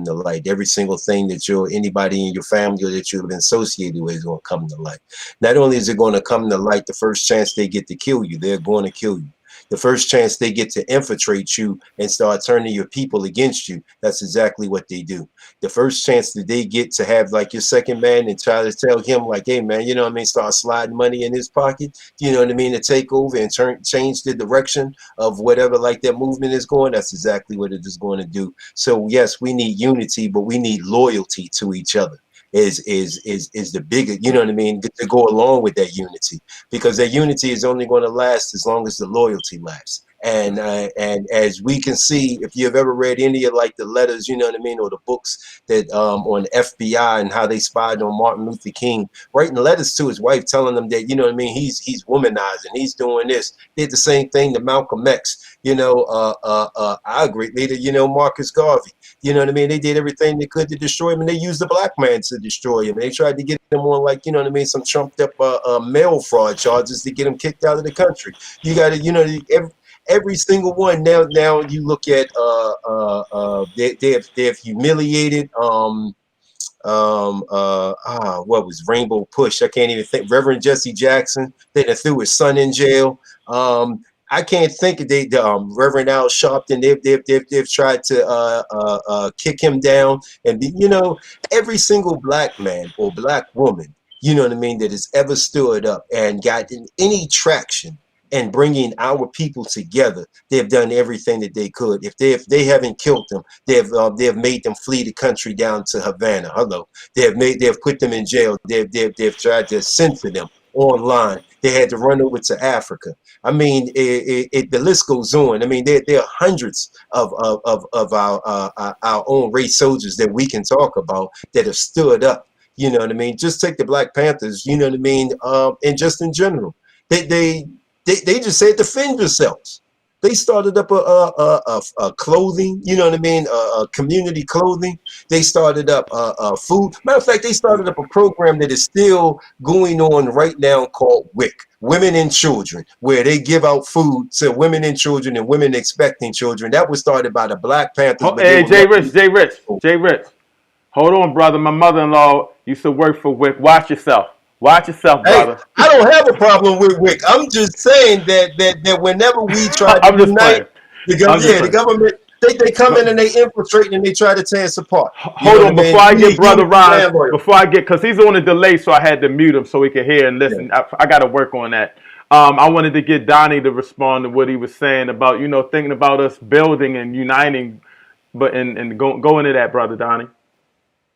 to light. Every single thing that anybody in your family or that you've been associated with is going to come to light. Not only is it going to come to light, the first chance they get to kill you, they're going to kill you. The first chance they get to infiltrate you and start turning your people against you, that's exactly what they do. The first chance that they get to have like your second man and try to tell him like, hey man, you know what I mean, start sliding money in his pocket, you know what I mean, to take over and change the direction of whatever like that movement is going, that's exactly what it is going to do. So yes, we need unity, but we need loyalty to each other. Is the bigger, you know what I mean, to go along with that unity, because that unity is only going to last as long as the loyalty lasts. And as we can see, if you've ever read any of like the letters, you know what I mean, or the books that on FBI and how they spied on Martin Luther King, writing letters to his wife telling them that, you know what I mean, he's womanizing, he's doing this. Did the same thing to Malcolm X, you know, our great leader, you know, Marcus Garvey. You know what I mean? They did everything they could to destroy him, and they used the black man to destroy him. They tried to get him on, like, you know what I mean, some trumped up mail fraud charges to get him kicked out of the country. You got to, you know, every single one. Now you look at they've humiliated what was Rainbow Push? I can't even think. Reverend Jesse Jackson. They threw his son in jail. I can't think of Reverend Al Sharpton. They've tried to kick him down, and you know, every single black man or black woman, you know what I mean, that has ever stood up and gotten any traction and bringing our people together, they've done everything that they could. If they haven't killed them, they've made them flee the country down to Havana. Hello, they've put them in jail. They've tried to censor them online. They had to run over to Africa. I mean, the list goes on. I mean, there are hundreds of our own race soldiers that we can talk about that have stood up. You know what I mean? Just take the Black Panthers. You know what I mean? And just in general, they just said defend yourselves. They started up a clothing, you know what I mean, a community clothing. They started up food. Matter of fact, they started up a program that is still going on right now called WIC, Women and Children, where they give out food to women and children and women expecting children. That was started by the Black Panthers. Oh, hey, J Rich. Hold on, brother. My mother-in-law used to work for WIC. Watch yourself. Watch yourself, Hey, brother. I don't have a problem with WIC. I'm just saying that whenever we try to I'm just unite, playing. the government, they come in and they infiltrate and they try to tear us apart. You know Hold what I on, mean? before I We get need Brother unity Ron, and loyalty. because he's on a delay, so I had to mute him so he could hear and Yeah. listen. I got to work on that. I wanted to get Donnie to respond to what he was saying about, you know, thinking about us building and uniting, but and go into that, Brother Donnie.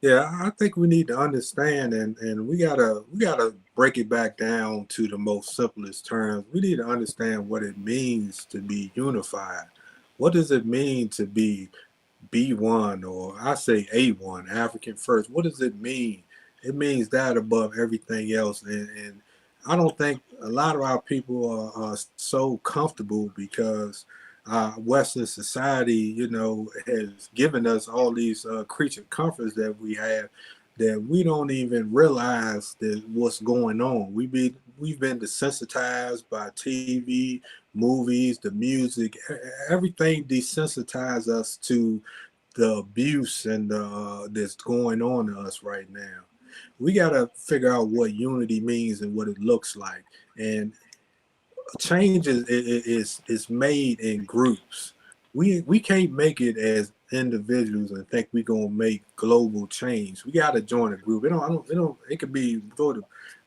Yeah, I think we need to understand, and we gotta break it back down to the most simplest terms. We need to understand what it means to be unified. What does it mean to be B1, or I say A1, African first? What does it mean? It means that above everything else, and I don't think a lot of our people are so comfortable because Western society, you know, has given us all these creature comforts that we have, that we don't even realize that what's going on. We've been desensitized by TV, movies, the music, everything desensitized us to the abuse and that's going on to us right now. We got to figure out what unity means and what it looks like. And change is made in groups. We can't make it as individuals and think we're gonna make global change. We got to join a group. It could be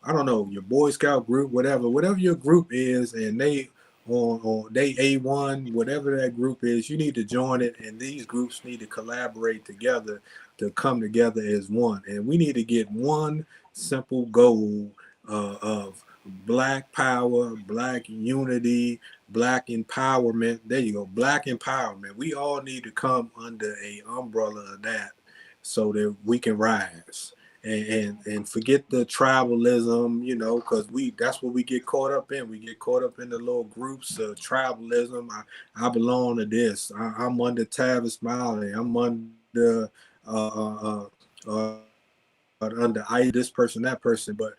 I don't know, your Boy Scout group, whatever your group is, and they on they A1, whatever that group is, you need to join it, and these groups need to collaborate together to come together as one. And we need to get one simple goal of Black power, Black unity, Black empowerment. There you go, Black empowerment. We all need to come under a umbrella of that so that we can rise and forget the tribalism, you know, because that's what we get caught up in. We get caught up in the little groups of tribalism. I belong to this. I'm under Tavis Smiley. I'm under under this person, that person, but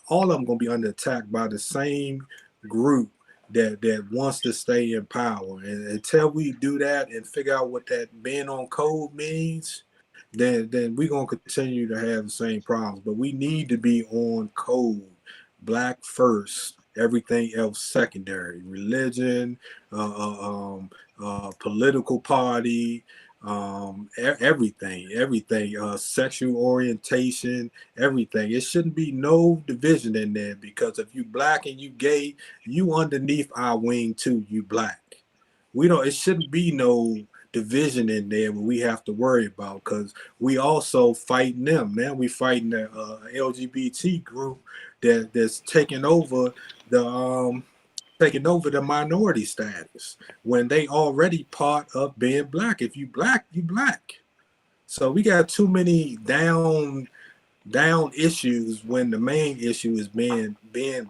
all of them gonna be under attack by the same group that wants to stay in power. And until we do that and figure out what that being on code means, then we're gonna continue to have the same problems. But we need to be on code, Black first, everything else secondary. Religion, political party, everything, sexual orientation, everything. It shouldn't be no division in there, because if you Black and you gay, you underneath our wing too. You Black. It shouldn't be no division in there what we have to worry about, because we also fighting them. Now we fighting the LGBT group that's taking over the taking over the minority status when they already part of being black. If you black, you black. So we got too many down issues when the main issue is being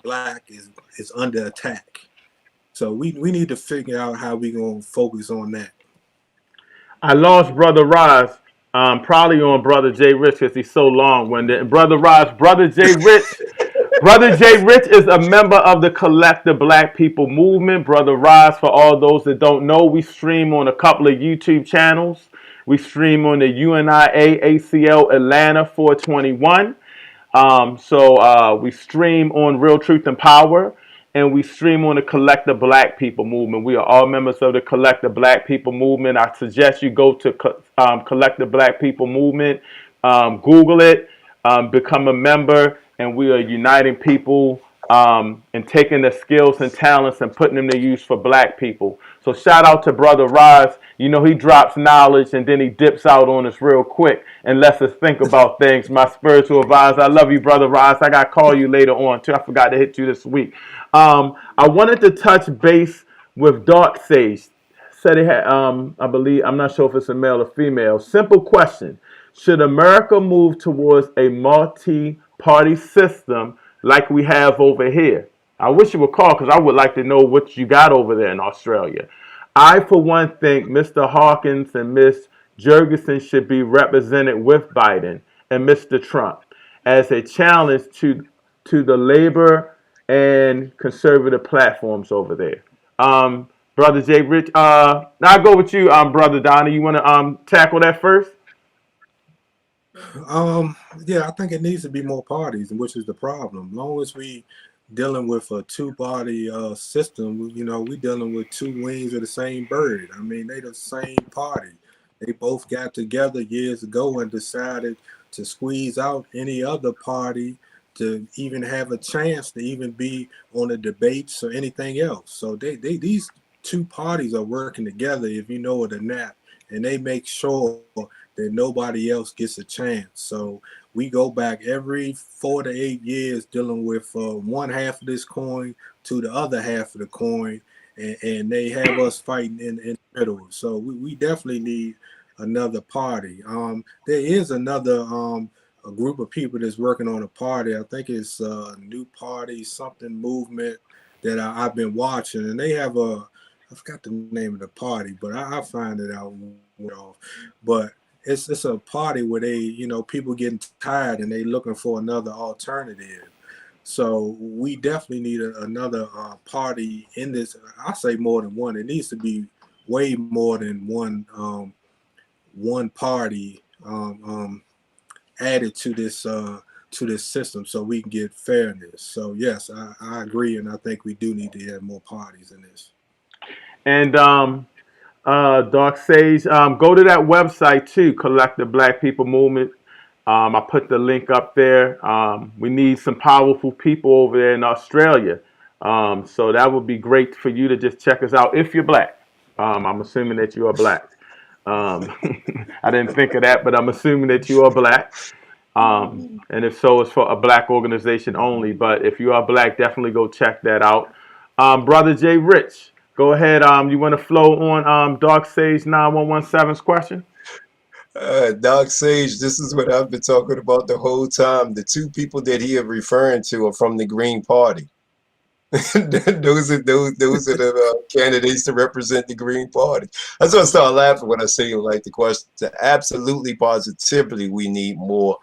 black is under attack. So we need to figure out how we gonna focus on that. I lost Brother Roz, probably on Brother J Rich because he's so long-winded. Brother Roz, Brother J Rich is a member of the Collective Black People Movement. Brother Roz, for all those that don't know, we stream on a couple of YouTube channels. We stream on the UNIA ACL Atlanta 421. We stream on Real Truth and Power, and we stream on the Collective Black People Movement. We are all members of the Collective Black People Movement. I suggest you go to Collective Black People Movement, Google it, become a member, and we are uniting people and taking their skills and talents and putting them to use for black people. So shout out to Brother Roz. You know, he drops knowledge and then he dips out on us real quick and lets us think about things. My spiritual advisor. I love you, Brother Roz. I got to call you later on, too. I forgot to hit you this week. I wanted to touch base with Dark Sage. Said he had, I believe, I'm not sure if it's a male or female. Simple question. Should America move towards a multi-party system like we have over here? I wish you would call because I would like to know what you got over there in Australia. I, for one, think Mr. Hawkins and Ms. Jurgensen should be represented with Biden and Mr. Trump as a challenge to the labor and conservative platforms over there. Brother Jay Rich, now I'll go with you, Brother Donnie. You want to tackle that first? Yeah, I think it needs to be more parties, which is the problem. As long as we dealing with a two-party system, you know, we dealing with two wings of the same bird. I mean, they the same party. They both got together years ago and decided to squeeze out any other party to even have a chance to even be on the debates or anything else. So these two parties are working together, if you know it or not, and they make sure that nobody else gets a chance. So we go back every 4 to 8 years dealing with one half of this coin to the other half of the coin, and they have us fighting in the middle. So we definitely need another party. There is another a group of people that's working on a party. I think it's a new party, something movement that I've been watching, and they have I forgot the name of the party, but I'll find it out. But it's a party where they, you know, people getting tired and they looking for another alternative. So we definitely need another party in this. I say more than one. It needs to be way more than one party added to this system so we can get fairness. So yes, I agree, and I think we do need to have more parties in this. And Dark Sage, go to that website too, Collective Black People Movement. I put the link up there. We need some powerful people over there in Australia. So that would be great for you to just check us out if you're black. I'm assuming that you are black. I didn't think of that, but I'm assuming that you are black. And if so, it's for a black organization only. But if you are black, definitely go check that out. Brother Jay Rich, go ahead. You want to flow on Dark Sage 9117's question? Dark Sage, this is what I've been talking about the whole time. The two people that he is referring to are from the Green Party. those are the candidates to represent the Green Party. That's why I start laughing when I say like the question. Absolutely, positively, we need more.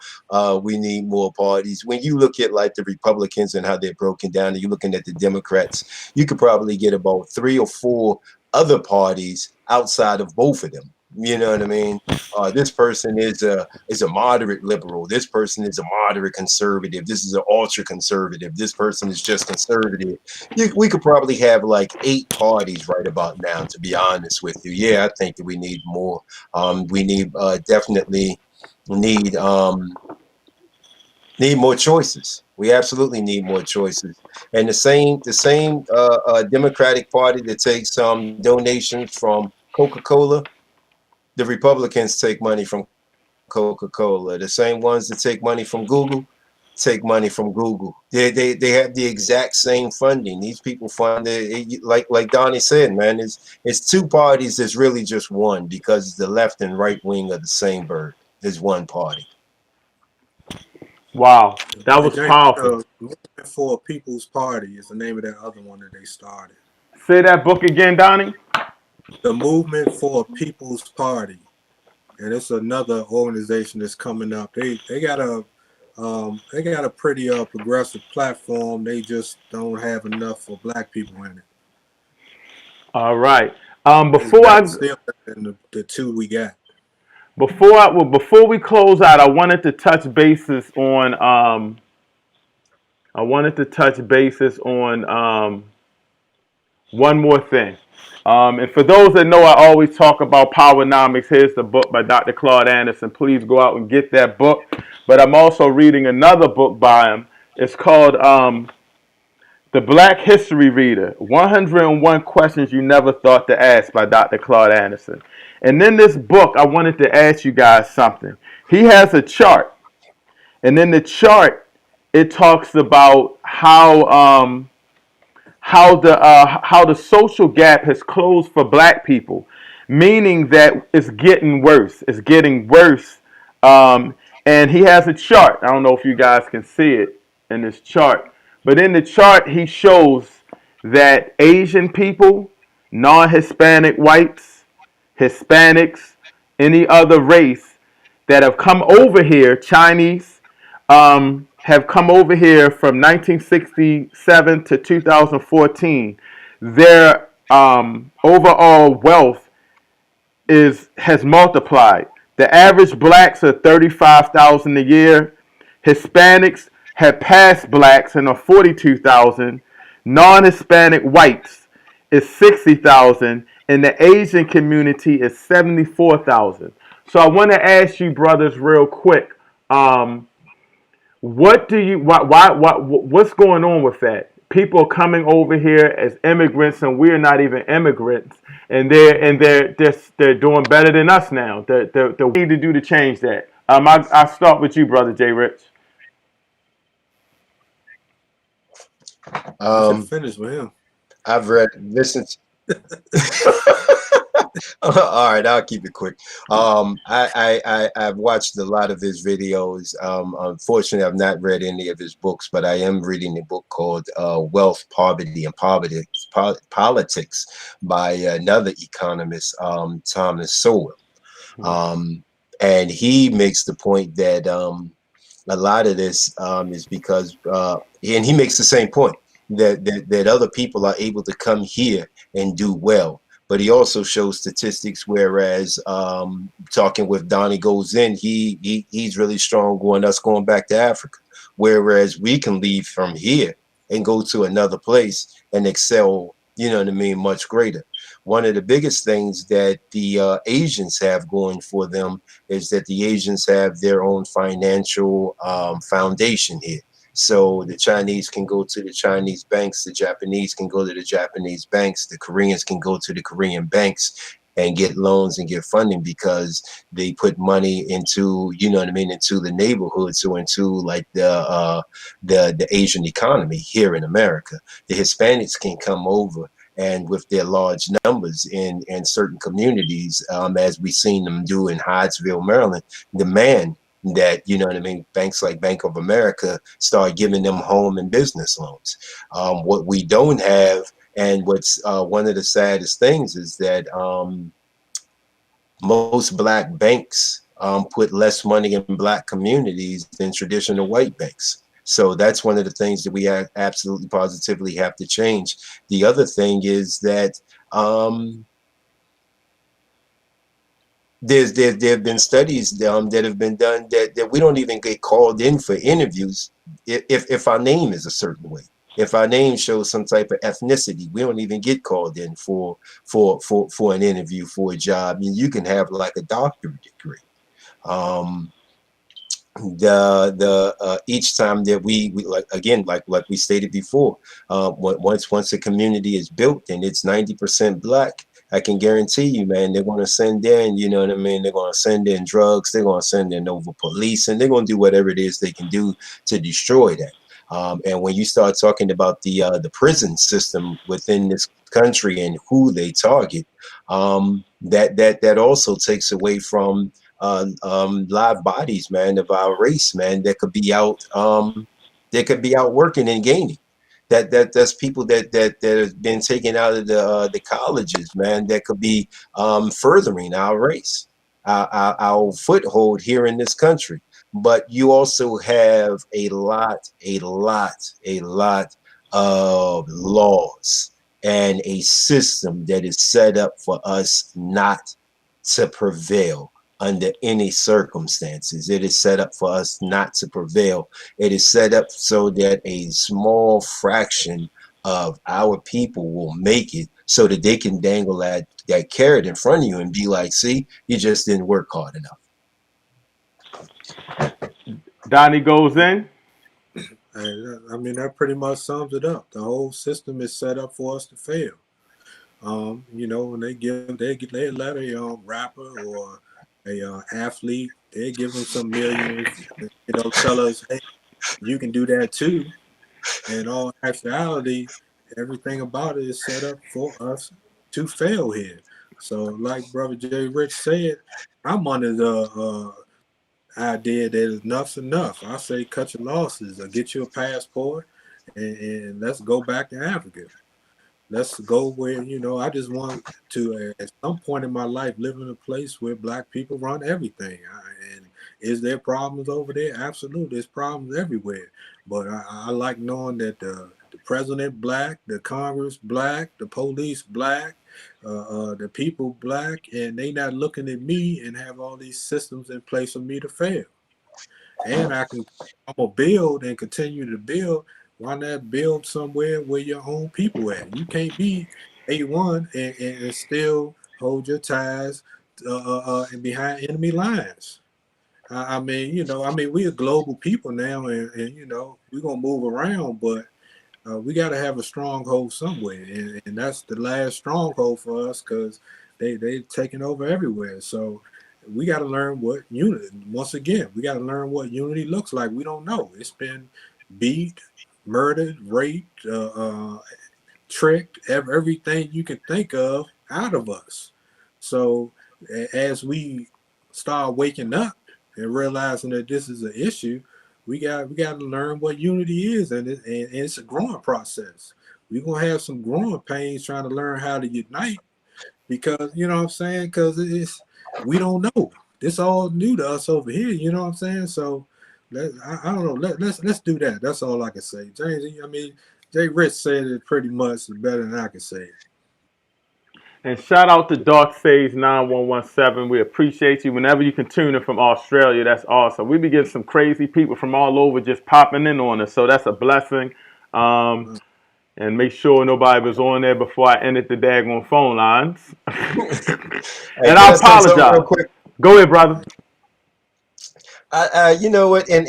We need more parties. When you look at like the Republicans and how they're broken down, and you're looking at the Democrats, you could probably get about 3 or 4 other parties outside of both of them. You know what I mean? This person is a moderate liberal. This person is a moderate conservative. This is an ultra conservative. This person is just conservative. We could probably have like 8 parties right about now, to be honest with you. Yeah, I think that we need more. We need definitely need more choices. We absolutely need more choices. And the same Democratic Party that takes donations from Coca-Cola. The Republicans take money from Coca-Cola. The same ones that take money from Google, take money from Google. They have the exact same funding. These people fund it, like Donnie said, man. It's two parties that's really just one, because the left and right wing of the same bird is one party. Wow, that Hey, was James, powerful. Movement for a People's Party is the name of that other one that they started. Say that book again, Donnie. The Movement for a People's Party, and it's another organization that's coming up. They got a pretty progressive platform. They just don't have enough for black people in it. All right. It's still better than the two we got. Before we close out, I wanted to touch bases on one more thing. And for those that know, I always talk about Powernomics. Here's the book by Dr. Claude Anderson. Please go out and get that book. But I'm also reading another book by him. It's called The Black History Reader, 101 Questions You Never Thought to Ask by Dr. Claude Anderson. And in this book, I wanted to ask you guys something. He has a chart. And in the chart, it talks about how the social gap has closed for black people, meaning that it's getting worse. It's getting worse. And he has a chart. I don't know if you guys can see it in this chart, but in the chart he shows that Asian people, non-Hispanic whites, Hispanics, any other race that have come over here, Chinese, have come over here from 1967 to 2014. Their overall wealth has multiplied. The average blacks are 35,000 a year. Hispanics have passed blacks and are 42,000. Non-Hispanic whites is 60,000, and the Asian community is 74,000. So I want to ask you, brothers, real quick. What's going on with that? People are coming over here as immigrants, and we're not even immigrants, and they're doing better than us now. What we need to do to change that? I'll start with you, brother JRICH. You should finish with him. I've listened. All right, I'll keep it quick. I've watched a lot of his videos. Unfortunately, I've not read any of his books, but I am reading a book called Wealth, Poverty, and Politics by another economist, Thomas Sowell. And he makes the point that a lot of this is because, and he makes the same point, that other people are able to come here and do well. But he also shows statistics, whereas talking with Donnie Goes In, he's really strong on us going back to Africa, whereas we can leave from here and go to another place and excel, you know what I mean, much greater. One of the biggest things that the Asians have going for them is that the Asians have their own financial foundation here. So the Chinese can go to the Chinese banks, the Japanese can go to the Japanese banks, the Koreans can go to the Korean banks and get loans and get funding because they put money into, you know what I mean, into the neighborhoods or into like the Asian economy here in America. The Hispanics can come over, and with their large numbers in certain communities, as we've seen them do in Hyattsville, Maryland, demand that, you know what I mean, banks like Bank of America start giving them home and business loans. What we don't have, and what's one of the saddest things, is that most black banks put less money in black communities than traditional white banks. So that's one of the things that we absolutely positively have to change. The other thing is that there have been studies that have been done that we don't even get called in for interviews if our name is a certain way. If our name shows some type of ethnicity, we don't even get called in for an interview for a job. I mean, you can have like a doctorate degree. Each time that we like, again, like we stated before, once a community is built and it's 90% black, I can guarantee you, man, they're going to send in, you know what I mean? They're going to send in drugs. They're going to send in over police, and they're going to do whatever it is they can do to destroy that. And when you start talking about the prison system within this country and who they target, that also takes away from live bodies, man, of our race, man, that could be out, working and gaining. That's people that have been taken out of the colleges, man, that could be furthering our race, our foothold here in this country. But you also have a lot of laws and a system that is set up for us not to prevail under any circumstances. It is set up for us not to prevail. It is set up so that a small fraction of our people will make it, so that they can dangle that carrot in front of you and be like, see, you just didn't work hard enough. Donnie goes in. I mean, that pretty much sums it up. The whole system is set up for us to fail. You know, when they let a rapper or a athlete, they give them some millions, you know, tell us, hey, you can do that too. And all actuality, everything about it is set up for us to fail here. So, like Brother JRICH said, I'm under the idea that enough's enough. I say cut your losses or get you a passport and let's go back to Africa. Let's go where, you know, I just want to, at some point in my life, live in a place where Black people run everything. And is there problems over there? Absolutely. There's problems everywhere. But I like knowing that the president Black, the Congress Black, the police Black, the people Black, and they not looking at me and have all these systems in place for me to fail. And I'm gonna build and continue to build. Why not build somewhere where your own people at? You can't be A1 and still hold your ties and behind enemy lines. I mean, you know, we're global people now, and you know, we're gonna move around, but we got to have a stronghold somewhere, and that's the last stronghold for us because they've taken over everywhere. So we got to learn what unity. Once again, we got to learn what unity looks like. We don't know. It's been beat, murdered, raped, tricked, everything you can think of out of us. So as we start waking up and realizing that this is an issue, we got to learn what unity is, and it's a growing process. We're gonna have some growing pains trying to learn how to unite, because you know what I'm saying, because we don't know. This all new to us over here, you know what I'm saying? So I don't know. Let's do that. That's all I can say. James, I mean, JRICH said it pretty much better than I can say it. And shout out to Dark Sage 9117. We appreciate you. Whenever you can tune in from Australia, that's awesome. We be getting some crazy people from all over just popping in on us, so that's a blessing. And make sure nobody was on there before I ended the daggone phone lines. Hey, And I apologize. real quick. Go ahead, brother. You know what, and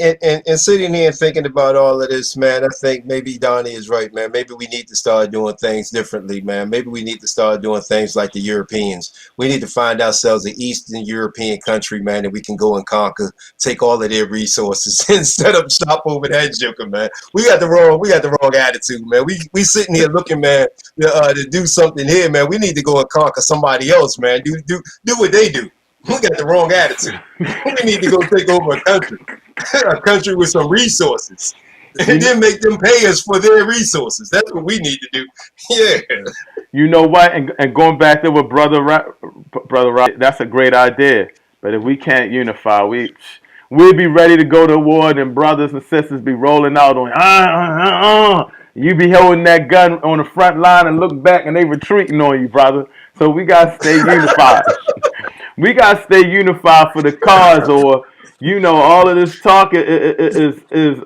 sitting here and thinking about all of this, man, I think maybe Donnie is right, man. Maybe we need to start doing things differently, man. Maybe we need to start doing things like the Europeans. We need to find ourselves an Eastern European country, man, that we can go and conquer, take all of their resources instead of shop over that joker, man. We got the wrong attitude, man. We sitting here looking, man, to do something here, man. We need to go and conquer somebody else, man. Do what they do. We got the wrong attitude. We need to go take over a country with some resources, and then make them pay us for their resources. That's what we need to do. Yeah. You know what? And going back to what brother Rob, that's a great idea. But if we can't unify, we'll be ready to go to war, and brothers and sisters be rolling out on You be holding that gun on the front line and look back, and they retreating on you, brother. So we gotta stay unified. We gotta stay unified for the cause, or you know, all of this talk is is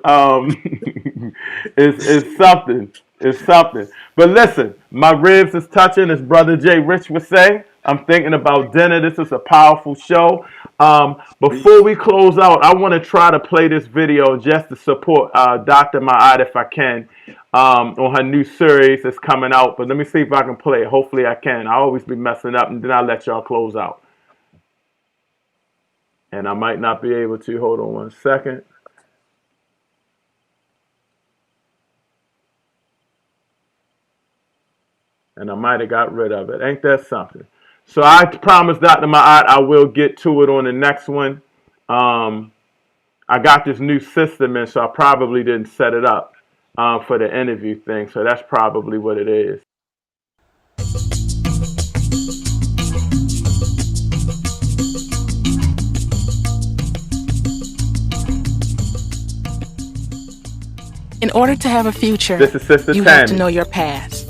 something. It's something. But listen, my ribs is touching, as Brother JRICH would say. I'm thinking about dinner. This is a powerful show. Before we close out, I want to try to play this video just to support Dr. Ma'at if I can on her new series that's coming out. But let me see if I can play it. Hopefully I can. I always be messing up, and then I'll let y'all close out. And I might not be able to. Hold on one second. And I might have got rid of it. Ain't that something? So I promised Dr. Ma'at I will get to it on the next one. I got this new system in, so I probably didn't set it up for the interview thing. So that's probably what it is. In order to have a future, This is Sister you Tammy. have to know your past.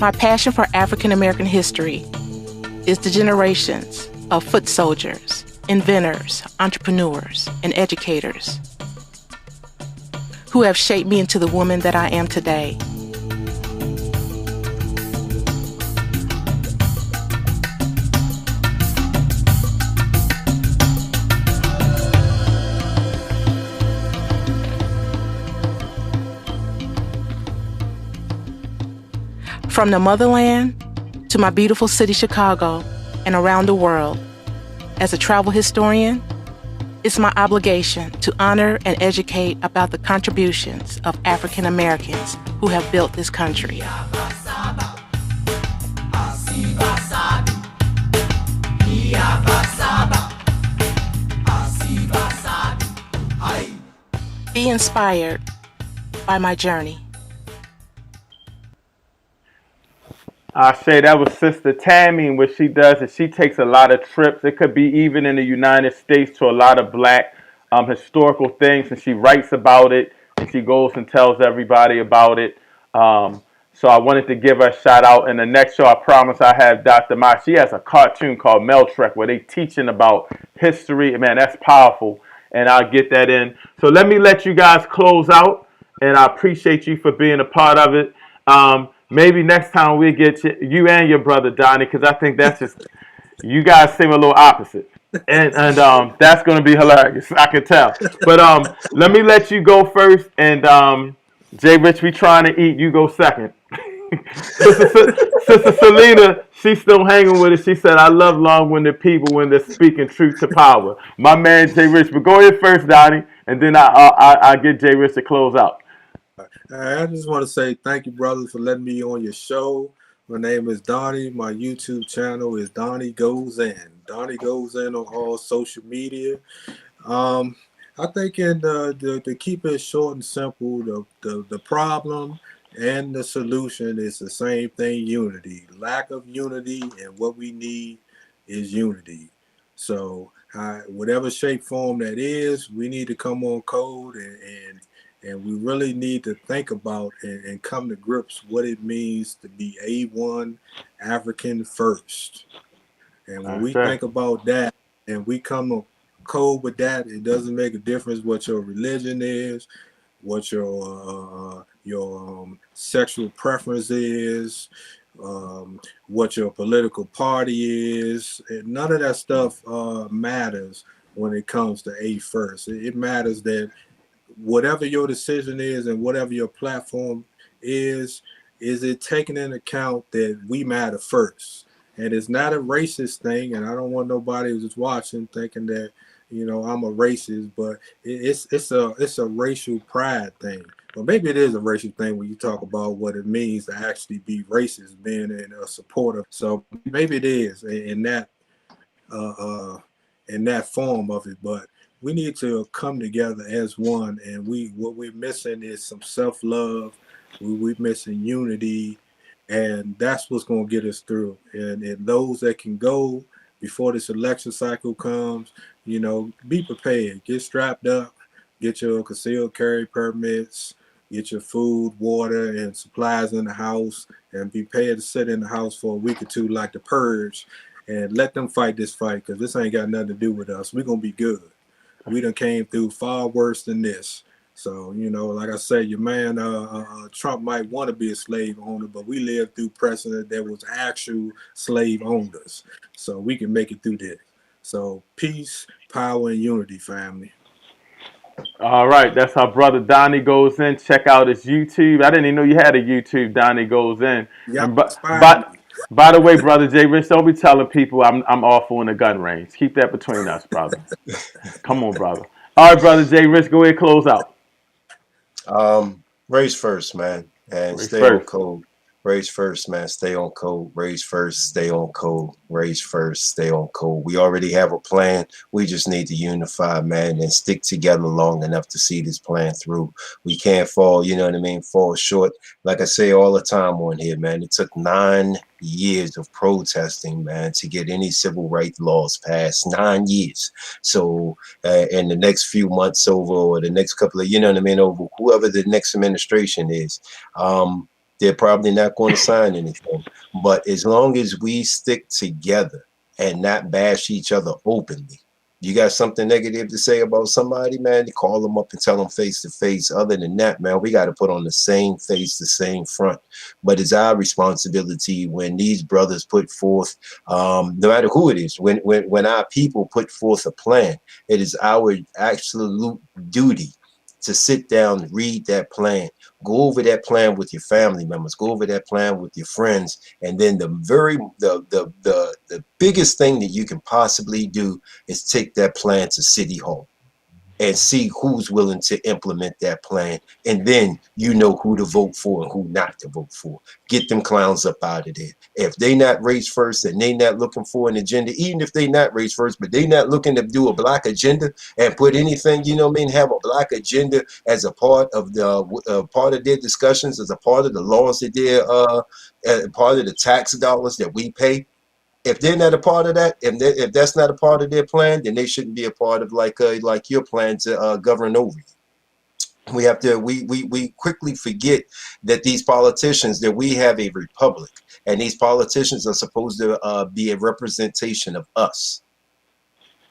My passion for African American history is the generations of foot soldiers, inventors, entrepreneurs, and educators who have shaped me into the woman that I am today. From the motherland to my beautiful city, Chicago, and around the world, as a travel historian, it's my obligation to honor and educate about the contributions of African Americans who have built this country. Be inspired by my journey. I say that was Sister Tammy, and what she does is she takes a lot of trips. It could be even in the United States to a lot of black historical things, and she writes about it, and she goes and tells everybody about it. So I wanted to give her a shout out. In the next show, I promise I have Dr. Ma. She has a cartoon called Meltrek where they teaching about history. Man, that's powerful, and I'll get that in. So let me let you guys close out, and I appreciate you for being a part of it. Maybe next time we get you and your brother Donnie, because I think that's just, you guys seem a little opposite, and that's going to be hilarious. I can tell. But let me let you go first, and JRICH, we trying to eat. You go second. Sister Selena, she's still hanging with it. She said, "I love long-winded people when they're speaking truth to power." My man JRICH, but go ahead first, Donnie, and then I get JRICH to close out. I just want to say thank you, brother, for letting me on your show. My name is Donnie. My YouTube channel is Donnie Goes In. Donnie Goes In on all social media. I think to keep it short and simple, the problem and the solution is the same thing: unity. Lack of unity, and what we need is unity. So, whatever shape, form that is, we need to come on code and we really need to think about and come to grips what it means to be A1 African first. And when we think about that and we come to code with that, it doesn't make a difference what your religion is, what your sexual preference is, what your political party is. None of that stuff matters when it comes to A first. It matters that whatever your decision is and whatever your platform is it taking into account that we matter first? And it's not a racist thing, and I don't want nobody who's watching thinking that, I'm a racist, but it's a racial pride thing. Well, maybe it is a racial thing when you talk about what it means to actually be racist, being in a supporter. So maybe it is in that form of it, but we need to come together as one, and what we're missing is some self-love. We're missing unity, and that's what's going to get us through. And those that can go before this election cycle comes, be prepared. Get strapped up, get your concealed carry permits, get your food, water, and supplies in the house, and be prepared to sit in the house for a week or two like the purge, and let them fight this fight, because this ain't got nothing to do with us. We're gonna be good. We done came through far worse than this. So, you know, like I say, your man Trump might want to be a slave owner, but we lived through precedent that was actual slave owners. So we can make it through this. So peace, power, and unity, family. All right, that's how brother Donnie Goes In. Check out his YouTube. I didn't even know you had a YouTube, Donnie Goes In. Y'all And inspired me. by the way, brother Jay Rich, don't be telling people I'm awful in the gun range. Keep that between us, brother. Come on, brother. All right, brother Jay Rich, go ahead, close out. Race first, man, and Race stay on first. code. Race first, man. Stay on code. Race first, stay on code. Race first, stay on code. We already have a plan. We just need to unify, man, and stick together long enough to see this plan through. We can't fall, you know what I mean, fall short. Like I say all the time on here, man, it took 9 years of protesting, man, to get any civil rights laws passed. 9 years. So in the next few months over, or the next couple of, you know what I mean, over whoever the next administration is, they're probably not going to sign anything. But as long as we stick together and not bash each other openly, you got something negative to say about somebody, man, you call them up and tell them face to face. Other than that, man, we got to put on the same face, the same front. But it's our responsibility when these brothers put forth, no matter who it is, when our people put forth a plan, it is our absolute duty to sit down and read that plan, go over that plan with your family members, go over that plan with your friends, and then the biggest thing that you can possibly do is take that plan to City Hall and see who's willing to implement that plan, and then you know who to vote for and who not to vote for. Get them clowns up out of there. If they not race first and they not looking for an agenda, even if they not race first, but they not looking to do a black agenda and put anything, you know what I mean, have a black agenda as a part of the part of their discussions, as a part of the laws that they're part of the tax dollars that we pay. If they're not a part of that, if that's not a part of their plan, then they shouldn't be a part of like your plan to govern over you. We have to we quickly forget that these politicians, that we have a republic, and these politicians are supposed to be a representation of us.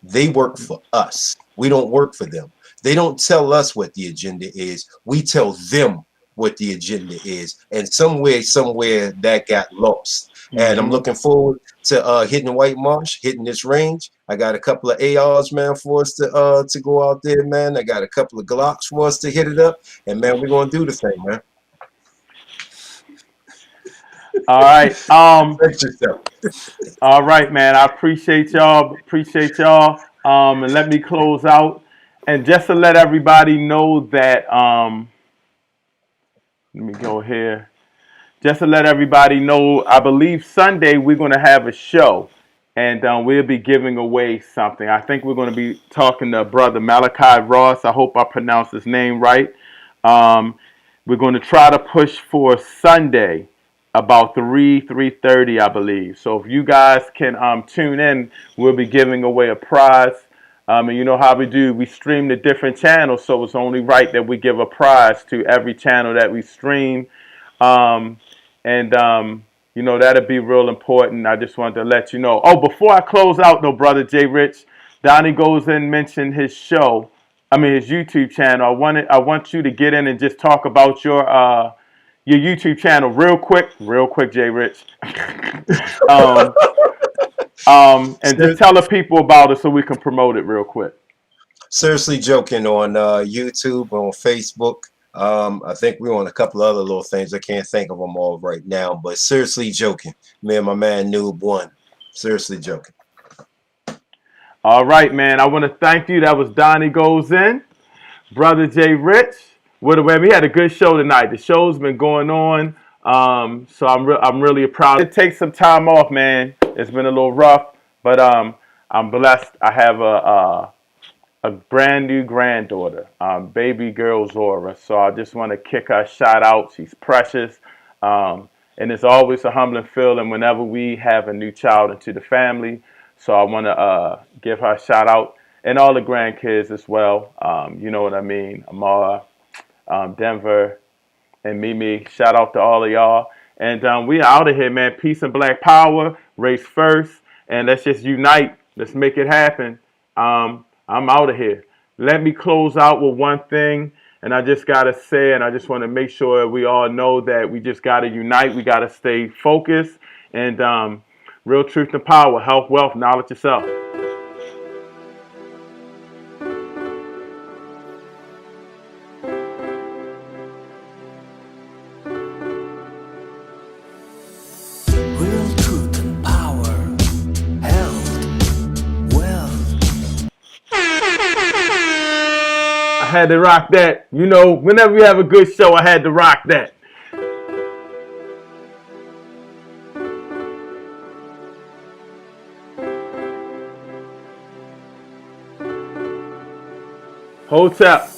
They work for us. We don't work for them. They don't tell us what the agenda is. We tell them what the agenda is. And somewhere that got lost. And I'm looking forward to hitting the White Marsh, hitting this range. I got a couple of ARs, man, for us to go out there, man. I got a couple of Glocks for us to hit it up. And man, we're gonna do the thing, man. All right. Thank yourself. All right, man. I appreciate y'all. Appreciate y'all. And let me close out. And just to let everybody know that, let me go here. Just to let everybody know, I believe Sunday we're going to have a show, and we'll be giving away something. I think we're going to be talking to brother Malachi Ross. I hope I pronounced his name right. We're going to try to push for Sunday about 3:30, I believe. So if you guys can tune in, we'll be giving away a prize. And you know how we do. We stream the different channels, so it's only right that we give a prize to every channel that we stream. You know, that'd be real important. I just wanted to let you know. Oh, before I close out, though, brother Jay Rich, Donnie Goes In mentioned his show. I mean, his YouTube channel. I want you to get in and just talk about your YouTube channel real quick, Jay Rich. And just tell the people about it so we can promote it real quick. Seriously Joking on YouTube, on Facebook. I think we're on a couple other little things. I can't think of them all right now, but Seriously Joking. Me and my man NUBE won. Seriously Joking. All right, man. I want to thank you. That was Donnie Goes In. Brother Jay Rich. We had a good show tonight. The show's been going on. So I'm really proud. It takes some time off, man. It's been a little rough, but I'm blessed. I have a brand new granddaughter, baby girl Zora. So I just want to kick her shout out. She's precious. And it's always a humbling feeling whenever we have a new child into the family. So I want to give her a shout out, and all the grandkids as well. You know what I mean? Amara, Denver, and Mimi. Shout out to all of y'all. And we out of here, man. Peace and black power. Race first. and let's just unite. Let's make it happen. I'm out of here. Let me close out with one thing, and I just got to say, and I just want to make sure we all know that we just got to unite. We got to stay focused, and real truth and power, health, wealth, knowledge yourself. Real truth and power. Health. Wealth. I had to rock that. You know, whenever we have a good show, I had to rock that. Hotel.